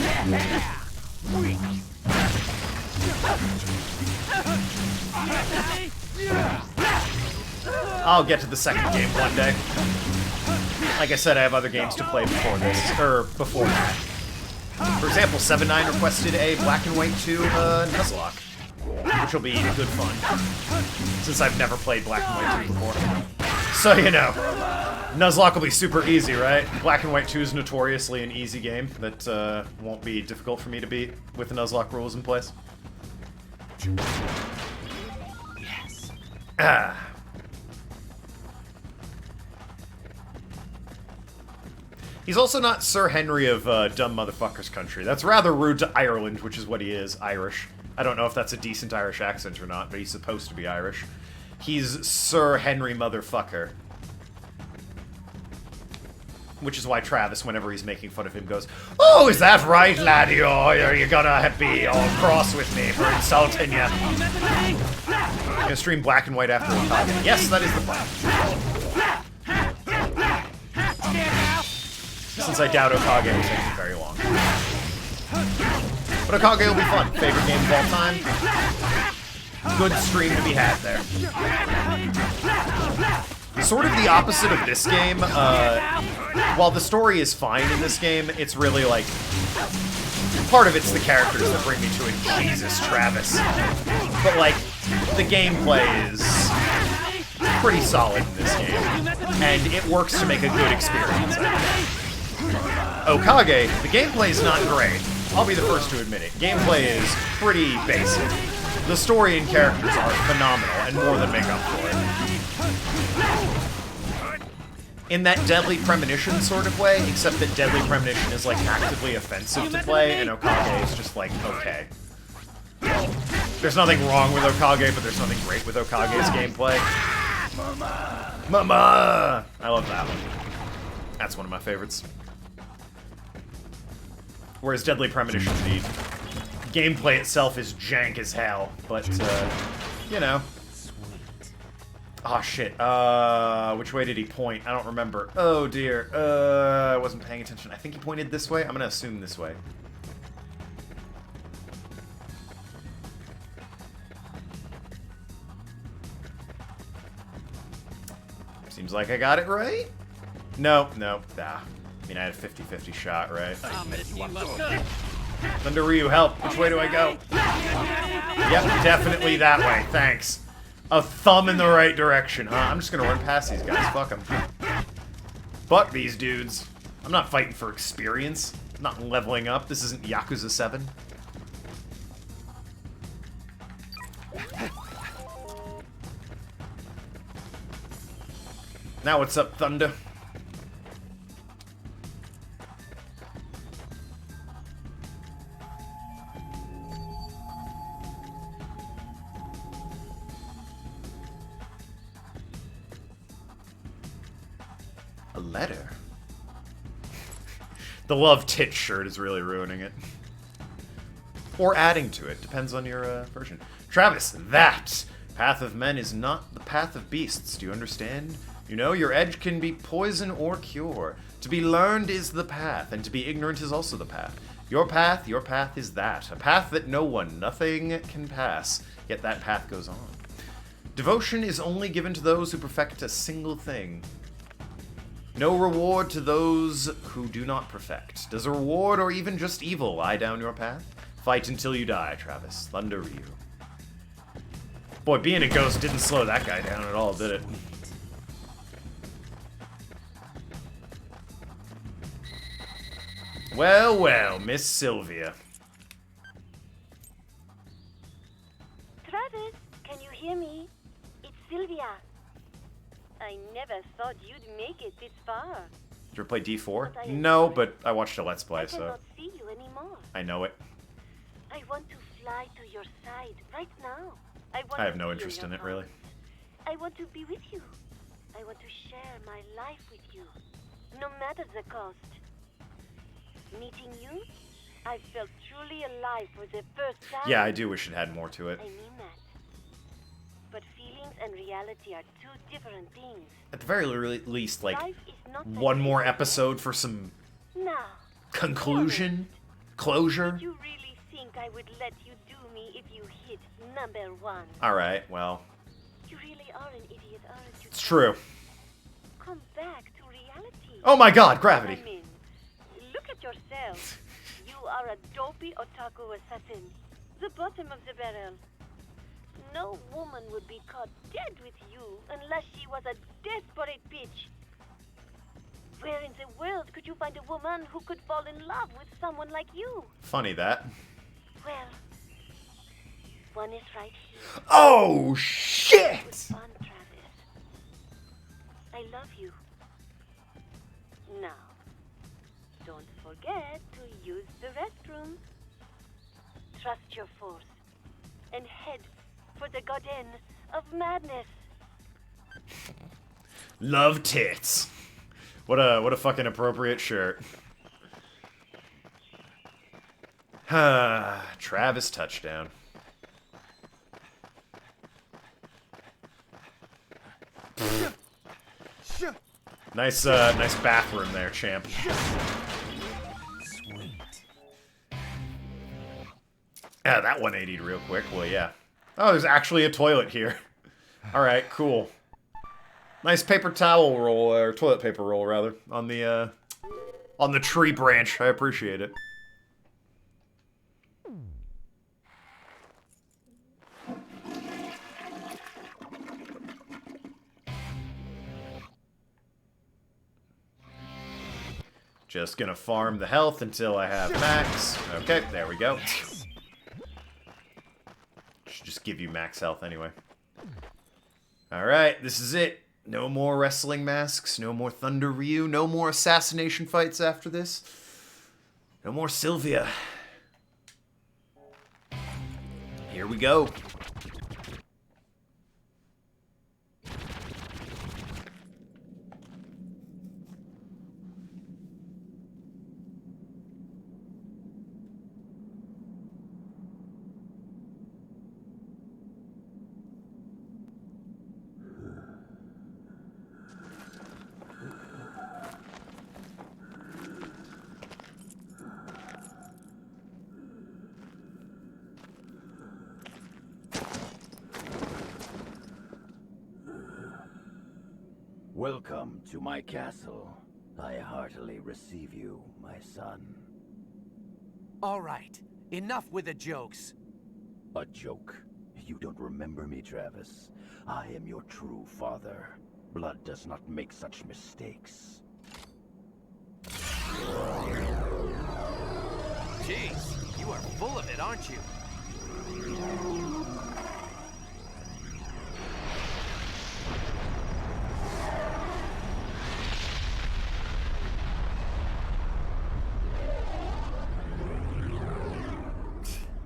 I'll get to the second game one day. Like I said, I have other games to play before this, or before that. For example, 7-9 requested a Black and White 2 Nuzlocke, which will be good fun, since I've never played Black and White 2 before. So, you know, Nuzlocke will be super easy, right? Black and White 2 is notoriously an easy game that won't be difficult for me to beat with the Nuzlocke rules in place. Yes. Ah. He's also not Sir Henry of Dumb Motherfuckers Country. That's rather rude to Ireland, which is what he is, Irish. I don't know if that's a decent Irish accent or not, but he's supposed to be Irish. He's Sir Henry Motherfucker. Which is why Travis, whenever he's making fun of him, goes, "Oh, is that right, laddie? Oh, you're gonna be all cross with me for insulting you." I'm gonna stream Black and White after Okage. Yes, that is the plan. Since I doubt Okage will take it very long. But Okage will be fun. Favorite game of all time. Good stream to be had there. Sort of the opposite of this game. While the story is fine in this game, it's really like... part of it's the characters that bring me to it. Jesus, Travis. But like, the gameplay is pretty solid in this game. And it works to make a good experience. Okage, the gameplay is not great. I'll be the first to admit it. Gameplay is pretty basic. The story and characters are phenomenal and more than make up for it. In that Deadly Premonition sort of way, except that Deadly Premonition is like actively offensive to play, and Okage is just like, okay. There's nothing wrong with Okage, but there's nothing great with Okage's gameplay. Mama! I love that one. That's one of my favorites. Whereas Deadly Premonition, the gameplay itself is jank as hell, but, you know. Oh shit, which way did he point? I don't remember. Oh dear, I wasn't paying attention. I think he pointed this way. I'm gonna assume this way. Seems like I got it right. No, ah. I mean, I had a 50-50 shot, right? I'll mess you up good. Thunder Ryu, help! Which way do I go? Yep, definitely that way, thanks. A thumb in the right direction, huh? I'm just gonna run past these guys, fuck them. Fuck these dudes. I'm not fighting for experience. I'm not leveling up. This isn't Yakuza 7. Now what's up, Thunder? A letter? The love tit shirt is really ruining it. Or adding to it, depends on your version. Travis, that path of men is not the path of beasts, do you understand? You know, your edge can be poison or cure. To be learned is the path, and to be ignorant is also the path. Your path is that. A path that no one, nothing can pass, yet that path goes on. Devotion is only given to those who perfect a single thing. No reward to those who do not perfect. Does a reward or even just evil lie down your path? Fight until you die, Travis. Thunder Ryu. Boy, being a ghost didn't slow that guy down at all, did it? Well, well, Miss Sylvia. Travis, can you hear me? It's Sylvia. I never thought you'd make it this far. Did you ever play D4? No, but I watched a Let's Play, I so... cannot see you anymore. I know it. I want to fly to your side right now. I have no interest in it, really. I want to be with you. I want to share my life with you, no matter the cost. Meeting you, I felt truly alive for the first time. Yeah, I do wish it had more to it. I mean that. But feelings and reality are two different things. At the very least, like, Life is not one more episode for some now, conclusion? Closure? did you really think I would let you do me if you hit number 1? Alright, well, You really are an idiot, aren't you? it's true. Come back to reality. Oh my god, gravity! I mean, look at yourself. You are a dopey otaku assassin. The bottom of the barrel. No woman would be caught dead with you unless she was a desperate bitch. Where in the world could you find a woman who could fall in love with someone like you? Funny that. Well, one is right here. Oh, shit! Good fun, Travis. I love you. Now, don't forget to use the restroom. Trust your force and head for the garden of madness. Love tits. What a fucking appropriate shirt. Travis touchdown. Nice nice bathroom there, champ. Yeah, that 180'd real quick. Well, yeah. Oh, there's actually a toilet here. Alright, cool. Nice paper towel roll, or toilet paper roll, rather, on the tree branch. I appreciate it. Just gonna farm the health until I have max. Okay, there we go. Should just give you max health anyway. Alright, this is it. No more wrestling masks, no more Thunder Ryu, no more assassination fights after this. No more Sylvia. Here we go. Welcome to my castle. I heartily receive you, my son. All right, enough with the jokes. A joke? You don't remember me, Travis. I am your true father. Blood does not make such mistakes. Jeez, you are full of it, aren't you?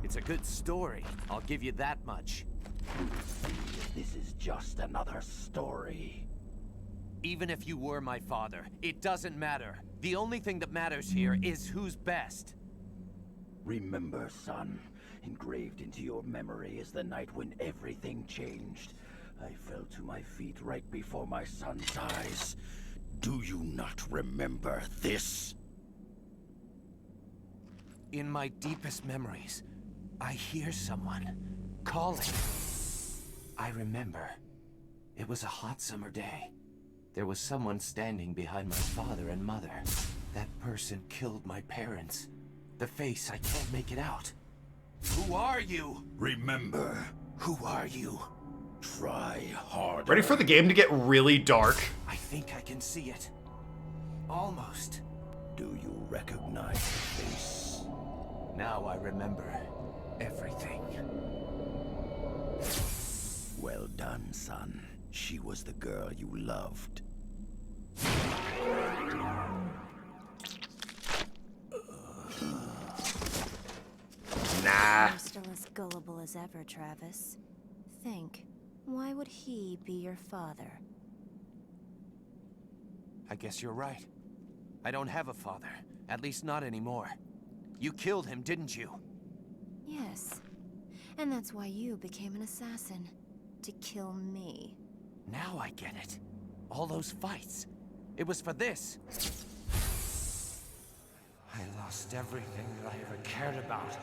It's a good story, I'll give you that much. This is just another story. Even if you were my father, it doesn't matter. The only thing that matters here is who's best. Remember, son, engraved into your memory is the night when everything changed. I fell to my feet right before my son's eyes. Do you not remember this? In my deepest memories, I hear someone calling. I remember. It was a hot summer day. There was someone standing behind my father and mother. That person killed my parents. The face, I can't make it out. Who are you? Remember. Who are you? Try harder. Ready for the game to get really dark? I think I can see it. Almost. Do you recognize the face? Now I remember everything. Well done, son. She was the girl you loved. Nah. You're still as gullible as ever, Travis. Think, why would he be your father? I guess you're right. I don't have a father. At least not anymore. You killed him, didn't you? Yes. And that's why you became an assassin. To kill me. Now I get it. All those fights. It was for this. I lost everything that I ever cared about.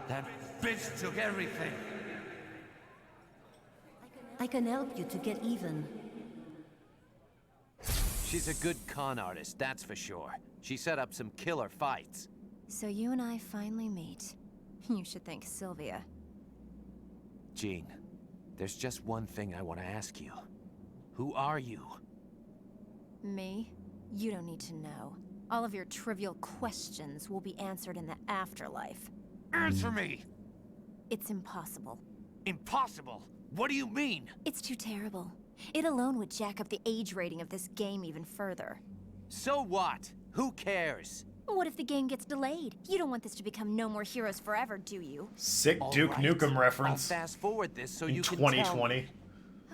That bitch took everything. I can help you to get even. She's a good con artist, that's for sure. She set up some killer fights. So you and I finally meet. You should thank Sylvia. Jean, there's just one thing I want to ask you. Who are you? Me? You don't need to know. All of your trivial questions will be answered in the afterlife. Answer me! It's impossible. Impossible? What do you mean? It's too terrible. It alone would jack up the age rating of this game even further. So what? Who cares? What if the game gets delayed? You don't want this to become No More Heroes Forever, do you? Sick Duke Nukem reference. I'll fast forward this so in you can 2020.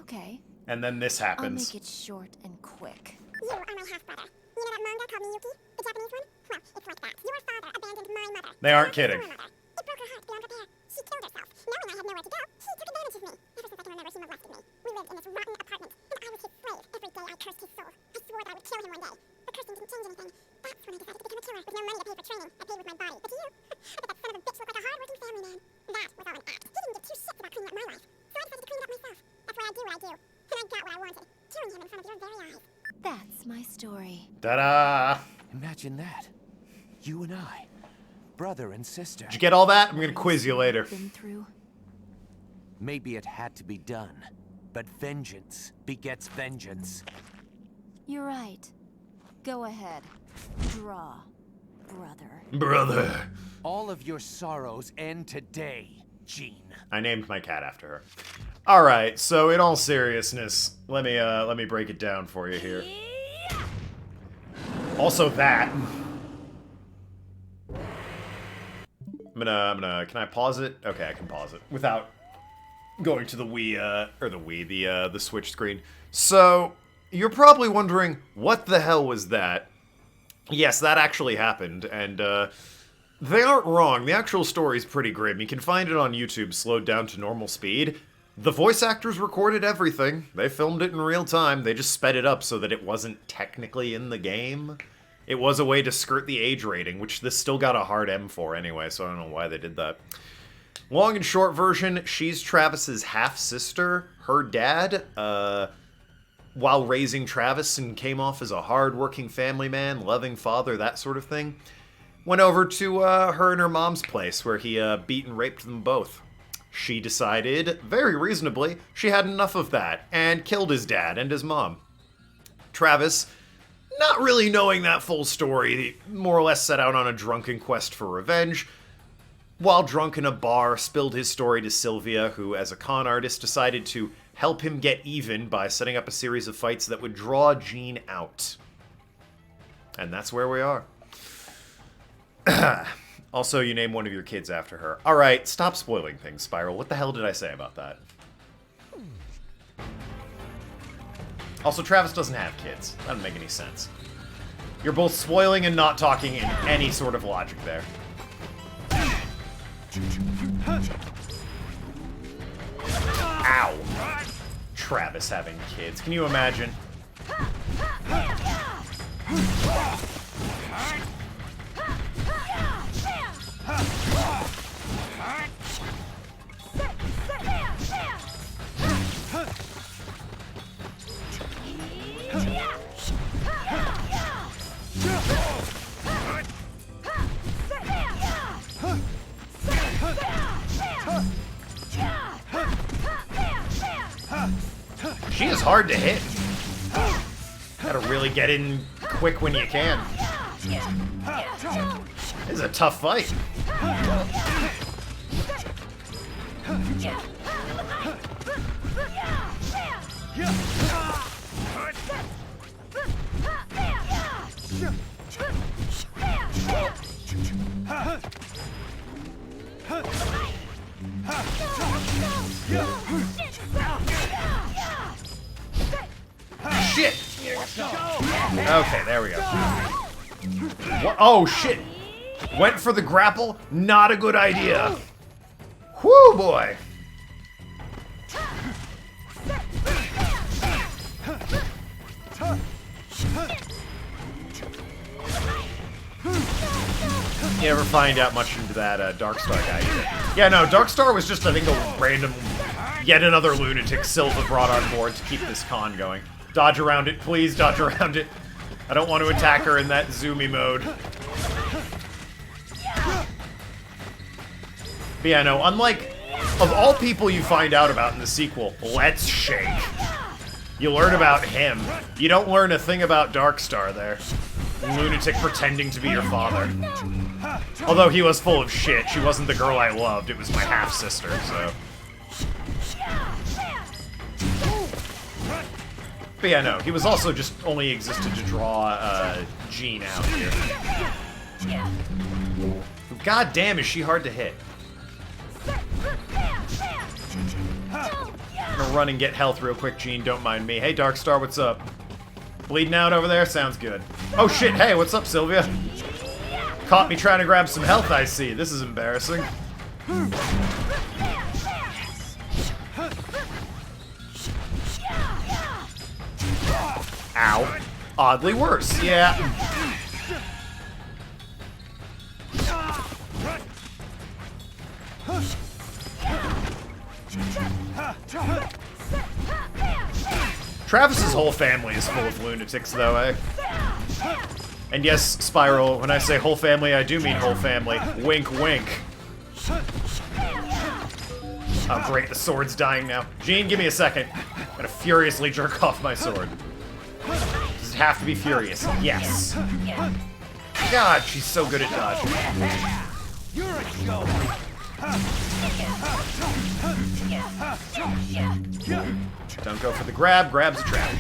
Okay. And then this I'll happens. make it short and quick. You are my half-brother. You know that manga called Miyuki? The Japanese one? Well, it's like that. Your father abandoned my mother. They aren't kidding. It broke her heart beyond repair. She killed herself. Knowing I had nowhere to go, he took advantage of me. Ever since I can remember, she molested me. We lived in this rotten apartment, and I was his slave. Every day I cursed his soul. I swore that I would kill him one day. But cursing didn't change anything. That's when I decided to become a killer with no money to pay for training. I paid with my body. But to you, but that son of a bitch looked like a hard-working family man. That was all an act. He didn't give two shits about cleaning up my life. So I decided to clean it up myself. That's why I do what I do. And I got what I wanted. Killing him in front of your very eyes. That's my story. Ta-da! Imagine that. You and I. Brother and sister. Did you get all that? I'm gonna quiz you later. Been through. Maybe it had to be done. But vengeance begets vengeance. You're right. Go ahead. Draw, brother. Brother. All of your sorrows end today, Jean. I named my cat after her. All right, so in all seriousness, let me break it down for you here. Also that. I'm gonna, can I pause it? Okay, I can pause it without going to the the Switch screen. So, you're probably wondering, what the hell was that? Yes, that actually happened, and, they aren't wrong. The actual story's pretty grim. You can find it on YouTube, slowed down to normal speed. The voice actors recorded everything. They filmed it in real time. They just sped it up so that it wasn't technically in the game. It was a way to skirt the age rating, which this still got a hard M for anyway, so I don't know why they did that. Long and short version, she's Travis's half-sister. Her dad, while raising Travis and came off as a hard-working family man, loving father, that sort of thing. Went over to her and her mom's place where he beat and raped them both. She decided, very reasonably, she had enough of that and killed his dad and his mom. Travis, not really knowing that full story, more or less set out on a drunken quest for revenge. While drunk in a bar, spilled his story to Sylvia, who, as a con artist, decided to help him get even by setting up a series of fights that would draw Jean out. And that's where we are. Also, you name one of your kids after her. Alright, stop spoiling things, Spiral. What the hell did I say about that? Also, Travis doesn't have kids. That doesn't make any sense. You're both spoiling and not talking in any sort of logic there. Ow. Travis having kids. Can you imagine? She is hard to hit. Gotta really get in quick when you can. This is a tough fight. Shit! Okay, there we go. What? Oh, shit! Went for the grapple? Not a good idea. Whoo, boy! You ever find out much into that Darkstar guy either? Yeah, no, Darkstar was just, I think, a random, yet another lunatic Silva brought on board to keep this con going. Dodge around it, please, dodge around it. I don't want to attack her in that zoomy mode. But yeah, no, unlike, of all people you find out about in the sequel, Let's Shake. You learn about him. You don't learn a thing about Darkstar there. Lunatic pretending to be your father. Although he was full of shit, she wasn't the girl I loved, it was my half-sister, so... But yeah, no, he was also just only existed to draw, Jean out here. God damn, is she hard to hit. I'm gonna run and get health real quick, Jean, don't mind me. Hey, Darkstar, what's up? Bleeding out over there? Sounds good. Oh shit, hey, what's up, Sylvia? Caught me trying to grab some health, I see. This is embarrassing. Ow. Oddly worse, yeah. Travis's whole family is full of lunatics, though, eh? And yes, Spiral, when I say whole family, I do mean whole family. Wink, wink. Oh, great, the sword's dying now. Jean, give me a second. I'm gonna furiously jerk off my sword. Does it have to be furious? Yes. God, she's so good at dodging. You're a joke. Don't go for the grab, grab's a trap.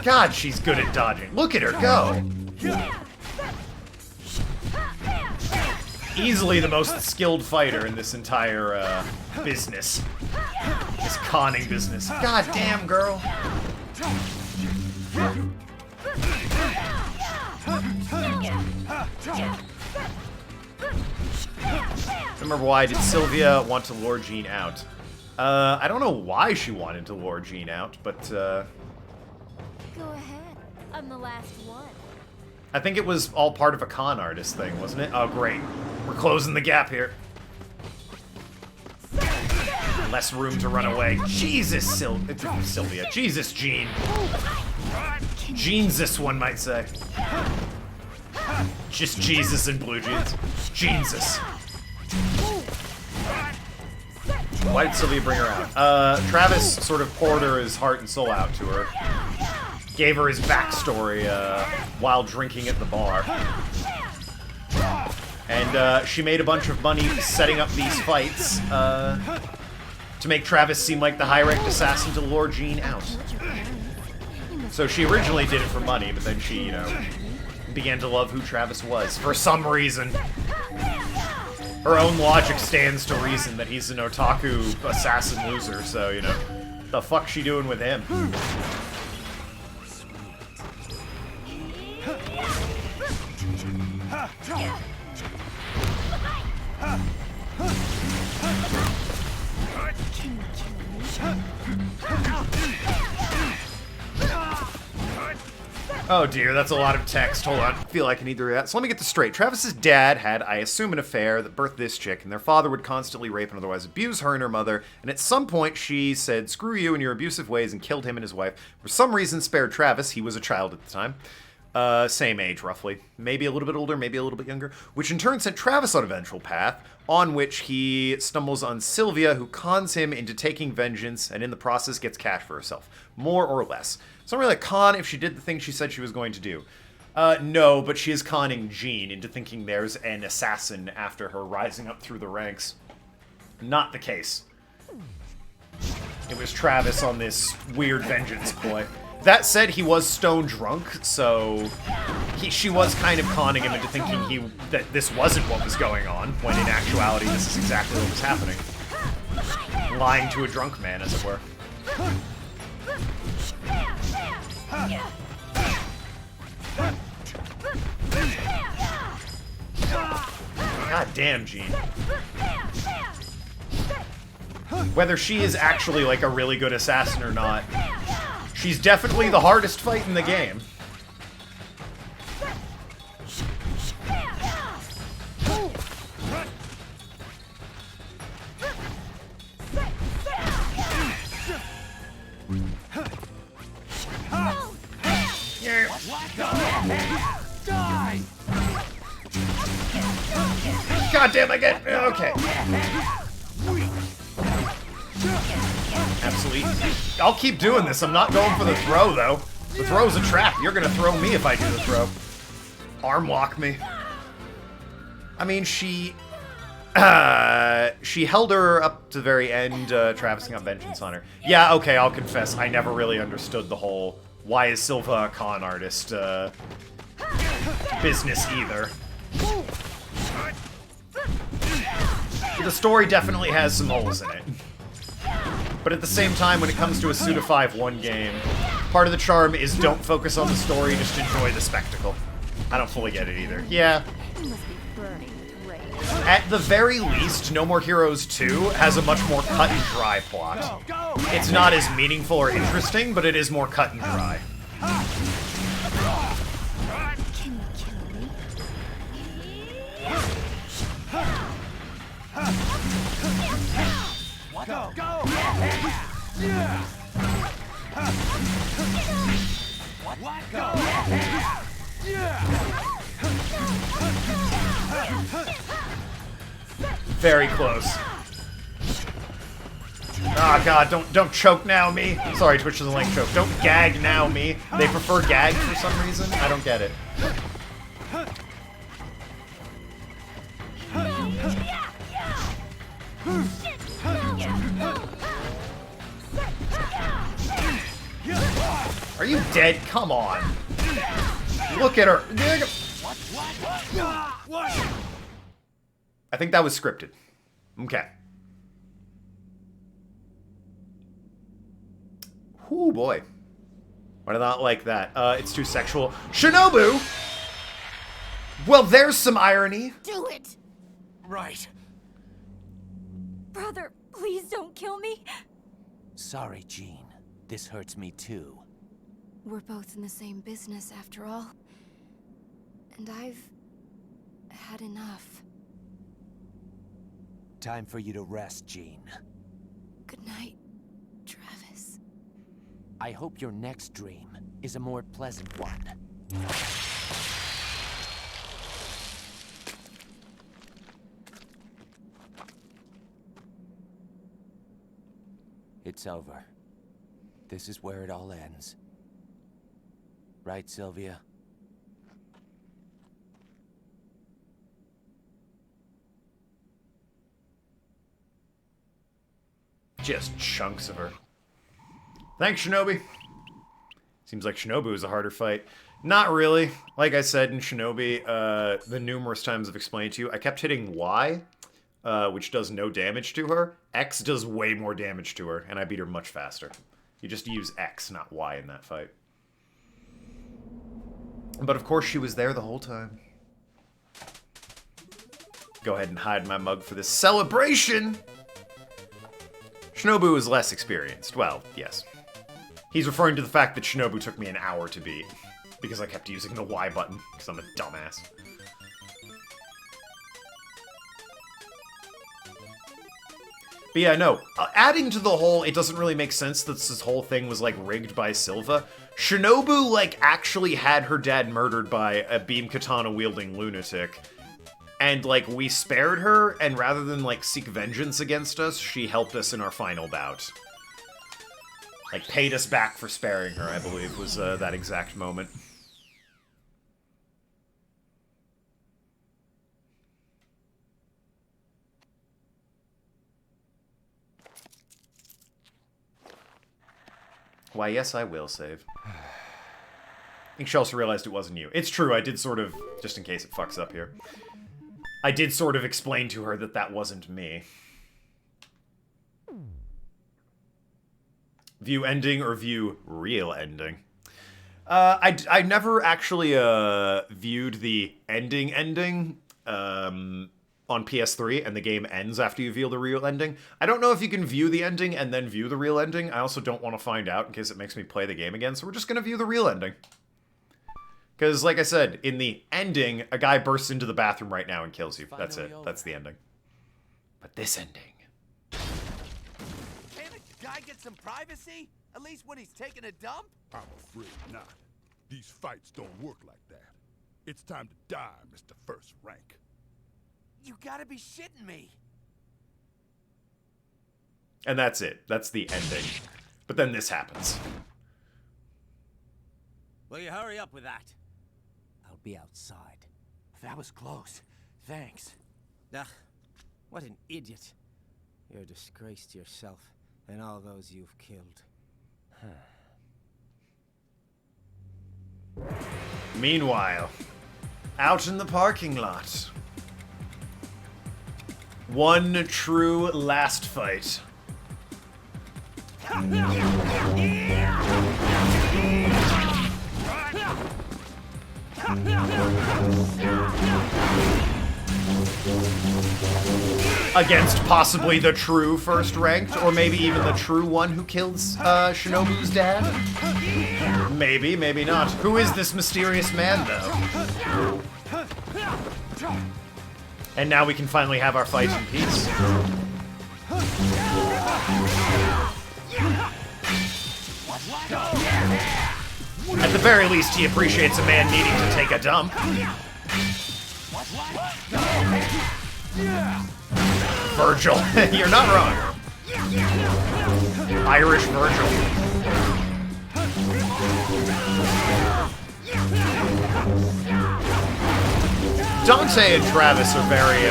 God, she's good at dodging. Look at her go. Easily the most skilled fighter in this entire business. This conning business. God damn, girl. Remember, why did Sylvia want to lure Jean out? I don't know why she wanted to lure Jean out, but Go ahead. I'm the last one. I think it was all part of a con artist thing, wasn't it? Oh, great. We're closing the gap here. Less room to run away. Jesus, Sylvia. Jesus, Jean. Jesus, one might say. Just Jesus in blue jeans. Jesus. Why did Sylvia bring her out? Travis sort of poured her his heart and soul out to her. Gave her his backstory while drinking at the bar. And she made a bunch of money setting up these fights to make Travis seem like the high-ranked assassin to lure Jean out. So she originally did it for money, but then she, you know, began to love who Travis was for some reason. Her own logic stands to reason that he's an otaku assassin loser, so, you know, the fuck's she doing with him? Oh dear, that's a lot of text. Hold on. I feel like I need to read that. So let me get this straight. Travis's dad had, I assume, an affair that birthed this chick, and their father would constantly rape and otherwise abuse her and her mother, and at some point she said, screw you and your abusive ways, and killed him and his wife. For some reason spared Travis. He was a child at the time. Same age, roughly. Maybe a little bit older, maybe a little bit younger. Which in turn sent Travis on a vengeful path, on which he stumbles on Sylvia, who cons him into taking vengeance, and in the process gets cash for herself. More or less. It's not really a con if she did the thing she said she was going to do. No, but she is conning Jean into thinking there's an assassin after her rising up through the ranks. Not the case. It was Travis on this weird vengeance ploy. That said, he was stone drunk, so she was kind of conning him into thinking that this wasn't what was going on, when in actuality this is exactly what was happening. Lying to a drunk man, as it were. God damn, Jean. Whether she is actually like a really good assassin or not, she's definitely the hardest fight in the game. God damn, I get okay. Absolutely. I'll keep doing this. I'm not going for the throw, though. The throw's a trap. You're gonna throw me if I do the throw. Arm lock me. I mean, she held her up to the very end, Travis got vengeance on her. Yeah, okay, I'll confess. I never really understood the whole why is Silva a con artist business either. The story definitely has some holes in it. But at the same time, when it comes to a Suda 5-1 game, part of the charm is don't focus on the story, just enjoy the spectacle. I don't fully get it either. Yeah. At the very least, No More Heroes 2 has a much more cut and dry plot. It's not as meaningful or interesting, but it is more cut and dry. Can you kill me? What? Go! Go! What? Go! Very close. Ah, God, don't choke now me. Sorry, Twitch doesn't like choke. Don't gag now me. They prefer gag for some reason. I don't get it. Are you dead? Come on. Look at her. I think that was scripted. Okay. Ooh, boy. Why did I not like that? It's too sexual. Shinobu! Well, there's some irony. Do it! Right. Brother, please don't kill me. Sorry, Jean. This hurts me too. We're both in the same business after all. And I've had enough. Time for you to rest, Jean. Good night, Travis. I hope your next dream is a more pleasant one. It's over. This is where it all ends. Right, Sylvia? Just chunks of her. Thanks, Shinobi. Seems like Shinobi was a harder fight. Not really. Like I said in Shinobi, the numerous times I've explained to you, I kept hitting Y, which does no damage to her. X does way more damage to her, and I beat her much faster. You just use X, not Y in that fight. But of course she was there the whole time. Go ahead and hide my mug for this celebration! Shinobu is less experienced. Well, yes. He's referring to the fact that Shinobu took me an hour to beat. Because I kept using the Y button, because I'm a dumbass. But yeah, no. Adding to the whole, it doesn't really make sense that this whole thing was, like, rigged by Silva. Shinobu, like, actually had her dad murdered by a beam katana-wielding lunatic. And, like, we spared her, and rather than, like, seek vengeance against us, she helped us in our final bout. Like, paid us back for sparing her, I believe, was that exact moment. Why, yes, I will save. I think she also realized it wasn't you. It's true, I did sort of, just in case it fucks up here, I did sort of explain to her that that wasn't me. View ending or view real ending? I never actually viewed the ending on PS3, and the game ends after you view the real ending. I don't know if you can view the ending and then view the real ending. I also don't want to find out in case it makes me play the game again, so we're just going to view the real ending. Because, like I said, in the ending, a guy bursts into the bathroom right now and kills you. That's it. That's the ending. But this ending... Can't a guy get some privacy? At least when he's taking a dump? I'm afraid not. These fights don't work like that. It's time to die, Mr. First Rank. You gotta be shitting me. And that's it. That's the ending. But then this happens. Will you hurry up with that? I'll be outside. That was close. Thanks. Ugh, what an idiot. You're a disgrace to yourself and all those you've killed. Meanwhile, out in the parking lot. One true last fight. Against possibly the true first ranked, or maybe even the true one who kills Shinobu's dad? Maybe, maybe not. Who is this mysterious man, though? And now we can finally have our fight in peace. At the very least, he appreciates a man needing to take a dump. Virgil, you're not wrong. Irish Virgil. Dante and Travis are very,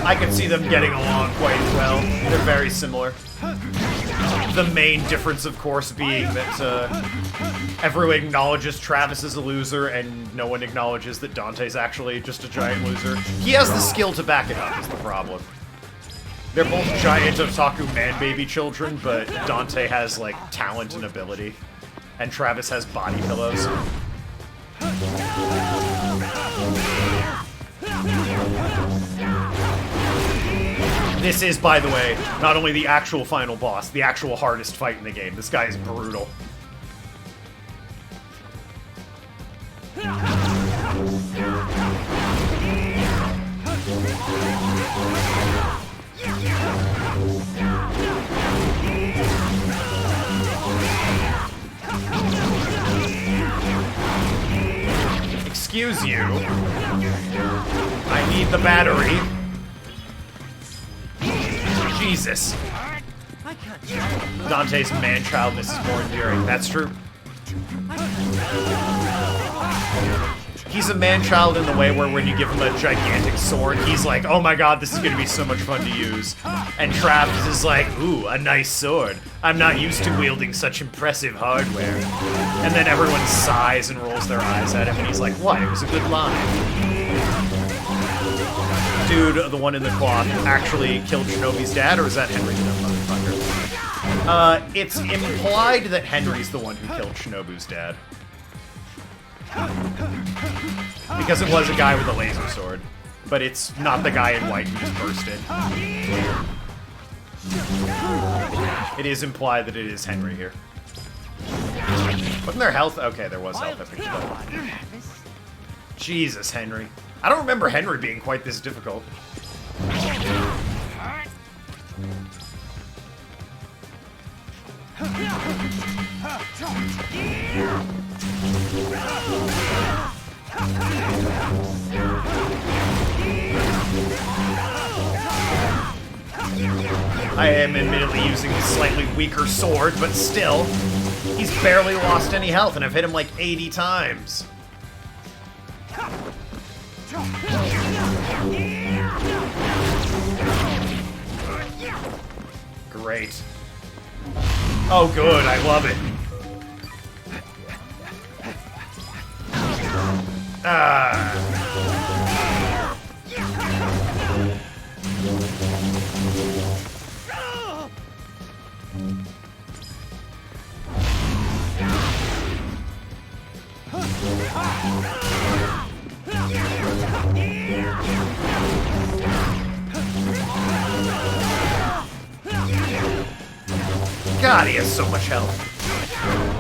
I can see them getting along quite well. They're very similar. The main difference, of course, being that everyone acknowledges Travis is a loser, and no one acknowledges that Dante's actually just a giant loser. He has the skill to back it up, is the problem. They're both giant otaku man-baby children, but Dante has, like, talent and ability. And Travis has body pillows. This is, by the way, not only the actual final boss, the actual hardest fight in the game. This guy is brutal. Excuse you. I need the battery. Jesus. Dante's man-childness is more endearing. That's true. He's a man-child in the way where when you give him a gigantic sword, he's like, oh my god, this is gonna be so much fun to use. And Travis is like, ooh, a nice sword. I'm not used to wielding such impressive hardware. And then everyone sighs and rolls their eyes at him, and he's like, what? It was a good line. Dude, the one in the cloth, actually killed Shinobi's dad, or is that Henry the motherfucker? It's implied that Henry's the one who killed Shinobu's dad. Because it was a guy with a laser sword. But it's not the guy in white who just burst in. It is implied that it is Henry here. Wasn't there health? Okay, there was health. I picked it up. Jesus, Henry. I don't remember Henry being quite this difficult. I am admittedly using a slightly weaker sword, but still, he's barely lost any health, and I've hit him like 80 times. Great. Oh, good. I love it. Ah. God, he has so much health.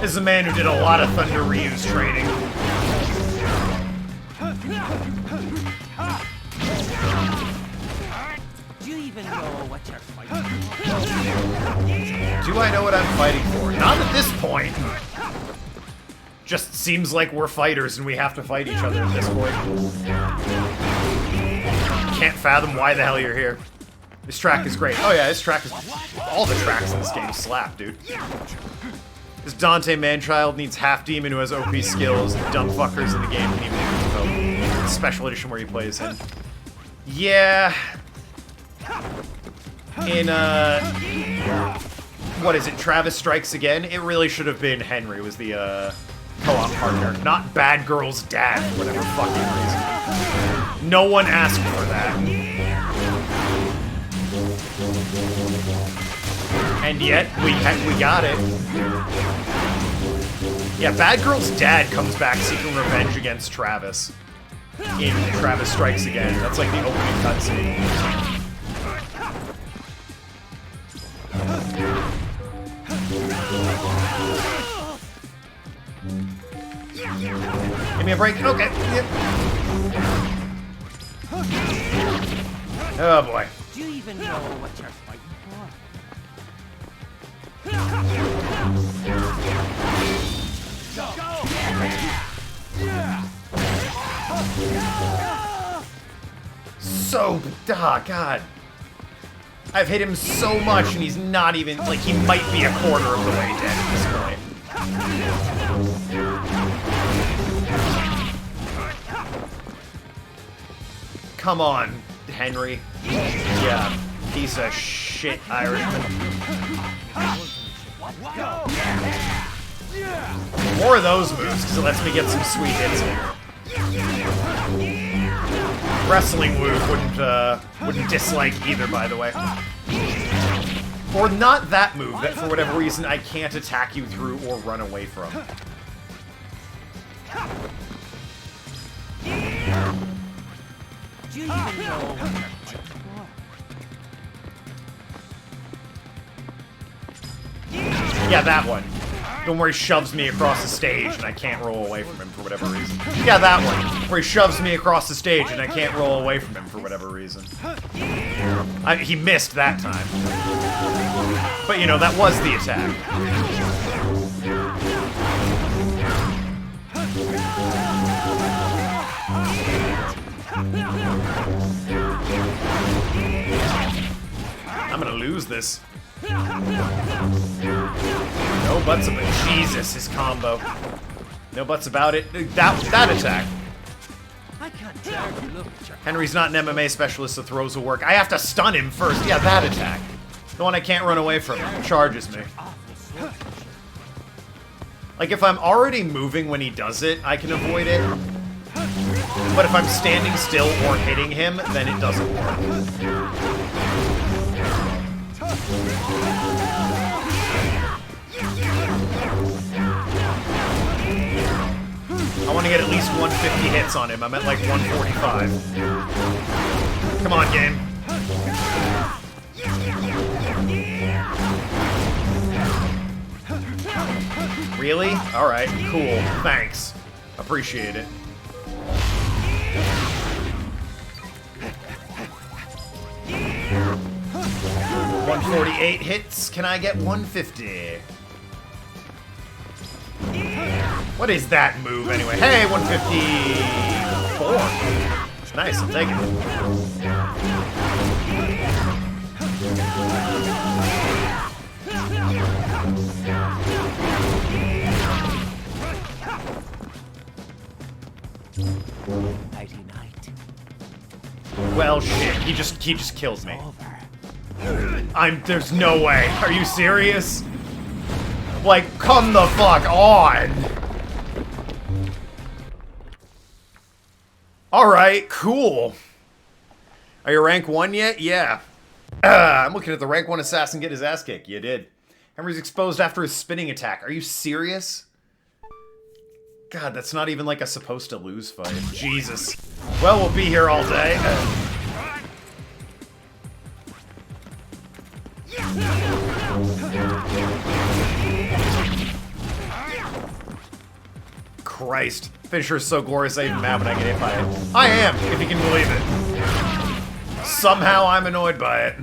This is a man who did a lot of Thunder Ryu's training. Do you even know what you're fighting for? Do I know what I'm fighting for? Not at this point. Just seems like we're fighters and we have to fight each other at this point. Can't fathom why the hell you're here. This track is great. Oh yeah, this track is... All the tracks in this game slap, dude. This Dante Manchild needs half-demon who has OP skills. The dumb fuckers in the game can even invoke. Special edition where he plays him. Yeah... In, what is it, Travis Strikes Again? It really should have been Henry was the, co-op partner, not Bad Girl's dad for whatever fucking reason. No one asked for that. And yet, we got it. Yeah, Bad Girl's dad comes back seeking revenge against Travis in Travis Strikes Again. That's like the opening cutscene. Give me a break. Okay. Yep. Oh boy. Do you even know what you're fighting So, God. I've hit him so much and he's not even, like, he might be a quarter of the way dead at this point. Come on, Henry. Yeah, piece of shit Irishman. More of those moves, because it lets me get some sweet hits in. Wrestling Woo wouldn't dislike either, by the way. Or not that move that, for whatever reason, I can't attack you through or run away from. Do you even know what you're fighting for? Yeah, that one. The one where he shoves me across the stage and I can't roll away from him for whatever reason. Yeah, that one. Where he shoves me across the stage and I can't roll away from him for whatever reason. He missed that time. But, you know, that was the attack. I'm gonna lose this. No buts about it. Jesus, his combo. No buts about it. That attack. Henry's not an MMA specialist, so throws will work. I have to stun him first. Yeah, that attack. The one I can't run away from. Charges me. Like, if I'm already moving when he does it, I can avoid it. But if I'm standing still or hitting him, then it doesn't work. I want to get at least 150 hits on him. I'm at like 145. Come on, game. Really? Alright, cool. Thanks. Appreciate it. $148 hits. Can I get 150? What is that move anyway? Hey, 154. Nice, I'm taking it. Well, shit. He just killed me. There's no way. Are you serious? Like, come the fuck on! Alright, cool. Are you rank 1 yet? Yeah. I'm looking at the rank 1 assassin get his ass kicked. You did. Henry's exposed after his spinning attack. Are you serious? God, that's not even like a supposed to lose fight. Jesus. Well, we'll be here all day. Christ. Finisher is so glorious I even mad when I get hit by it. I am, if you can believe it. Somehow I'm annoyed by it.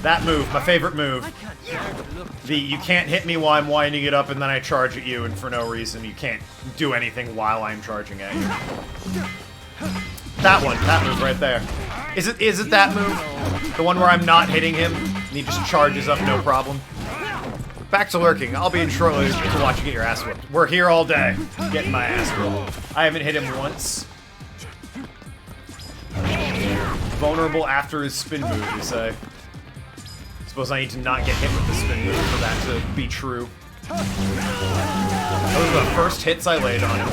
That move, my favorite move. You can't hit me while I'm winding it up and then I charge at you, and for no reason you can't do anything while I'm charging at you. That move right there. Is it that move? The one where I'm not hitting him and he just charges up no problem? Back to lurking. I'll be in shortly to watch you get your ass whipped. We're here all day, getting my ass whipped. I haven't hit him once. Vulnerable after his spin move, you say. Suppose I need to not get hit with the spin move for that to be true. Those are the first hits I laid on him.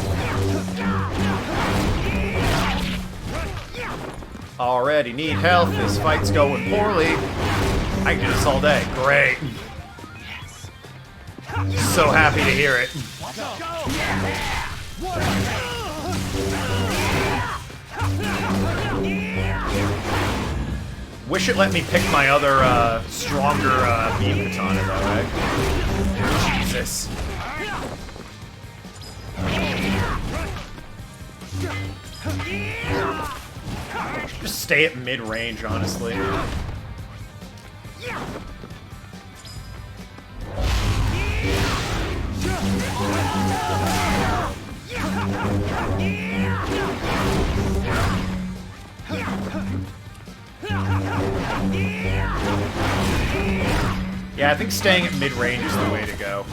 Already need help. This fight's going poorly. I can do this all day. Great. So happy to hear it. Wish it let me pick my other, stronger, beam katana, though, right? Jesus. Just stay at mid-range, honestly. Yeah, I think staying at mid-range is the way to go.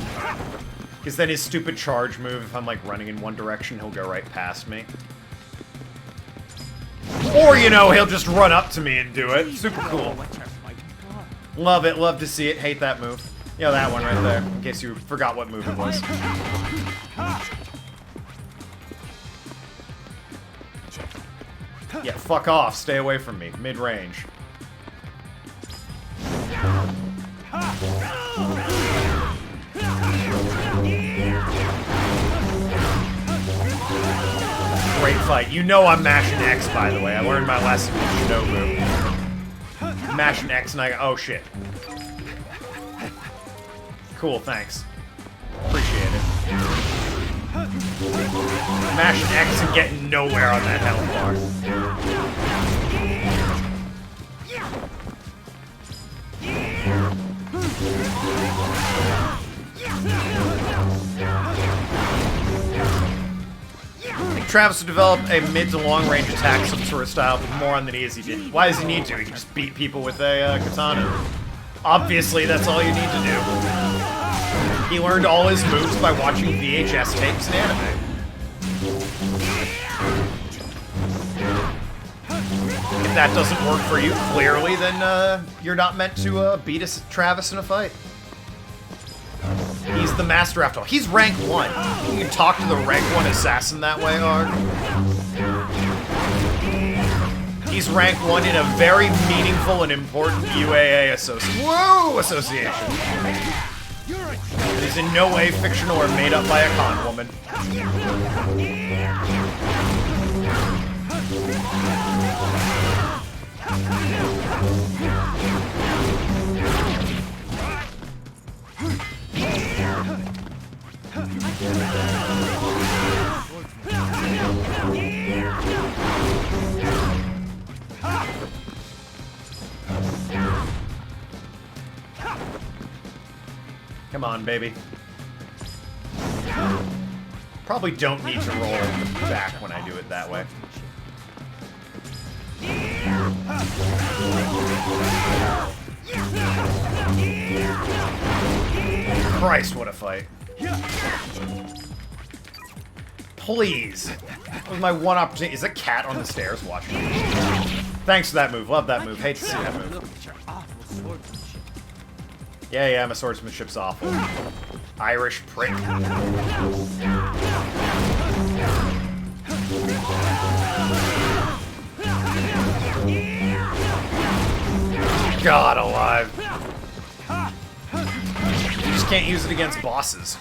Because then his stupid charge move, if I'm like running in one direction, he'll go right past me. Or, you know, he'll just run up to me and do it. Super cool. Love it, love to see it. Hate that move. You know, that one right there, in case you forgot what move it was. Yeah, fuck off. Stay away from me. Mid-range. great fight. You know I'm mashing X, by the way. I learned my lesson with Shinobu. Mashing X and I go, oh shit. Cool, thanks. Appreciate it. Mashing X and getting nowhere on that health bar. I think Travis would develop a mid to long range attack some sort of style with more on than he did. Why does he need to? He can just beat people with a katana. Obviously, that's all you need to do. He learned all his moves by watching VHS tapes and anime. If that doesn't work for you, clearly, then you're not meant to beat Travis in a fight. He's the master after all. He's rank 1. You can talk to the rank 1 assassin that way, Arg. He's rank 1 in a very meaningful and important UAA association. It is in no way fictional or made up by a con woman. Come on, baby. Probably don't need to roll back when I do it that way. Christ, what a fight. Please. That was my one opportunity. Is a cat on the stairs watching me? Thanks for that move. Love that move. Hate to see that move. Yeah, my swordsmanship's awful. Irish prick. God alive. You just can't use it against bosses.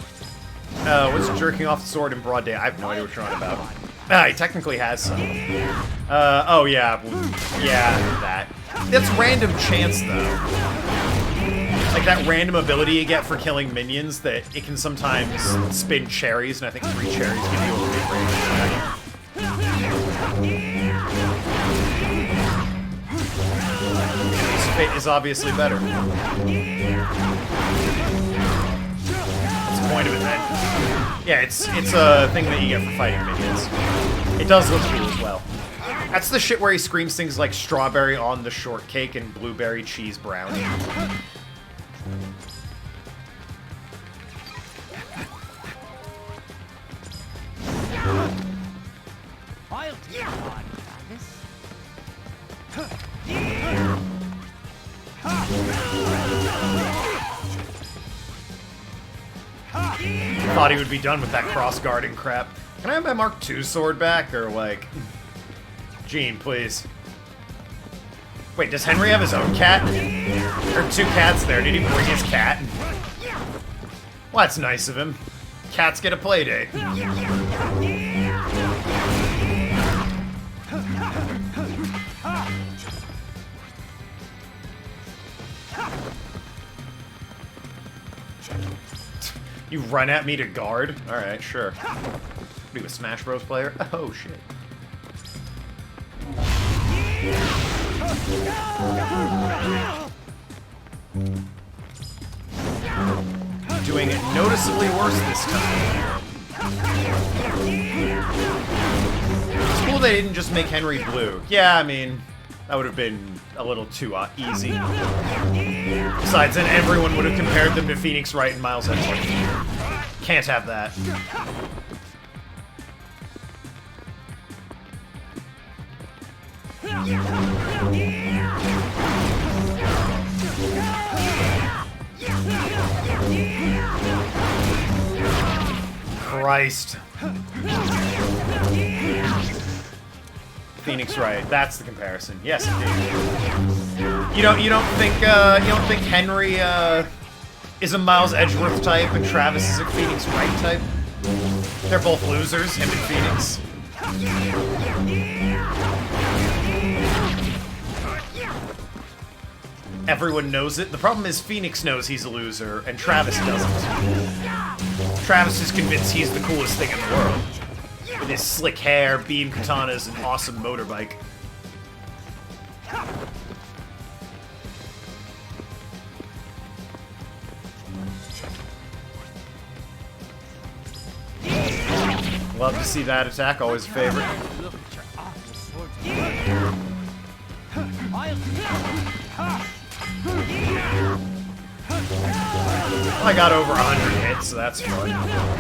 What's jerking off the sword in broad day? I have no idea what you're on about. He technically has some. Oh yeah. Yeah, that. That's random chance, though. Like that random ability you get for killing minions that it can sometimes spin cherries, and I think 3 cherries give you a mid-range attack. This fit is obviously better. What's the point of it then? Yeah, it's a thing that you get for fighting minions. It does look cool as well. That's the shit where he screams things like strawberry on the shortcake and blueberry cheese brownie. I'll take you on, Thought he would be done with that cross-guarding crap. Can I have my Mark II sword back, or like... Gene, please. Wait, does Henry have his own cat? There are 2 cats there. Did he bring his cat? Well, that's nice of him. Cats get a play date. You run at me to guard? Alright, sure. What are you, a Smash Bros player? Oh, shit. Doing it noticeably worse this time. It's cool they didn't just make Henry blue. Yeah, I mean, that would have been a little too easy. Besides, then everyone would have compared them to Phoenix Wright and Miles Edgeworth. Can't have that. Christ. Phoenix Wright. That's the comparison. Yes, indeed. You don't think Henry is a Miles Edgeworth type and Travis is a Phoenix Wright type? They're both losers, him and Phoenix. Everyone knows it. The problem is Phoenix knows he's a loser, and Travis doesn't. Travis is convinced he's the coolest thing in the world. With his slick hair, beam katanas, and awesome motorbike. Love to see that attack, always a favorite. I got over 100 hits, so that's fun.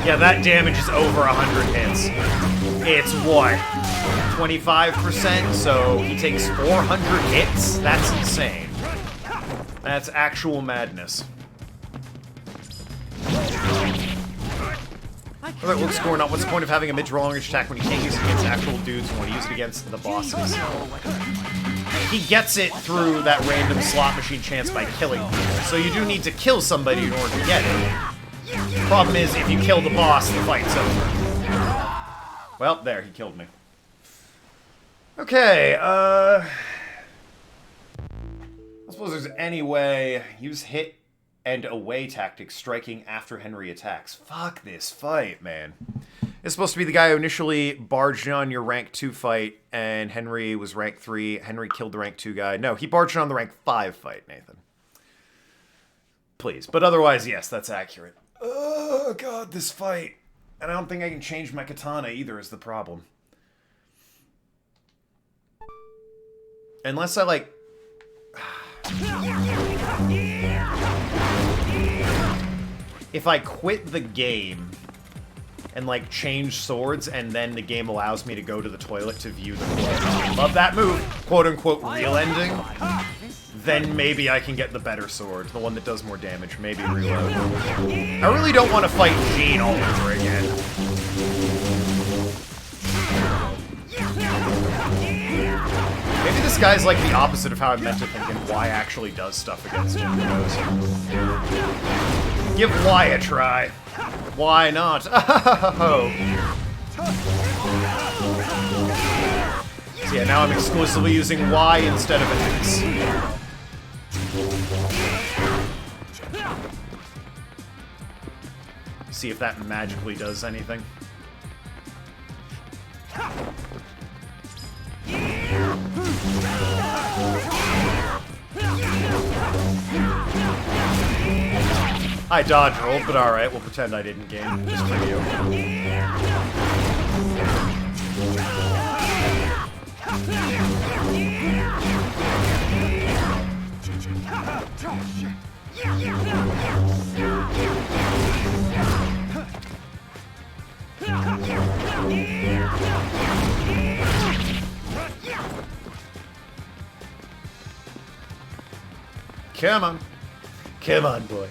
Yeah, that damage is over 100 hits. It's what? 25%? So he takes 400 hits? That's insane. That's actual madness. Alright, look, score not. What's the point of having a mid-to long-range attack when you can't use it against actual dudes and when you use it against the bosses? He gets it through that random slot machine chance by killing people, so you do need to kill somebody in order to get it. Problem is, if you kill the boss, the fight's over. Well, there, he killed me. Okay, I suppose there's any way. Use hit and away tactics, striking after Henry attacks. Fuck this fight, man. It's supposed to be the guy who initially barged on your rank 2 fight, and Henry was rank 3. Henry killed the rank 2 guy. No, he barged on the rank 5 fight, Nathan. Please. But otherwise, yes, that's accurate. Oh, God, this fight. And I don't think I can change my katana either is the problem. Unless I, like... If I quit the game and, like, change swords, and then the game allows me to go to the toilet to view the love that move, quote-unquote real ending, then maybe I can get the better sword, the one that does more damage, maybe reload. I really don't want to fight Jean all over again. Maybe this guy's like the opposite of how I'm meant to think, and Y actually does stuff against him. Who knows? Give Y a try. Why not? Oh. So yeah, now I'm exclusively using Y instead of X. See if that magically does anything. I dodge rolled, but alright, we'll pretend I didn't game, just for you. Come on. Come on, boy.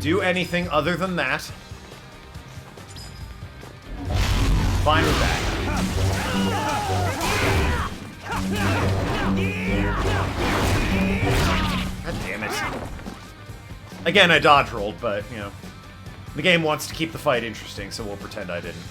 Do anything other than that. Fine with that. God damn it. Again, I dodge rolled, but, you know. The game wants to keep the fight interesting, so we'll pretend I didn't.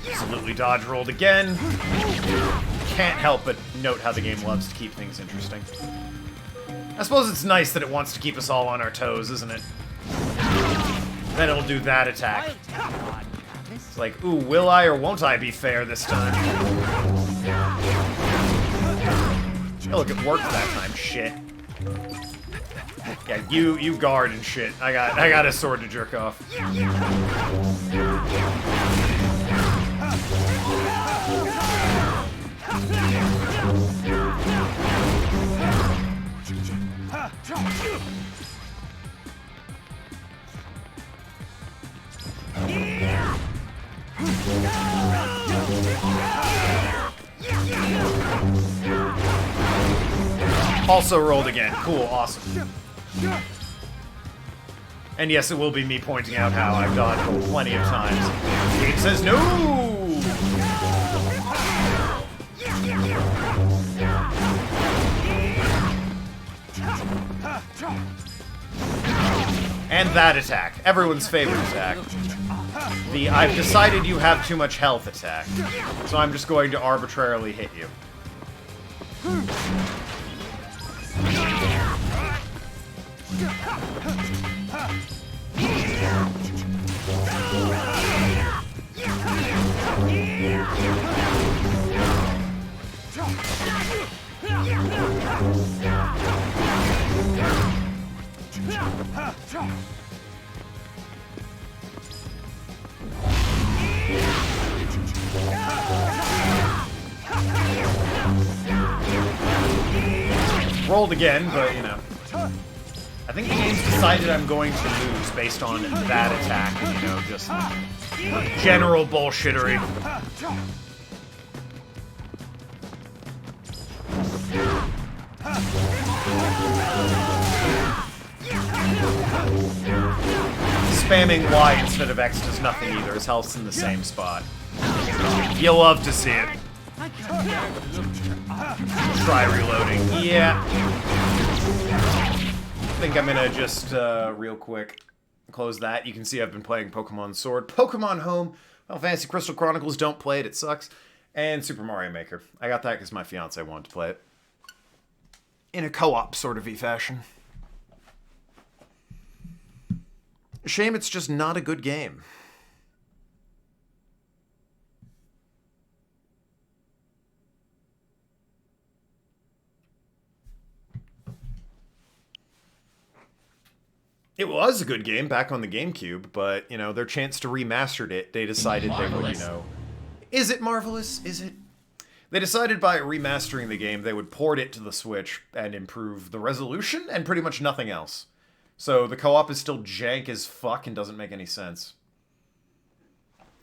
Absolutely dodge rolled again. Can't help but note how the game loves to keep things interesting. I suppose it's nice that it wants to keep us all on our toes, isn't it? Then it'll do that attack. It's like, ooh, will I or won't I be fair this time? Oh, look, it worked that time. Shit. Yeah, you guard and shit. I got a sword to jerk off. Also rolled again. Cool, awesome. And yes, it will be me pointing out how I've dodged rolled plenty of times. The game says no! And that attack. Everyone's favorite attack. The I've decided you have too much health attack. So I'm just going to arbitrarily hit you. Rolled again, but you know. I think the game's decided I'm going to lose based on that attack, you know, just general bullshittery. Spamming Y instead of X does nothing either. His health's in the same spot. You'll love to see it. Try reloading. Yeah. I think I'm gonna just, real quick, close that. You can see I've been playing Pokemon Sword, Pokemon Home, Final Fantasy Crystal Chronicles, don't play it, it sucks, and Super Mario Maker. I got that because my fiance wanted to play it. In a co-op sort of fashion. Shame it's just not a good game. It was a good game back on the GameCube, but, you know, their chance to remaster it, they decided they would, you know... Is it marvelous? Is it? They decided by remastering the game, they would port it to the Switch and improve the resolution and pretty much nothing else. So the co-op is still jank as fuck and doesn't make any sense.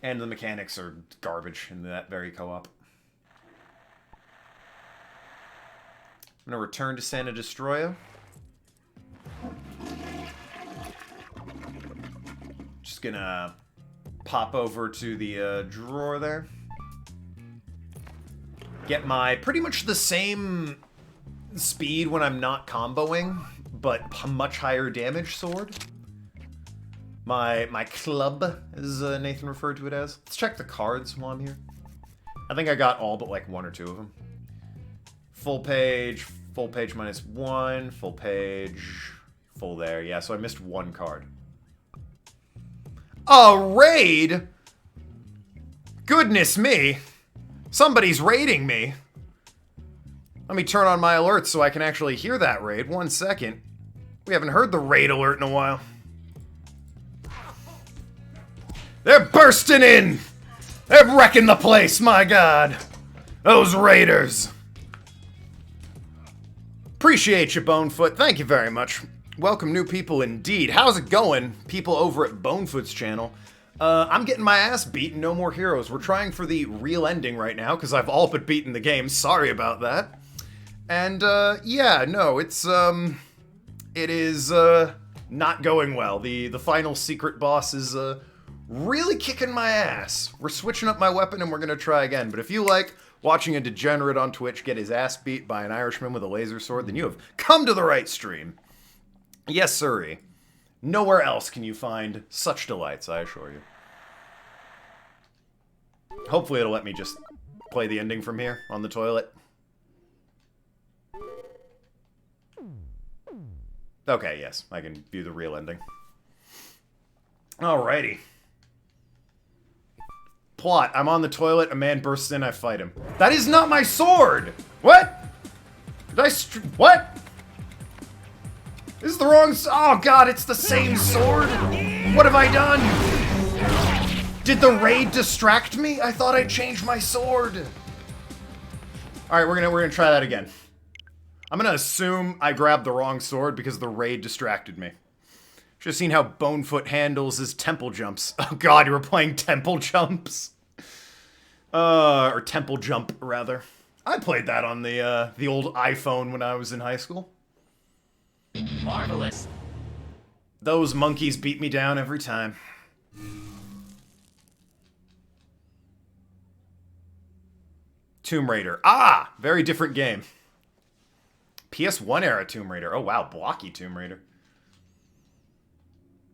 And the mechanics are garbage in that very co-op. I'm gonna return to Santa Destroya. Just gonna pop over to the drawer there. Get my pretty much the same speed when I'm not comboing, but much higher damage sword. My club, as Nathan referred to it as. Let's check the cards while I'm here. I think I got all but like one or two of them. Full page -1, full page, full there. Yeah, so I missed one card. A raid? Goodness me. Somebody's raiding me. Let me turn on my alerts so I can actually hear that raid. 1 second. We haven't heard the raid alert in a while. They're bursting in! They're wrecking the place, my god! Those raiders! Appreciate you, Bonefoot. Thank you very much. Welcome new people indeed. How's it going, people over at Bonefoot's channel? I'm getting my ass beaten, no more heroes. We're trying for the real ending right now, because I've all but beaten the game. Sorry about that. And, yeah, no, it is, not going well. The final secret boss is, really kicking my ass. We're switching up my weapon and we're gonna try again. But if you like watching a degenerate on Twitch get his ass beat by an Irishman with a laser sword, then you have come to the right stream. Yes, sirree. Nowhere else can you find such delights, I assure you. Hopefully it'll let me just play the ending from here on the toilet. Okay, yes, I can view the real ending. Alrighty. Plot, I'm on the toilet, a man bursts in, I fight him. That is not my sword! What? Did I what? This is the wrong oh god, it's the same sword! What have I done? Did the raid distract me? I thought I changed my sword. Alright, we're gonna try that again. I'm gonna assume I grabbed the wrong sword because the raid distracted me. Should have seen how Bonefoot handles his temple jumps. Oh god, you were playing temple jumps? Or temple jump, rather. I played that on the old iPhone when I was in high school. Marvelous. Those monkeys beat me down every time. Tomb Raider. Ah! Very different game. PS1 era Tomb Raider. Oh, wow. Blocky Tomb Raider.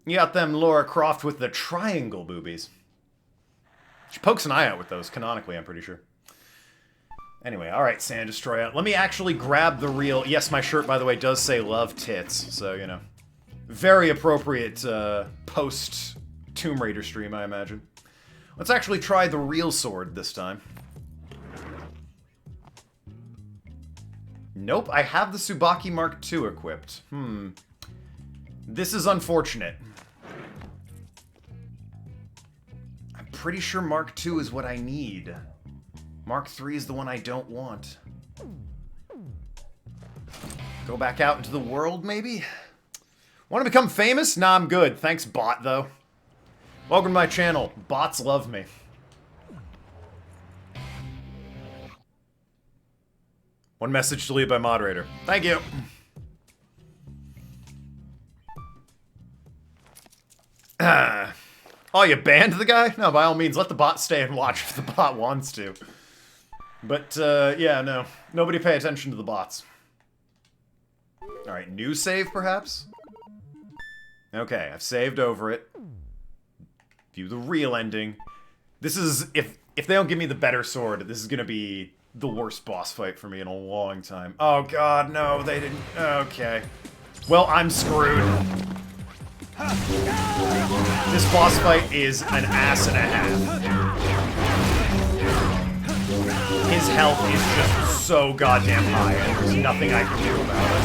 You got them Lara Croft with the triangle boobies. She pokes an eye out with those, canonically, I'm pretty sure. Anyway, alright, Sand Destroyer. Let me actually grab the real... Yes, my shirt, by the way, does say love tits, so, you know. Very appropriate post-Tomb Raider stream, I imagine. Let's actually try the real sword this time. Nope, I have the Tsubaki Mark II equipped. This is unfortunate. I'm pretty sure Mark II is what I need. Mark III is the one I don't want. Go back out into the world, maybe? Want to become famous? Nah, I'm good. Thanks, bot, though. Welcome to my channel. Bots love me. One message deleted by moderator. Thank you. Oh, you banned the guy? No, by all means, let the bot stay and watch if the bot wants to. But, yeah, no. Nobody pay attention to the bots. Alright, new save, perhaps? Okay, I've saved over it. View the real ending. This is, if they don't give me the better sword, this is gonna be the worst boss fight for me in a long time. Oh god, no, they didn't. Okay. Well, I'm screwed. This boss fight is an ass and a half. His health is just so goddamn high, and there's nothing I can do about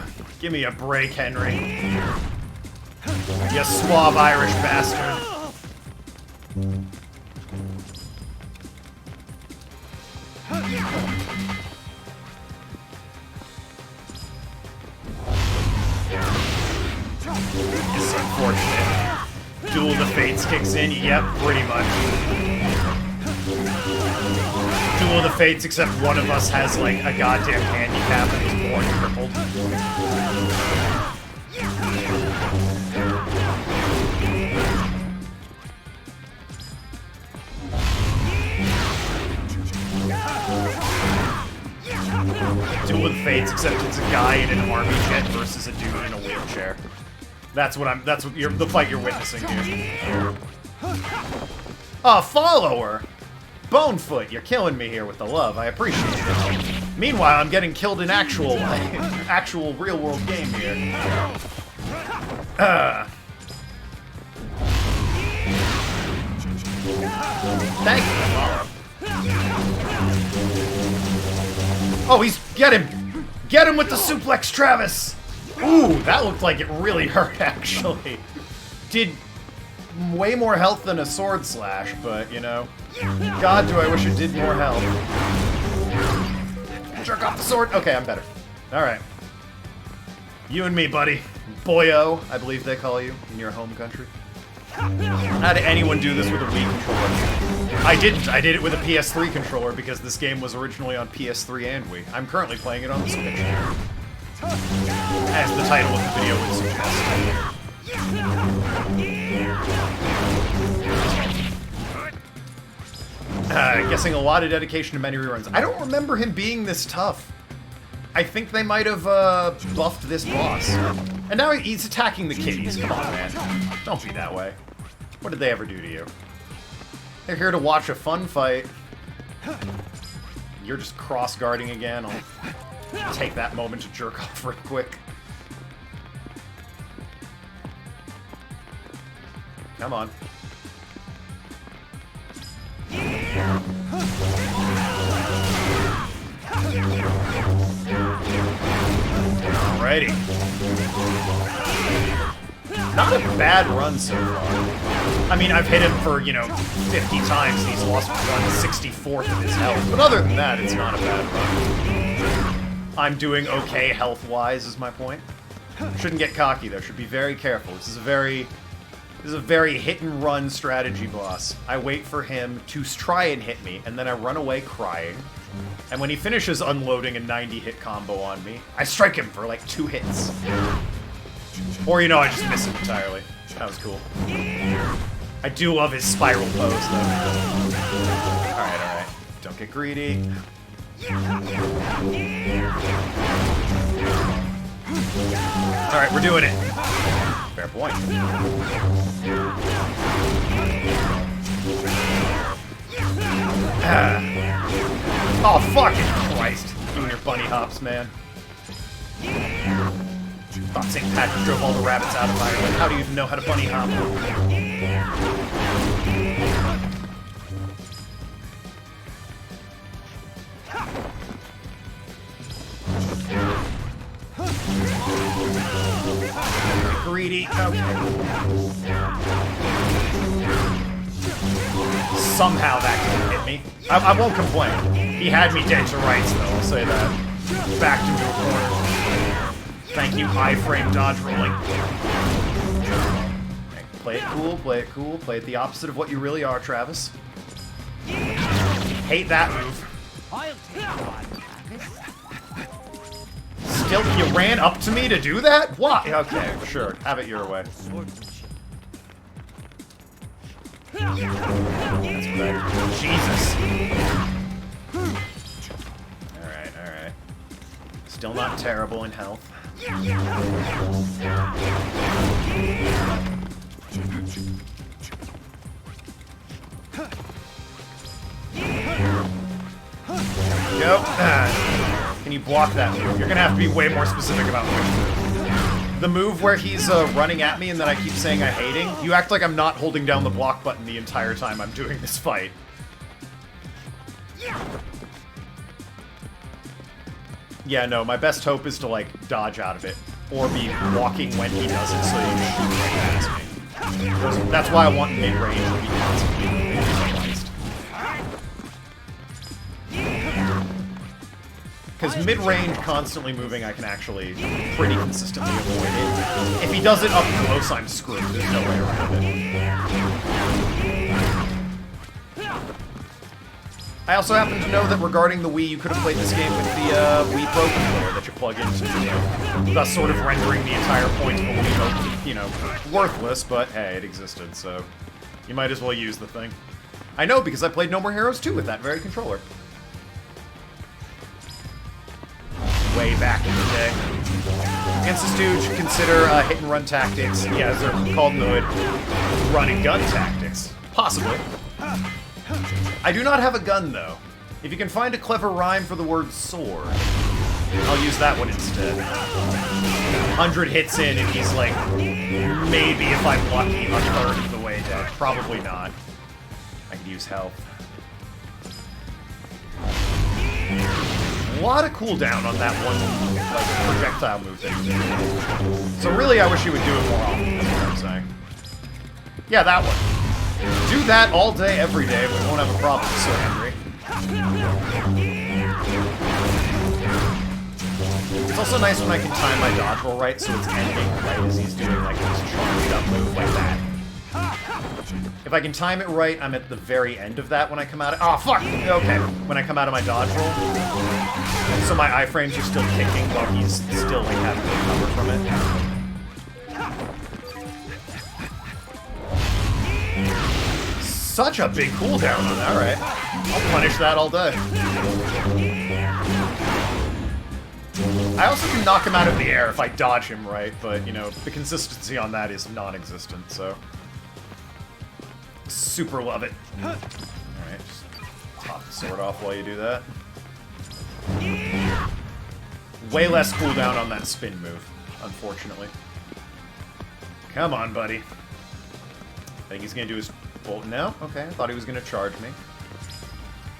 it. Give me a break, Henry. You suave Irish bastard. It's unfortunate. Duel of the Fates kicks in. Yep, pretty much. Duel of the Fates, except one of us has, like, a goddamn handicap and is born crippled. Duel of the Fates, except it's a guy in an army jet versus a dude in a wheelchair. That's what the fight you're witnessing here. A follower! Bonefoot, you're killing me here with the love. I appreciate it. Meanwhile, I'm getting killed in actual real-world game here. Thank you, follow. Oh, get him! Get him with the suplex, Travis! Ooh, that looked like it really hurt, actually. Did way more health than a sword slash, but, you know. God, do I wish it did more health. Jerk off the sword! Okay, I'm better. Alright. You and me, buddy. Boyo, I believe they call you in your home country. How did anyone do this with a Wii controller? I didn't. I did it with a PS3 controller because this game was originally on PS3 and Wii. I'm currently playing it on the Switch. As the title of the video would suggest. Guessing a lot of dedication to many reruns. I don't remember him being this tough. I think they might have buffed this boss. And now he's attacking the kitties. Come on, man. Don't be that way. What did they ever do to you? They're here to watch a fun fight. You're just cross-guarding again. I'll take that moment to jerk off real quick. Come on. Alrighty. Not a bad run so far. I mean, I've hit him for, you know, 50 times and he's lost 1/64th of his health. But other than that, it's not a bad run. I'm doing okay health-wise, is my point. Shouldn't get cocky, though. Should be very careful. This is a very hit-and-run strategy boss. I wait for him to try and hit me, and then I run away crying. And when he finishes unloading a 90-hit combo on me, I strike him for, like, 2 hits. Or, you know, I just miss him entirely. That was cool. I do love his spiral pose, though. Alright, alright. Don't get greedy. Alright, we're doing it. Fair point. Oh, fucking Christ. You and your bunny hops, man. Thought St. Patrick drove all the rabbits out of Ireland. How do you even know how to bunny hop? Greedy. Okay. Somehow that can hit me. I won't complain. He had me dead to rights, though, I'll say that. Backed into a corner. Thank you, iframe dodge rolling. Play it cool, play it cool, play it the opposite of what you really are, Travis. Hate that move. Still, you ran up to me to do that? Why? Okay, sure. Have it your way. That's better. Jesus. Alright, alright. Still not terrible in health. Go. Can you block that move? You're gonna have to be way more specific about which move. The move where he's running at me and then I keep saying I'm hating, you act like I'm not holding down the block button the entire time I'm doing this fight. Yeah, no, my best hope is to, like, dodge out of it. Or be walking when he does it so you shoot right past me. That's why I want mid-range to be constantly moving. Because mid-range constantly moving, I can actually pretty consistently avoid it. If he does it up close, I'm screwed. There's no way around it. I also happen to know that regarding the Wii, you could have played this game with the Wii Pro controller that you plug into, thus sort of rendering the entire point of a Wii, you know, worthless, but hey, it existed, so you might as well use the thing. I know, because I played No More Heroes 2 with that very controller. Way back in the day. Against this dude, should consider hit-and-run tactics. Yeah, as they're called in the hood, run-and-gun tactics. Possibly. I do not have a gun, though. If you can find a clever rhyme for the word sword, I'll use that one instead. 100 hits in, and he's like, maybe if I'm lucky, a third of the way dead. Probably not. I could use health. A lot of cooldown on that one, like, projectile move thing. So really, I wish he would do it more often, that's what I'm saying. Yeah, that one. Do that all day, every day, we won't have a problem, Sir Henry. It's also nice when I can time my dodge roll right, so it's ending right as he's doing, like, this charged up move like that. If I can time it right, I'm at the very end of that when I come out of— oh, fuck! Okay, when I come out of my dodge roll. So my iframes are still kicking while he's still, like, having to recover from it. Such a big cooldown on that, alright. I'll punish that all day. I also can knock him out of the air if I dodge him right, but, you know, the consistency on that is non-existent, so... super love it. Alright, just pop the sword off while you do that. Way less cooldown on that spin move, unfortunately. Come on, buddy. I think he's gonna do his bolt now? Okay, I thought he was gonna charge me.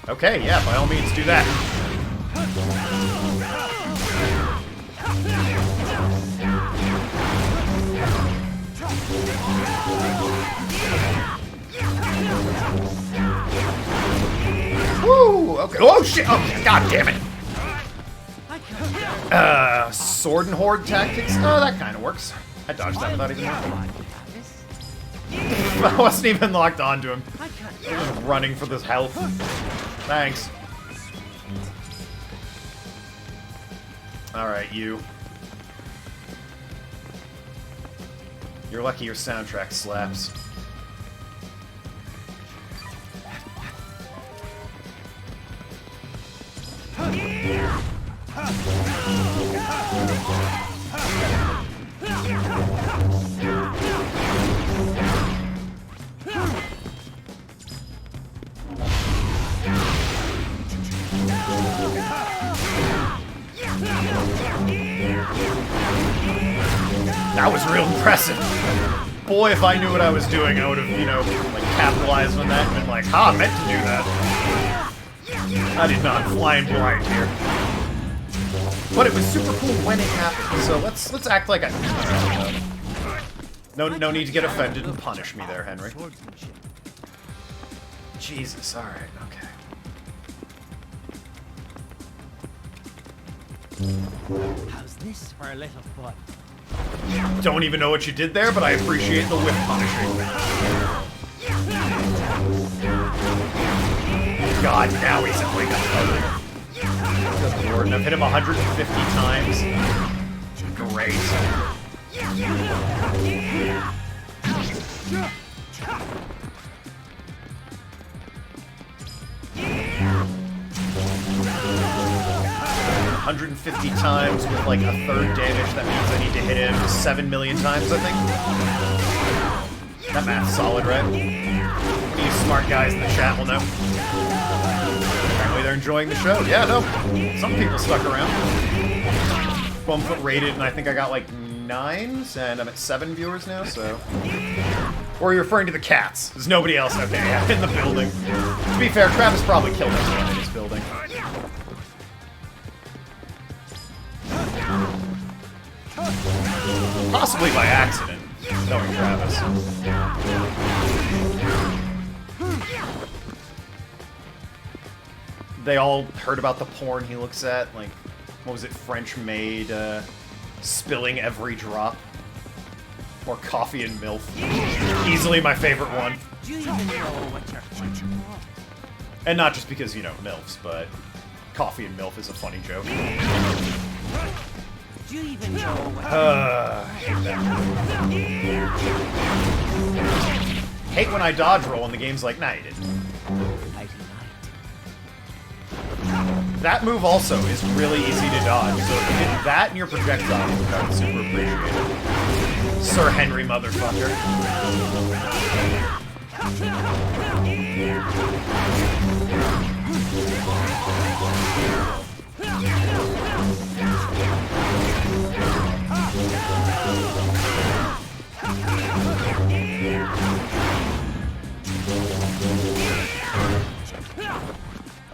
Okay, yeah, by all means, do that. Woo! Okay. Oh shit! Oh, god damn it! Sword and horde tactics? Oh, that kind of works. I dodged that without even looking. I wasn't even locked onto him. I was running for this health. Thanks. Alright, you. You're lucky your soundtrack slaps. That was real impressive. Boy, if I knew what I was doing, I would have, you know, like, capitalized on that and been like, ha, I meant to do that. I did not fly in blind here. But it was super cool when it happened, so let's act like I... No need to get offended and punish me there, Henry. Jesus, alright, okay. How's this for a little fun? Don't even know what you did there, but I appreciate the whip punishing. God, now he's at like 100. Good lord, and I've hit him 150 times. Great. $150 times with like a third damage. That means I need to hit him 7 million times, I think. That math's solid, right? You smart guys in the chat will know. Apparently they're enjoying the show. Yeah, no. Some people stuck around. Bumfoot rated, and I think I got like 9s, and I'm at 7 viewers now, so... Or you're referring to the cats. There's nobody else out there in the building. To be fair, Travis probably killed everyone in his building. Possibly by accident, knowing Travis. They all heard about the porn he looks at, like, what was it, French maid, spilling every drop. Or coffee and MILF. Easily my favorite one. And not just because, you know, MILFs, but coffee and MILF is a funny joke. Hate that. Hate when I dodge roll and the game's like, nah, you didn't. That move also is really easy to dodge, so if you hit that and your projectile, I would super appreciate it. Sir Henry motherfucker.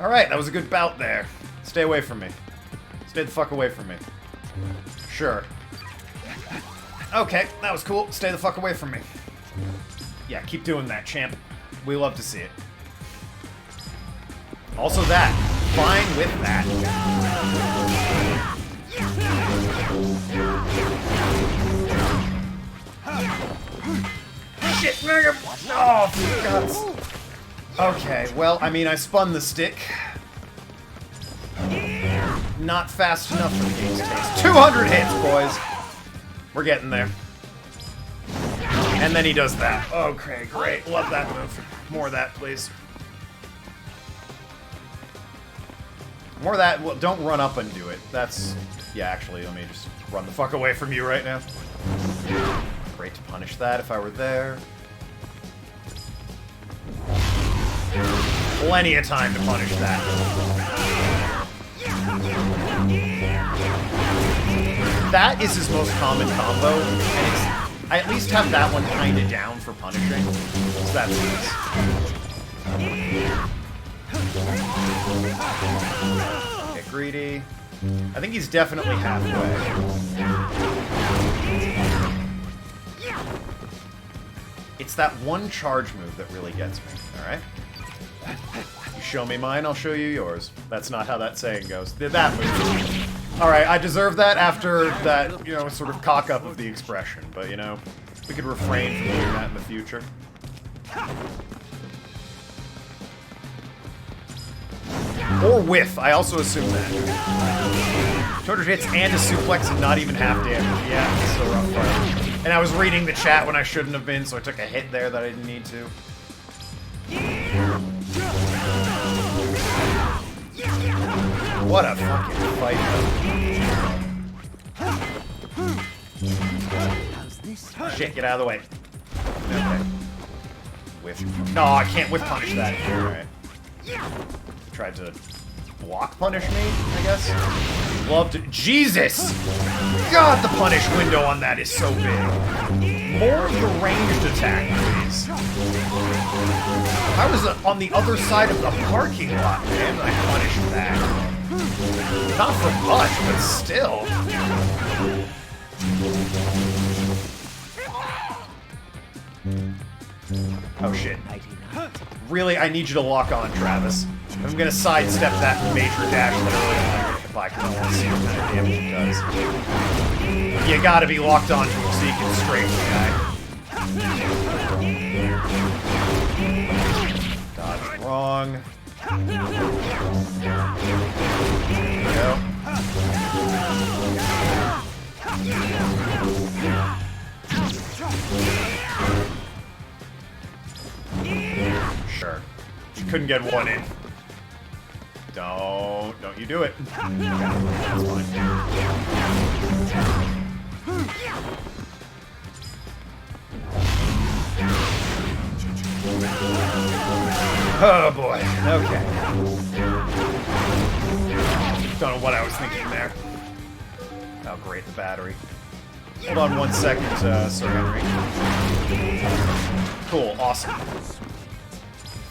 Alright, that was a good bout there. Stay away from me. Stay the fuck away from me. Sure. Okay, that was cool. Stay the fuck away from me. Yeah, keep doing that, champ. We love to see it. Also that. Fine with that. Shit, nigga! Oh, for God's... Okay, well, I mean, I spun the stick. Not fast enough for the game's taste. 200 hits, boys! We're getting there. And then he does that. Okay, great. Love that move. More of that, please. More of that. Well, don't run up and do it. That's... Yeah, actually, let me just run the fuck away from you right now. Great to punish that if I were there. Plenty of time to punish that. That is his most common combo, and it's, I at least have that one kind of down for punishing, so that's nice. Get greedy. I think he's definitely halfway. It's that one charge move that really gets me, alright? You show me mine, I'll show you yours. That's not how that saying goes. That move. Alright, I deserve that after that, you know, sort of cock-up of the expression, but, you know, we could refrain from doing that in the future. Or whiff, I also assume that. 200 hits and a suplex and not even half damage. Yeah, it's a rough fight. And I was reading the chat when I shouldn't have been, so I took a hit there that I didn't need to. What a fucking fight, though. Shit, get out of the way. Okay. No, I can't whiff punish that. Alright. Tried to block punish me, I guess? Love to. Jesus! God, the punish window on that is so big. More of the ranged attack, please. I was on the other side of the parking lot, man, and I punished that. Not for much, but still. Oh shit. Really, I need you to lock on, Travis. I'm gonna sidestep that major dash literally if I can only see what kind of damage it does. You gotta be locked on to him so you can strafe the guy. Dodge wrong. There we go. Sure. You couldn't get one in. Don't you do it. Okay, that's fine. Oh boy, okay. Don't know what I was thinking there. Oh great, the battery. Hold on 1 second, Sir Henry. Cool, awesome.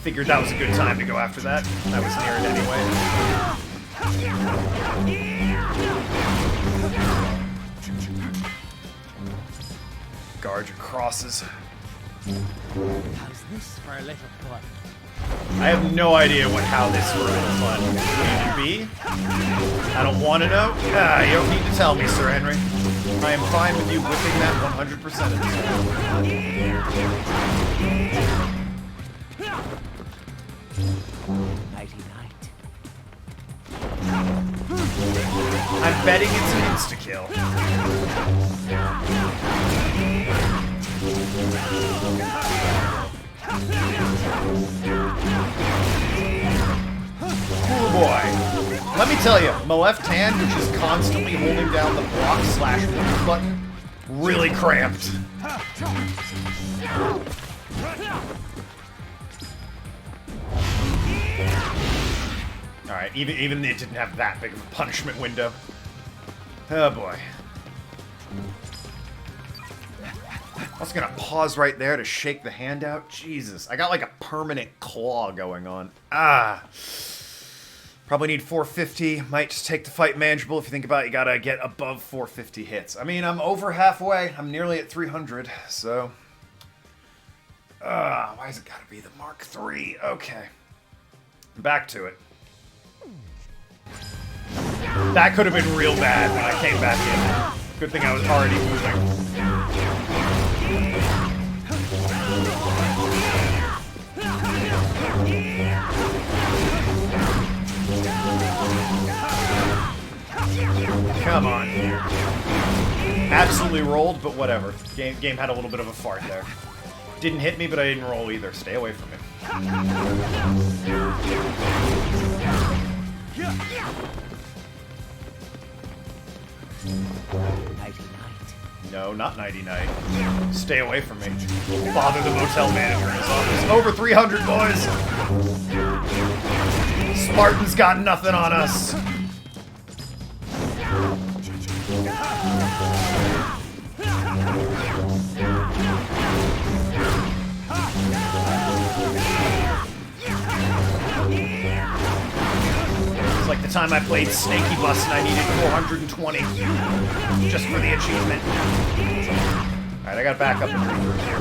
Figured that was a good time to go after that. I was near it anyway. Guard your crosses. How's this for a little fun? I have no idea how this for a little fun would be. I don't want to know. You don't need to tell me, Sir Henry. I am fine with you whipping that 100% of the time. I'm betting it's an insta-kill. Cool boy. Let me tell you, my left hand, which is constantly holding down the block/move button, really cramped. Alright, even it didn't have that big of a punishment window. Oh boy. I was gonna pause right there to shake the hand out. Jesus, I got like a permanent claw going on. Probably need 450. Might just take the fight manageable. If you think about it, you gotta get above 450 hits. I mean, I'm over halfway. I'm nearly at 300, so... why has it gotta be the Mark III? Okay. Back to it. That could have been real bad when I came back in. Good thing I was already moving. Come on. Absolutely rolled, but whatever. Game had a little bit of a fart there. Didn't hit me, but I didn't roll either. Stay away from it. No, not Nighty Night. Stay away from me. Bother the motel manager in his office. Over 300, boys! Spartan's got nothing on us. It's like the time I played Snaky Bus and I needed 420 just for the achievement. Alright, I gotta back up and regroup here.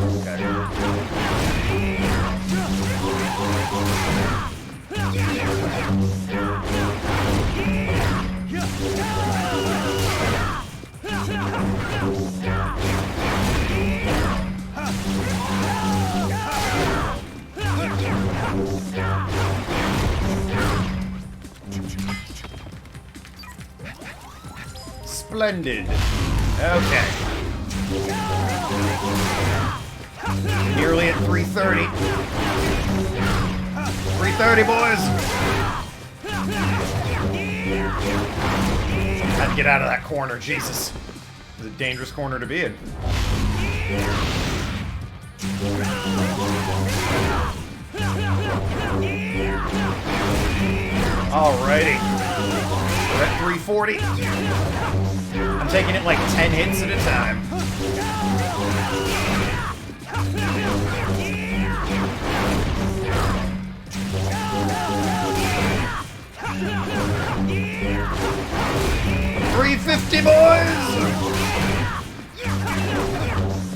Splendid. Okay. Nearly at 330. 330, boys. Had to get out of that corner, Jesus. It's a dangerous corner to be in. Alrighty. We're at 340. I'm taking it like 10 hits at a time. $350, boys!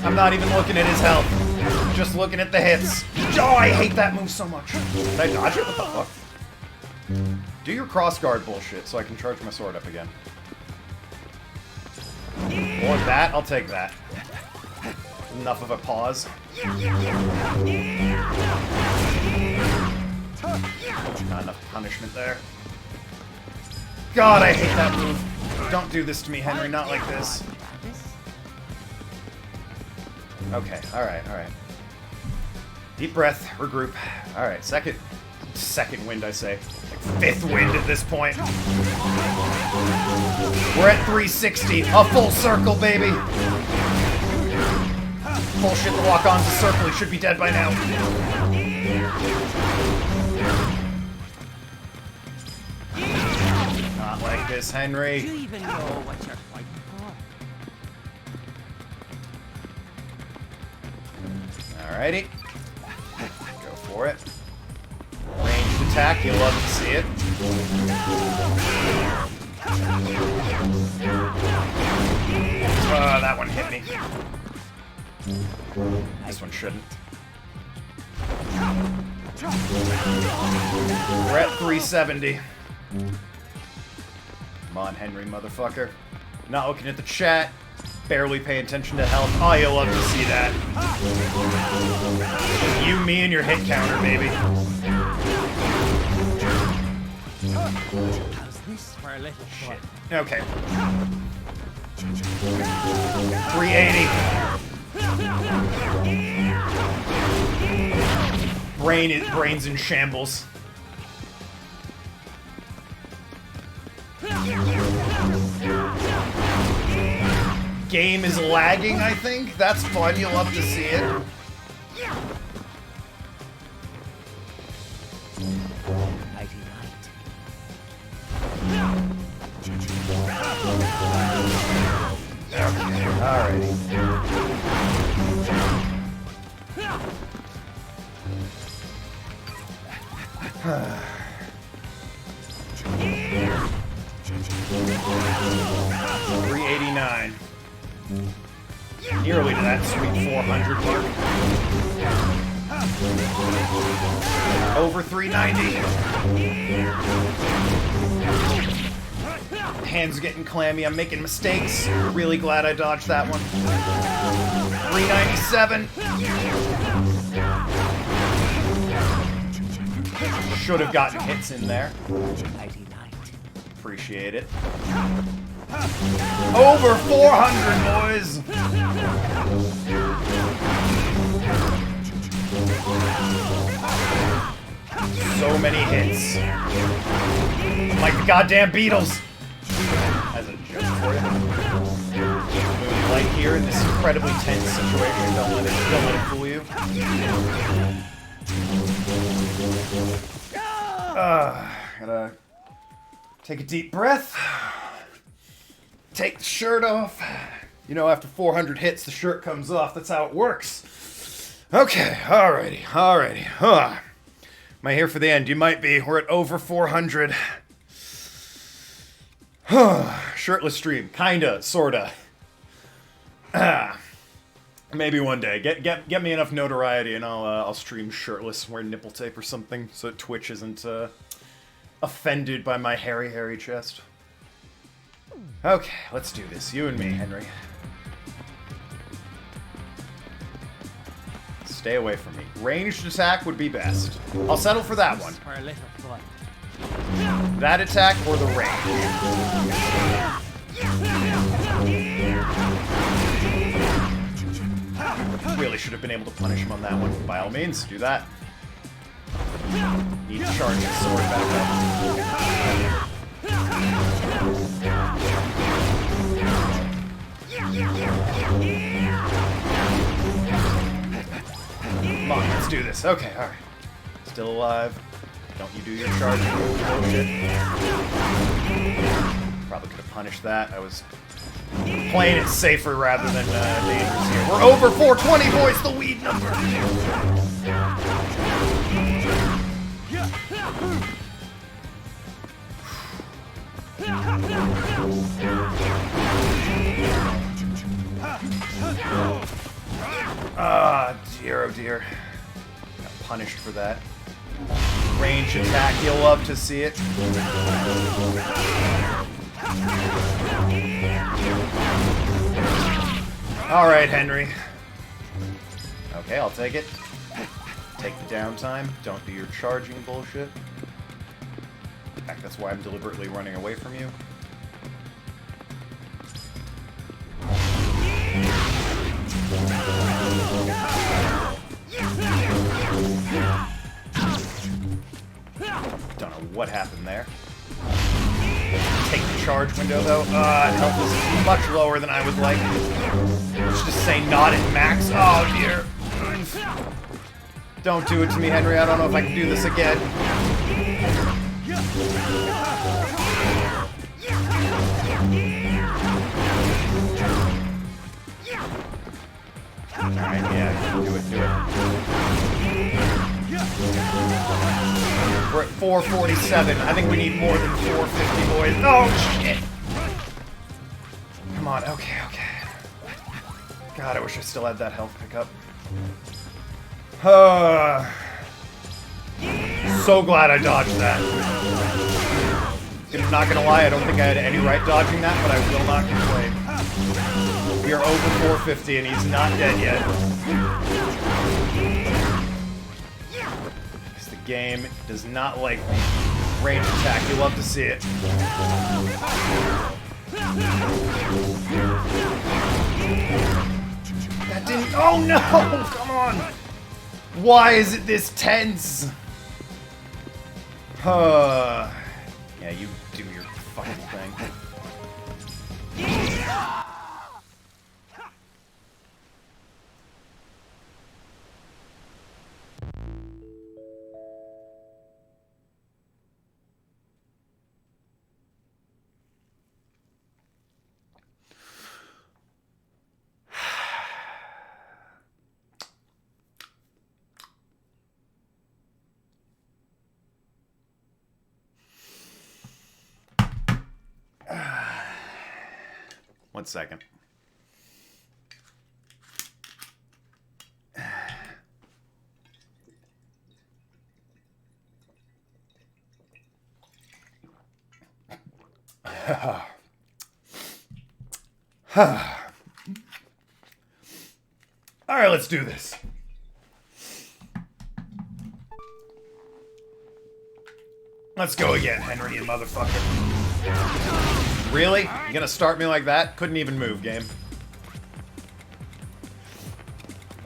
I'm not even looking at his health. Just looking at the hits. Oh, I hate that move so much. Did I dodge it? What the fuck? Do your crossguard bullshit so I can charge my sword up again. Or that, I'll take that. Enough of a pause. Not enough punishment there. God, I hate that move. Don't do this to me, Henry, not like this. Okay, alright. Deep breath, regroup. Alright, second wind, I say. Like fifth wind at this point. We're at 360. A full circle, baby. Bullshit to walk onto circle. He should be dead by now. Not like this, Henry. Do you even know what you're fighting for? Alrighty. Go for it. Ranged attack, you love to see it. That one hit me. This one shouldn't. We're at 370. Come on, Henry, motherfucker. Not looking at the chat. Barely pay attention to health. Oh, you'll love to see that. You, me, and your hit counter, baby. How's this for a little shit? Okay. 380. Brain's in shambles. Game is lagging, I think. That's fun. You'll love to see it. Okay, alrighty. $389. Nearly to that sweet 400 mark. Over 390. Hands getting clammy. I'm making mistakes. Really glad I dodged that one. 397. Should have gotten hits in there. Appreciate it. Over 400, boys! So many hits. Like the goddamn Beatles! As a joke for you. Moving light here in this incredibly tense situation. Don't let it fool you. Gotta take a deep breath. Take the shirt off. You know, after 400 hits, the shirt comes off. That's how it works. Okay, alrighty. Am I here for the end? You might be. We're at over 400. Shirtless stream. Kinda, sorta. Maybe one day. Get me enough notoriety and I'll stream shirtless, wear nipple tape or something, so Twitch isn't offended by my hairy chest. Okay, let's do this. You and me, Henry. Stay away from me. Ranged attack would be best. I'll settle for that one. That attack or the range. Really should have been able to punish him on that one. By all means, do that. Need to charge his sword back up. Come on, let's do this. Okay, alright. Still alive. Don't you do your charging bullshit. Probably could have punished that. I was playing it safer rather than dangerous here. We're over 420, boys! The weed number! Ah, dear, oh dear. Got punished for that. Range attack, you'll love to see it. Alright, Henry. Okay, I'll take it. Take the downtime. Don't do your charging bullshit. In fact, that's why I'm deliberately running away from you. Don't know what happened there. Take the charge window though. Health is much lower than I would like. Let's just say not at max. Oh dear. Don't do it to me, Henry. I don't know if I can do this again. Alright, yeah, do it. We're at 447. I think we need more than 450, boys. Oh, shit! Come on, okay. God, I wish I still had that health pickup. So glad I dodged that. I'm not gonna lie, I don't think I had any right dodging that, but I will not complain. We are over 450 and he's not dead yet. Because the game does not like range attack. You love to see it. That didn't... Oh no! Come on! Why is it this tense? Yeah, you do your fucking thing. One second. All right, let's do this. Let's go again, Henry, you motherfucker. Really? You gonna start me like that? Couldn't even move, game.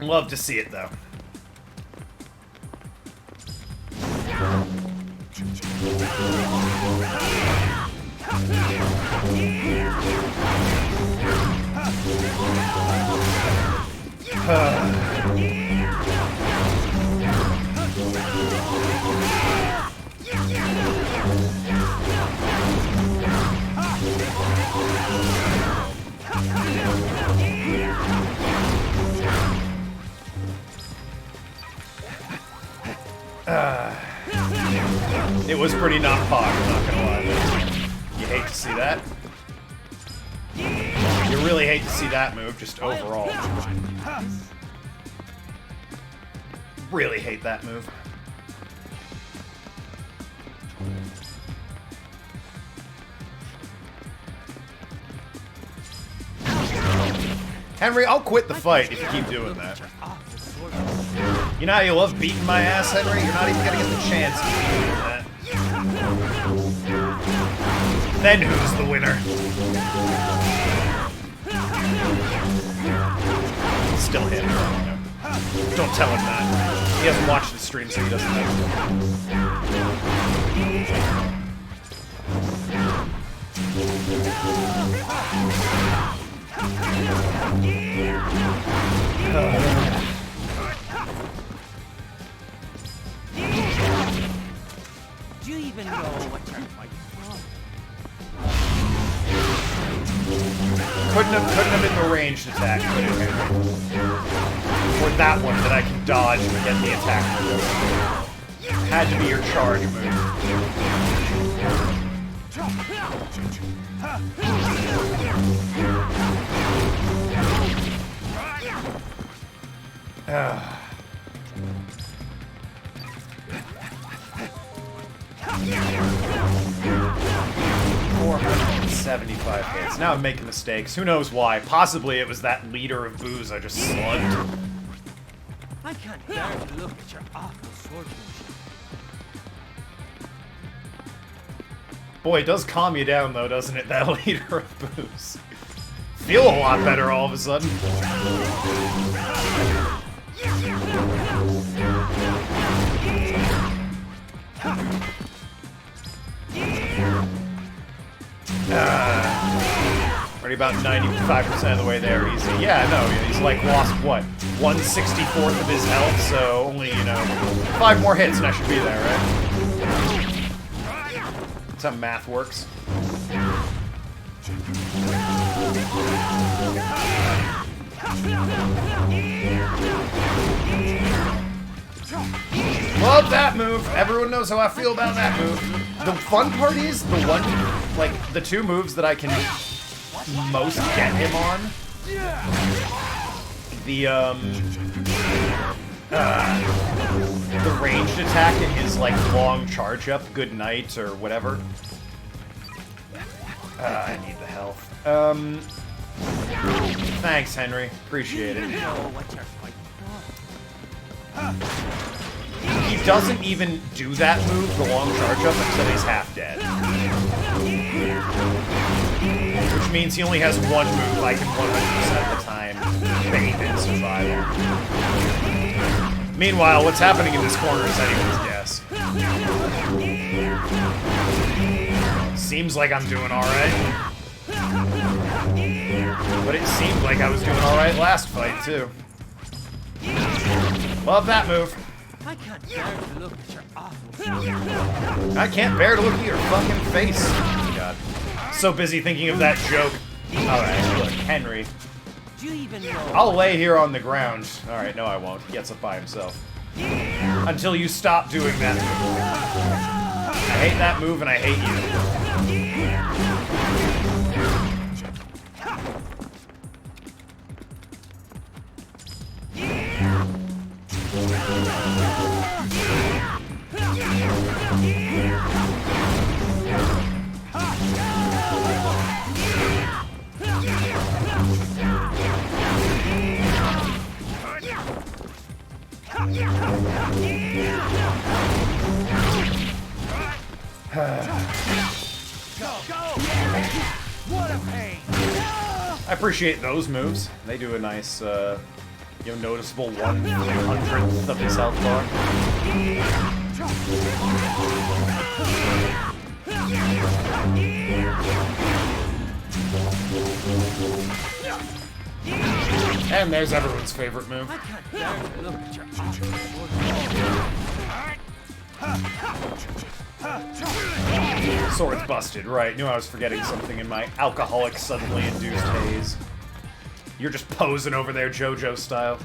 Love to see it, though. It was pretty not pog, I'm not gonna lie. You hate to see that. You really hate to see that move, just overall. Really hate that move. Henry, I'll quit the fight if you keep doing that. You know how you love beating my ass, Henry? You're not even gonna get the chance to beat that. Then who's the winner? Still him. Don't tell him that. He hasn't watched the stream, so he doesn't know. Do you even know what you're fighting for? Couldn't have been the ranged attack, could it, Henry? Or that one that I can dodge and get the attack move. Had to be your charge move. $475 hits. Now I'm making mistakes. Who knows why? Possibly it was that liter of booze I just slugged. I can't bear to look at your awful swordsmanship. Boy, it does calm you down though, doesn't it? That liter of booze. Feel a lot better all of a sudden. Already about 95% of the way there, easy. Yeah, no, he's like lost, what, 1/64 of his health, so only, 5 more hits and I should be there, right? That's how math works. Love that move. Everyone knows how I feel about that move. The fun part is the two moves that I can most get him on. The ranged attack and his long charge up, good night or whatever. I need the health. Thanks, Henry. Appreciate it. He doesn't even do that move, the long charge up, until he's half dead. Which means he only has one move I can 100% of the time bait and survival. Meanwhile, what's happening in this corner is anyone's guess. Seems like I'm doing alright. But it seemed like I was doing alright last fight, too. Love that move. I can't bear to look at your awful. I can't bear to look at your fucking face. Oh my god. So busy thinking of that joke. Alright, look, Henry. Do you even know? I'll lay here on the ground. Alright, no I won't. He gets up by himself. Until you stop doing that move. I hate that move and I hate you. I appreciate those moves. They do a nice, noticeable 1/100th of his health bar. And there's everyone's favorite move. Sword's busted, right. Knew I was forgetting something in my alcoholic suddenly induced haze. You're just posing over there JoJo style.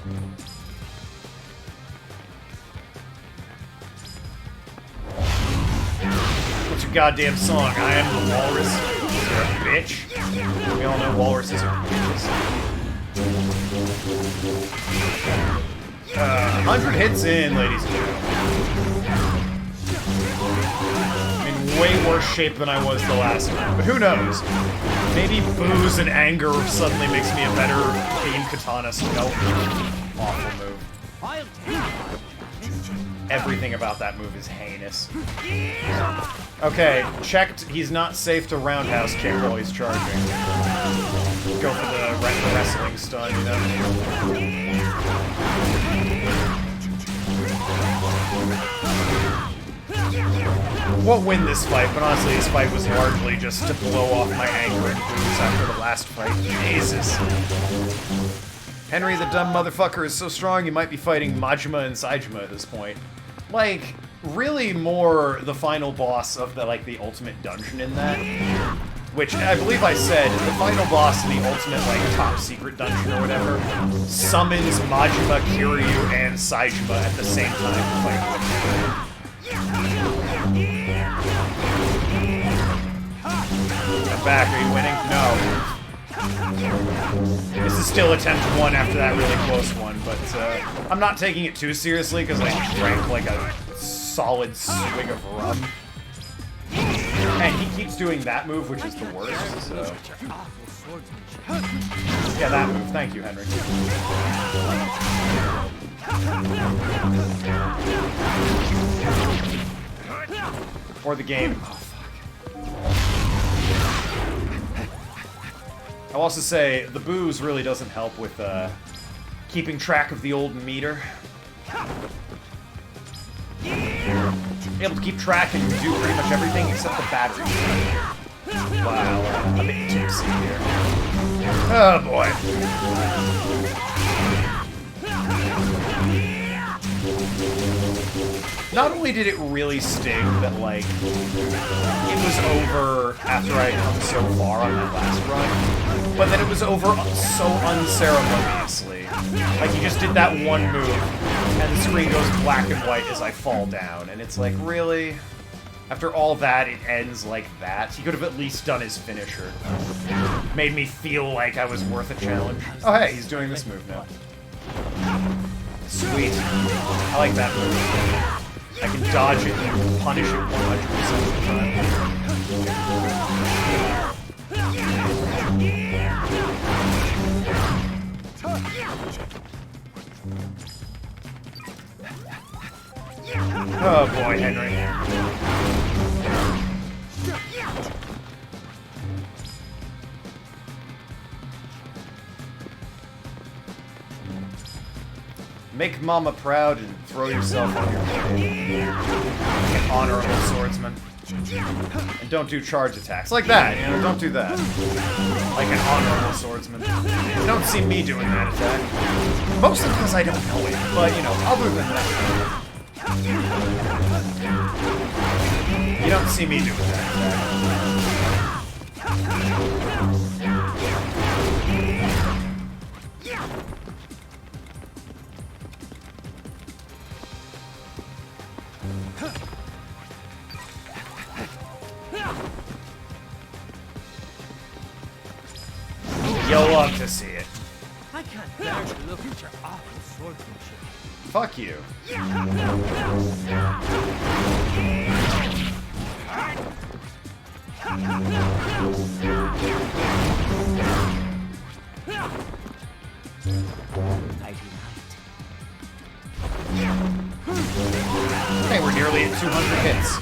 What's your goddamn song? I am the walrus. You're a bitch. We all know walruses are bitches. 100 hits in, ladies and gentlemen. In way worse shape than I was the last time, but who knows? Maybe booze and anger suddenly makes me a better game katanist. Nope. Awful move. Everything about that move is heinous. Okay, checked. He's not safe to roundhouse kick while he's charging. Go for the wrestling stun, you know? Won't win this fight, but honestly, this fight was largely just to blow off my anger and booze after the last fight. Jesus. Henry the dumb motherfucker is so strong you might be fighting Majima and Saejima at this point. Like, really more the final boss of the, like, the ultimate dungeon in that. Which, I believe I said, the final boss in the ultimate, like, top secret dungeon or whatever summons Majima, Kiryu, and Saejima at the same time to fight with him. I'm back. Are you winning? No. This is still attempt 1 after that really close one, but I'm not taking it too seriously because I drank like a solid swig of rum. And he keeps doing that move, which is the worst, so... Yeah, that move. Thank you, Henry. Or the game. Oh, fuck. I'll also say, the booze really doesn't help with, keeping track of the old meter. Able to keep track and do pretty much everything except the battery. Wow, I'm a bit tipsy here. Oh boy. Not only did it really sting that, like, it was over after I had come so far on that last run, but then it was over so unceremoniously. Like, you just did that one move, and the screen goes black and white as I fall down, and it's like, really? After all that, it ends like that? He could have at least done his finisher. Made me feel like I was worth a challenge. Oh hey, he's doing this move now. Sweet. I like that move. I can dodge it and punish it 100% of the time. Oh boy, Henry. Make Mama proud and throw yourself on your blade. Like an honorable swordsman. And don't do charge attacks. Like that, you know, don't do that. Like an honorable swordsman. You don't see me doing that attack. Mostly because I don't know it, but, you know, other than that. You don't see me doing that attack. You'll love to see it. I can't bear to look at your awful swordsmanship. Fuck you. Hey, we're nearly at 200 hits.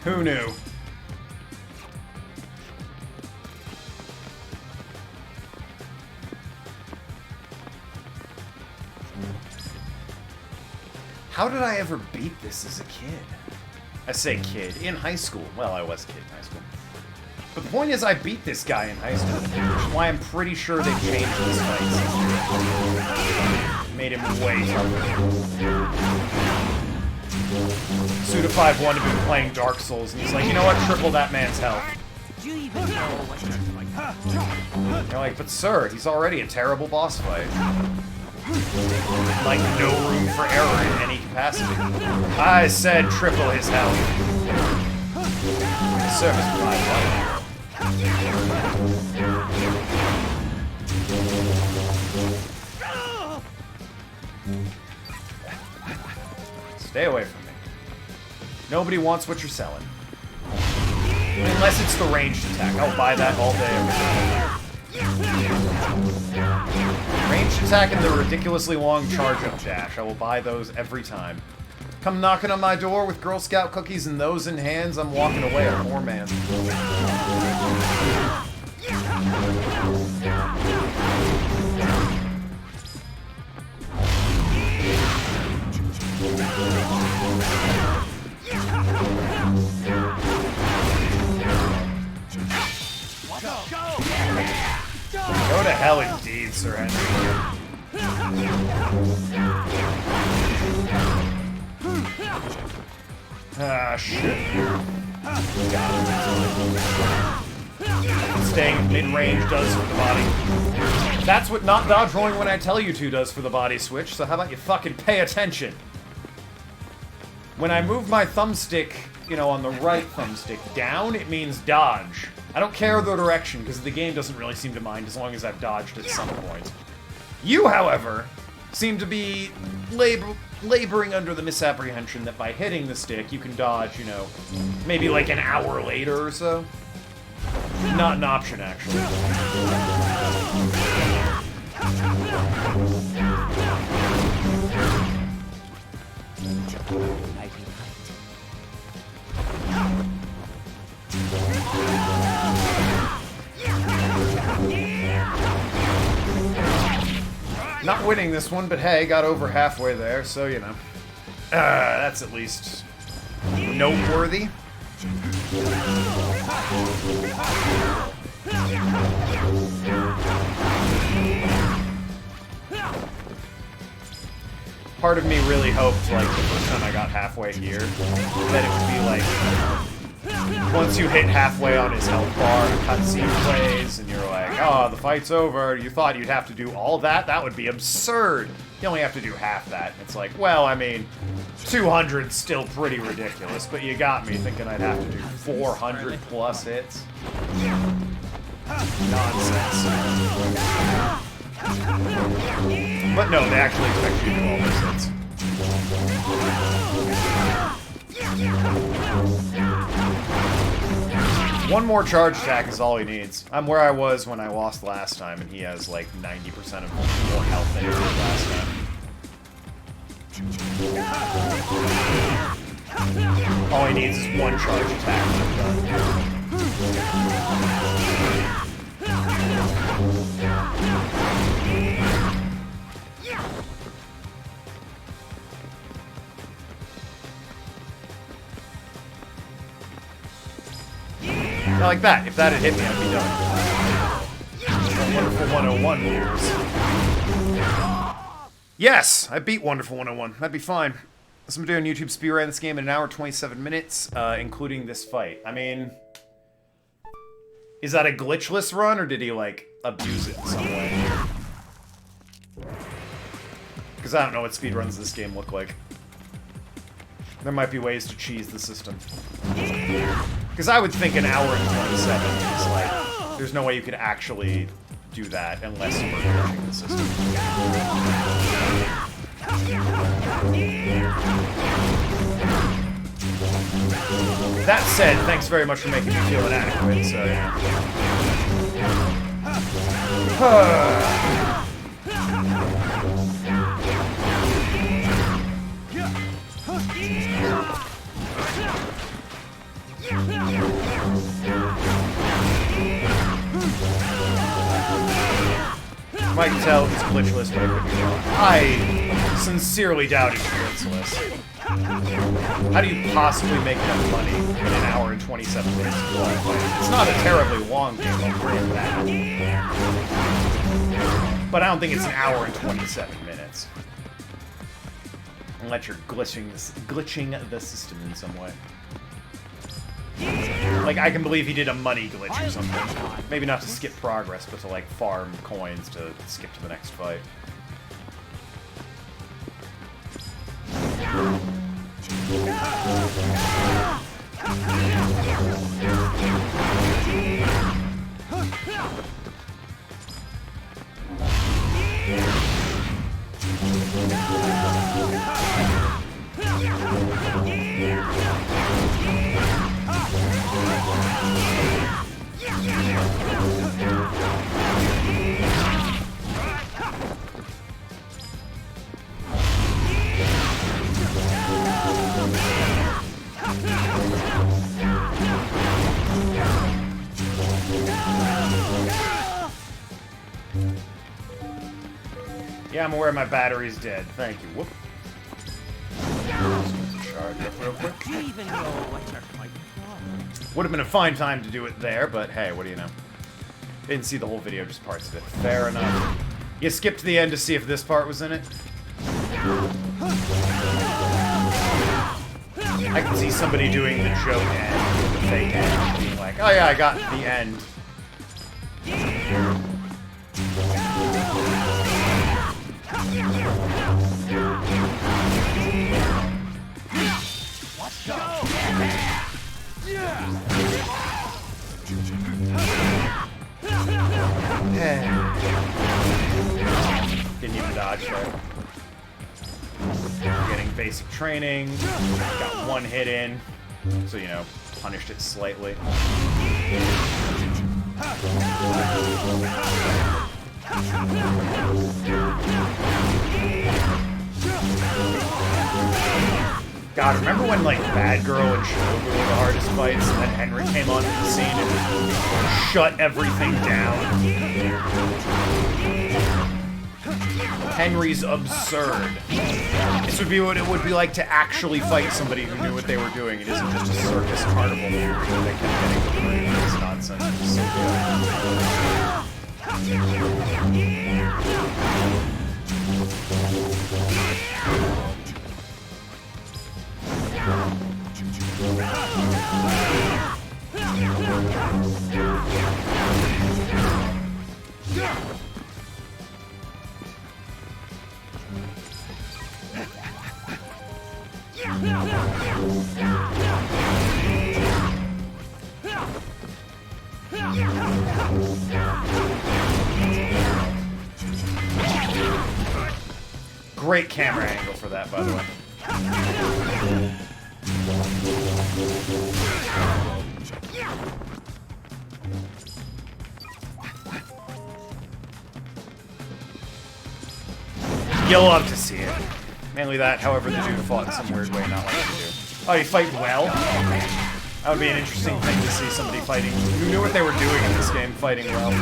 Who knew? How did I ever beat this as a kid? I say kid, in high school. Well, I was a kid in high school. But the point is, I beat this guy in high school, which is why I'm pretty sure they've changed this fight. Made him way tougher. Suda51 had been playing Dark Souls, and he's like, you know what, triple that man's health. Do you even know what you're doing? You're like, but sir, he's already a terrible boss fight. Like, no room for error in any capacity. I said triple his health. Service provided. Stay away from me. Nobody wants what you're selling. Unless it's the ranged attack. I'll buy that all day, every day. Ranged attack and the ridiculously long charge-up dash. I will buy those every time. Come knocking on my door with Girl Scout cookies and those in hands, I'm walking away a poor man. Go to hell indeed, Sir Henry. Ah, shit. Staying mid-range does for the body. That's what not dodge rolling when I tell you to does for the body switch, so how about you fucking pay attention? When I move my thumbstick, you know, on the right thumbstick down, it means dodge. I don't care the direction, because the game doesn't really seem to mind as long as I've dodged at some point. You, however, seem to be laboring under the misapprehension that by hitting the stick, you can dodge, you know, maybe like an hour later or so. Not an option, actually. Not winning this one, but hey, got over halfway there, so you know. That's at least noteworthy. Part of me really hoped, like, the first time I got halfway here, that it would be like, once you hit halfway on his health bar, a cutscene plays, and you're like, oh, the fight's over. You thought you'd have to do all that? That would be absurd. You only have to do half that. It's like, well, I mean, 200's still pretty ridiculous, but you got me thinking I'd have to do 400 plus hits. Nonsense. But no, they actually expect you to do all those hits. One more charge attack is all he needs. I'm where I was when I lost last time, and he has like 90% of more health than he did last time. All he needs is one charge attack and I'm done. Like that. If that had hit me, I'd be done. Wonderful 101 years. Yes! I beat Wonderful 101. That'd be fine. So I'm doing YouTube speedrun this game in 1 hour 27 minutes, including this fight. I mean, is that a glitchless run, or did he, like, abuse it in some way? Because I don't know what speedruns this game look like. There might be ways to cheese the system. Because I would think 1 hour and 27 is like, there's no way you could actually do that unless you were glitching the system. That said, thanks very much for making me feel inadequate, so yeah. Might tell he's glitchless, but I couldn't be wrong. I sincerely doubt he's glitchless. How do you possibly make enough money in 1 hour and 27 minutes to play? It's not a terribly long game, I'll grant that. But I don't think it's 1 hour and 27 minutes. Unless you're glitching the system in some way. Like, I can believe he did a money glitch or something. Maybe not to skip progress, but to, like, farm coins to skip to the next fight. Yeah, I'm aware my battery's dead. Thank you. Whoop. charge up real quick. Do you even know what you're fighting for? Would have been a fine time to do it there, but hey, what do you know? Didn't see the whole video, just parts of it. Fair enough. You skipped to the end to see if this part was in it? I can see somebody doing the joke end, the fake end, being like, oh yeah, I got the end. Let's go! Didn't even dodge there. Getting basic training. Got one hit in. So, you know, punished it slightly. God, remember when, like, Bad Girl and Shogun were the hardest fights, and then Henry came onto the scene and shut everything down? Henry's absurd. This would be what it would be like to actually fight somebody who knew what they were doing. It isn't just a circus carnival movie where they kept getting away with this nonsense. It's so Great camera angle for that, by the way. You'll love to see it. Mainly that, however, the dude fought in some weird way, not like the dude. Oh, he fight well? That would be an interesting thing to see somebody fighting who knew what they were doing in this game, fighting well.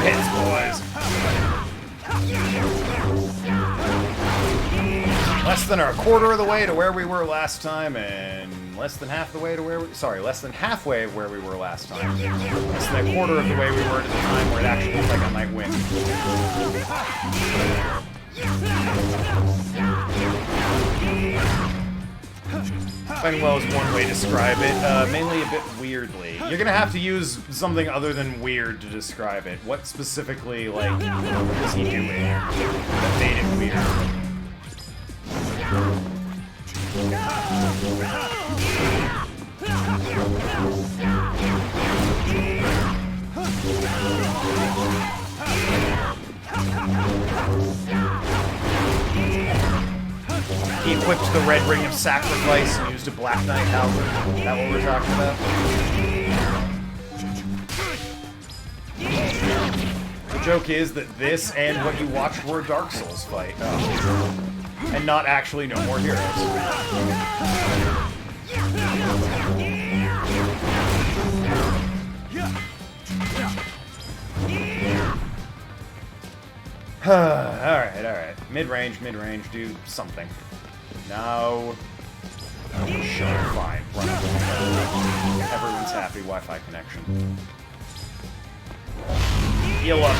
Hits, boys. Less than a quarter of the way to where we were last time, and less than half the way to where we... Sorry, less than halfway of where we were last time. Less than a quarter of the way we were to the time where it actually looked like I might win. Fighting well is one way to describe it, mainly a bit weirdly. You're gonna have to use something other than weird to describe it. What specifically, like, was he doing that made it weird? He equipped the Red Ring of Sacrifice and used a Black Knight halberd. Is that what we're talking about? The joke is that this and what you watched were a Dark Souls fight. And not actually No More Heroes. Alright. Mid-range, do something. No. Sure, fine. Run up. Everyone's happy. Wi-Fi connection. You love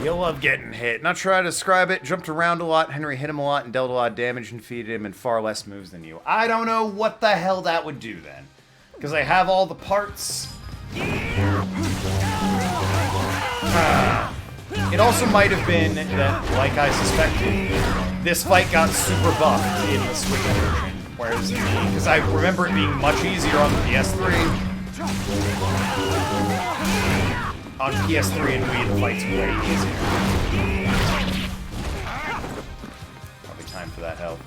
You'll love getting hit. Not sure how to describe it. Jumped around a lot. Henry hit him a lot and dealt a lot of damage and defeated him in far less moves than you. I don't know what the hell that would do then. Because I have all the parts. It also might have been that, like I suspected, this fight got super buffed in the Switch version. Whereas, because I remember it being much easier on the PS3. On PS3 and Wii, the fight's way easier. Probably time for that help.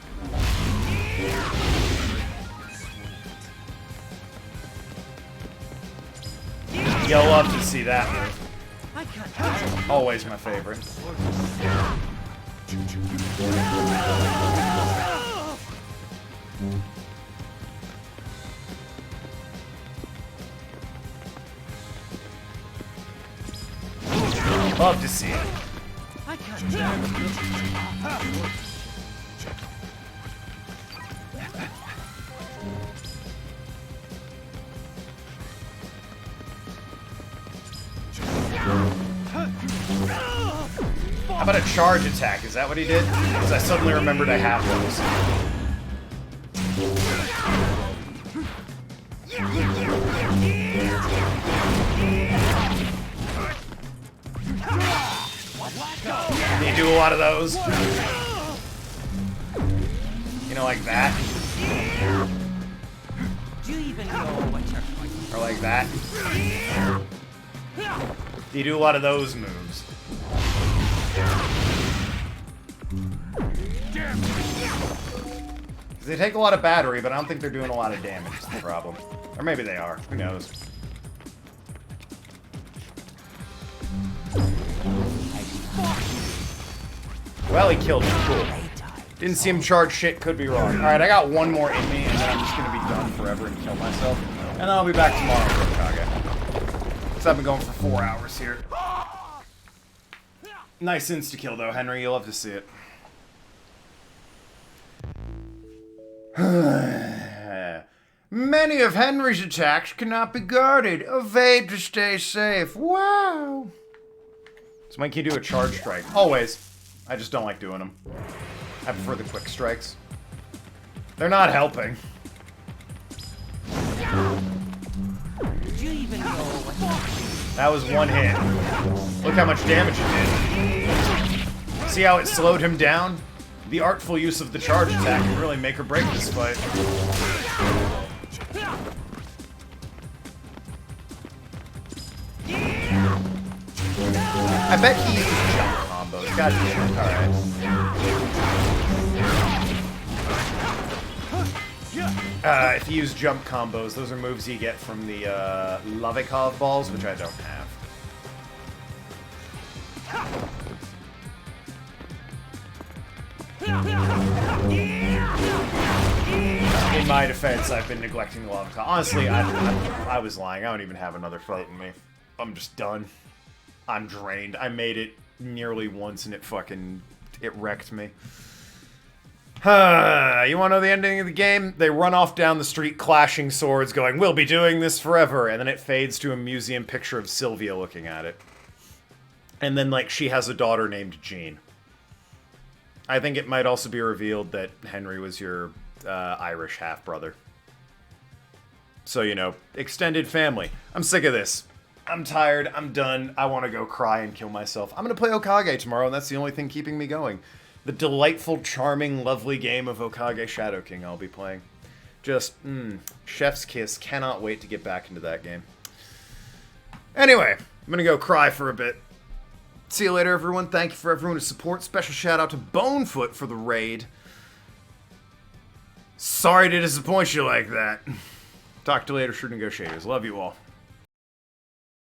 You'll love to see that move. Always my favorite. Love to see it. How about a charge attack? Is that what he did? Because I suddenly remembered I have those. You do a lot of those. You know, like that. Or like that. You do a lot of those moves. They take a lot of battery, but I don't think they're doing a lot of damage, is the problem. Or maybe they are. Who knows? Well, he killed him. Cool. Didn't see him charge shit. Could be wrong. Alright, I got one more in me, and then I'm just going to be done forever and kill myself. And then I'll be back tomorrow for Hokage. So I've been going for 4 hours here. Nice insta-kill, though, Henry. You'll love to see it. Many of Henry's attacks cannot be guarded. Evade to stay safe. Wow. So when can you do a charge strike? Always. I just don't like doing them. I prefer the quick strikes. They're not helping. That was one hit. Look how much damage it did. See how it slowed him down? The artful use of the charge attack can really make or break this fight. I bet he used jump combos. God damn it. Alright. If you use jump combos, those are moves you get from the Lavikov balls, which I don't have. In my defense, I've been neglecting the Lavikov. Honestly, I was lying. I don't even have another fight in me. I'm just done. I'm drained. I made it nearly once and it wrecked me. You want to know the ending of the game? They run off down the street clashing swords going, "We'll be doing this forever," and then it fades to a museum picture of Sylvia looking at it. And then, like, she has a daughter named Jean. I think it might also be revealed that Henry was your Irish half-brother. So, you know, extended family. I'm sick of this. I'm tired. I'm done. I want to go cry and kill myself. I'm going to play Hokage tomorrow, and that's the only thing keeping me going. The delightful, charming, lovely game of Hokage Shadow King I'll be playing. Just, chef's kiss. Cannot wait to get back into that game. Anyway, I'm going to go cry for a bit. See you later, everyone. Thank you for everyone's support. Special shout out to Bonefoot for the raid. Sorry to disappoint you like that. Talk to you later, Shrewd Negotiators. Love you all.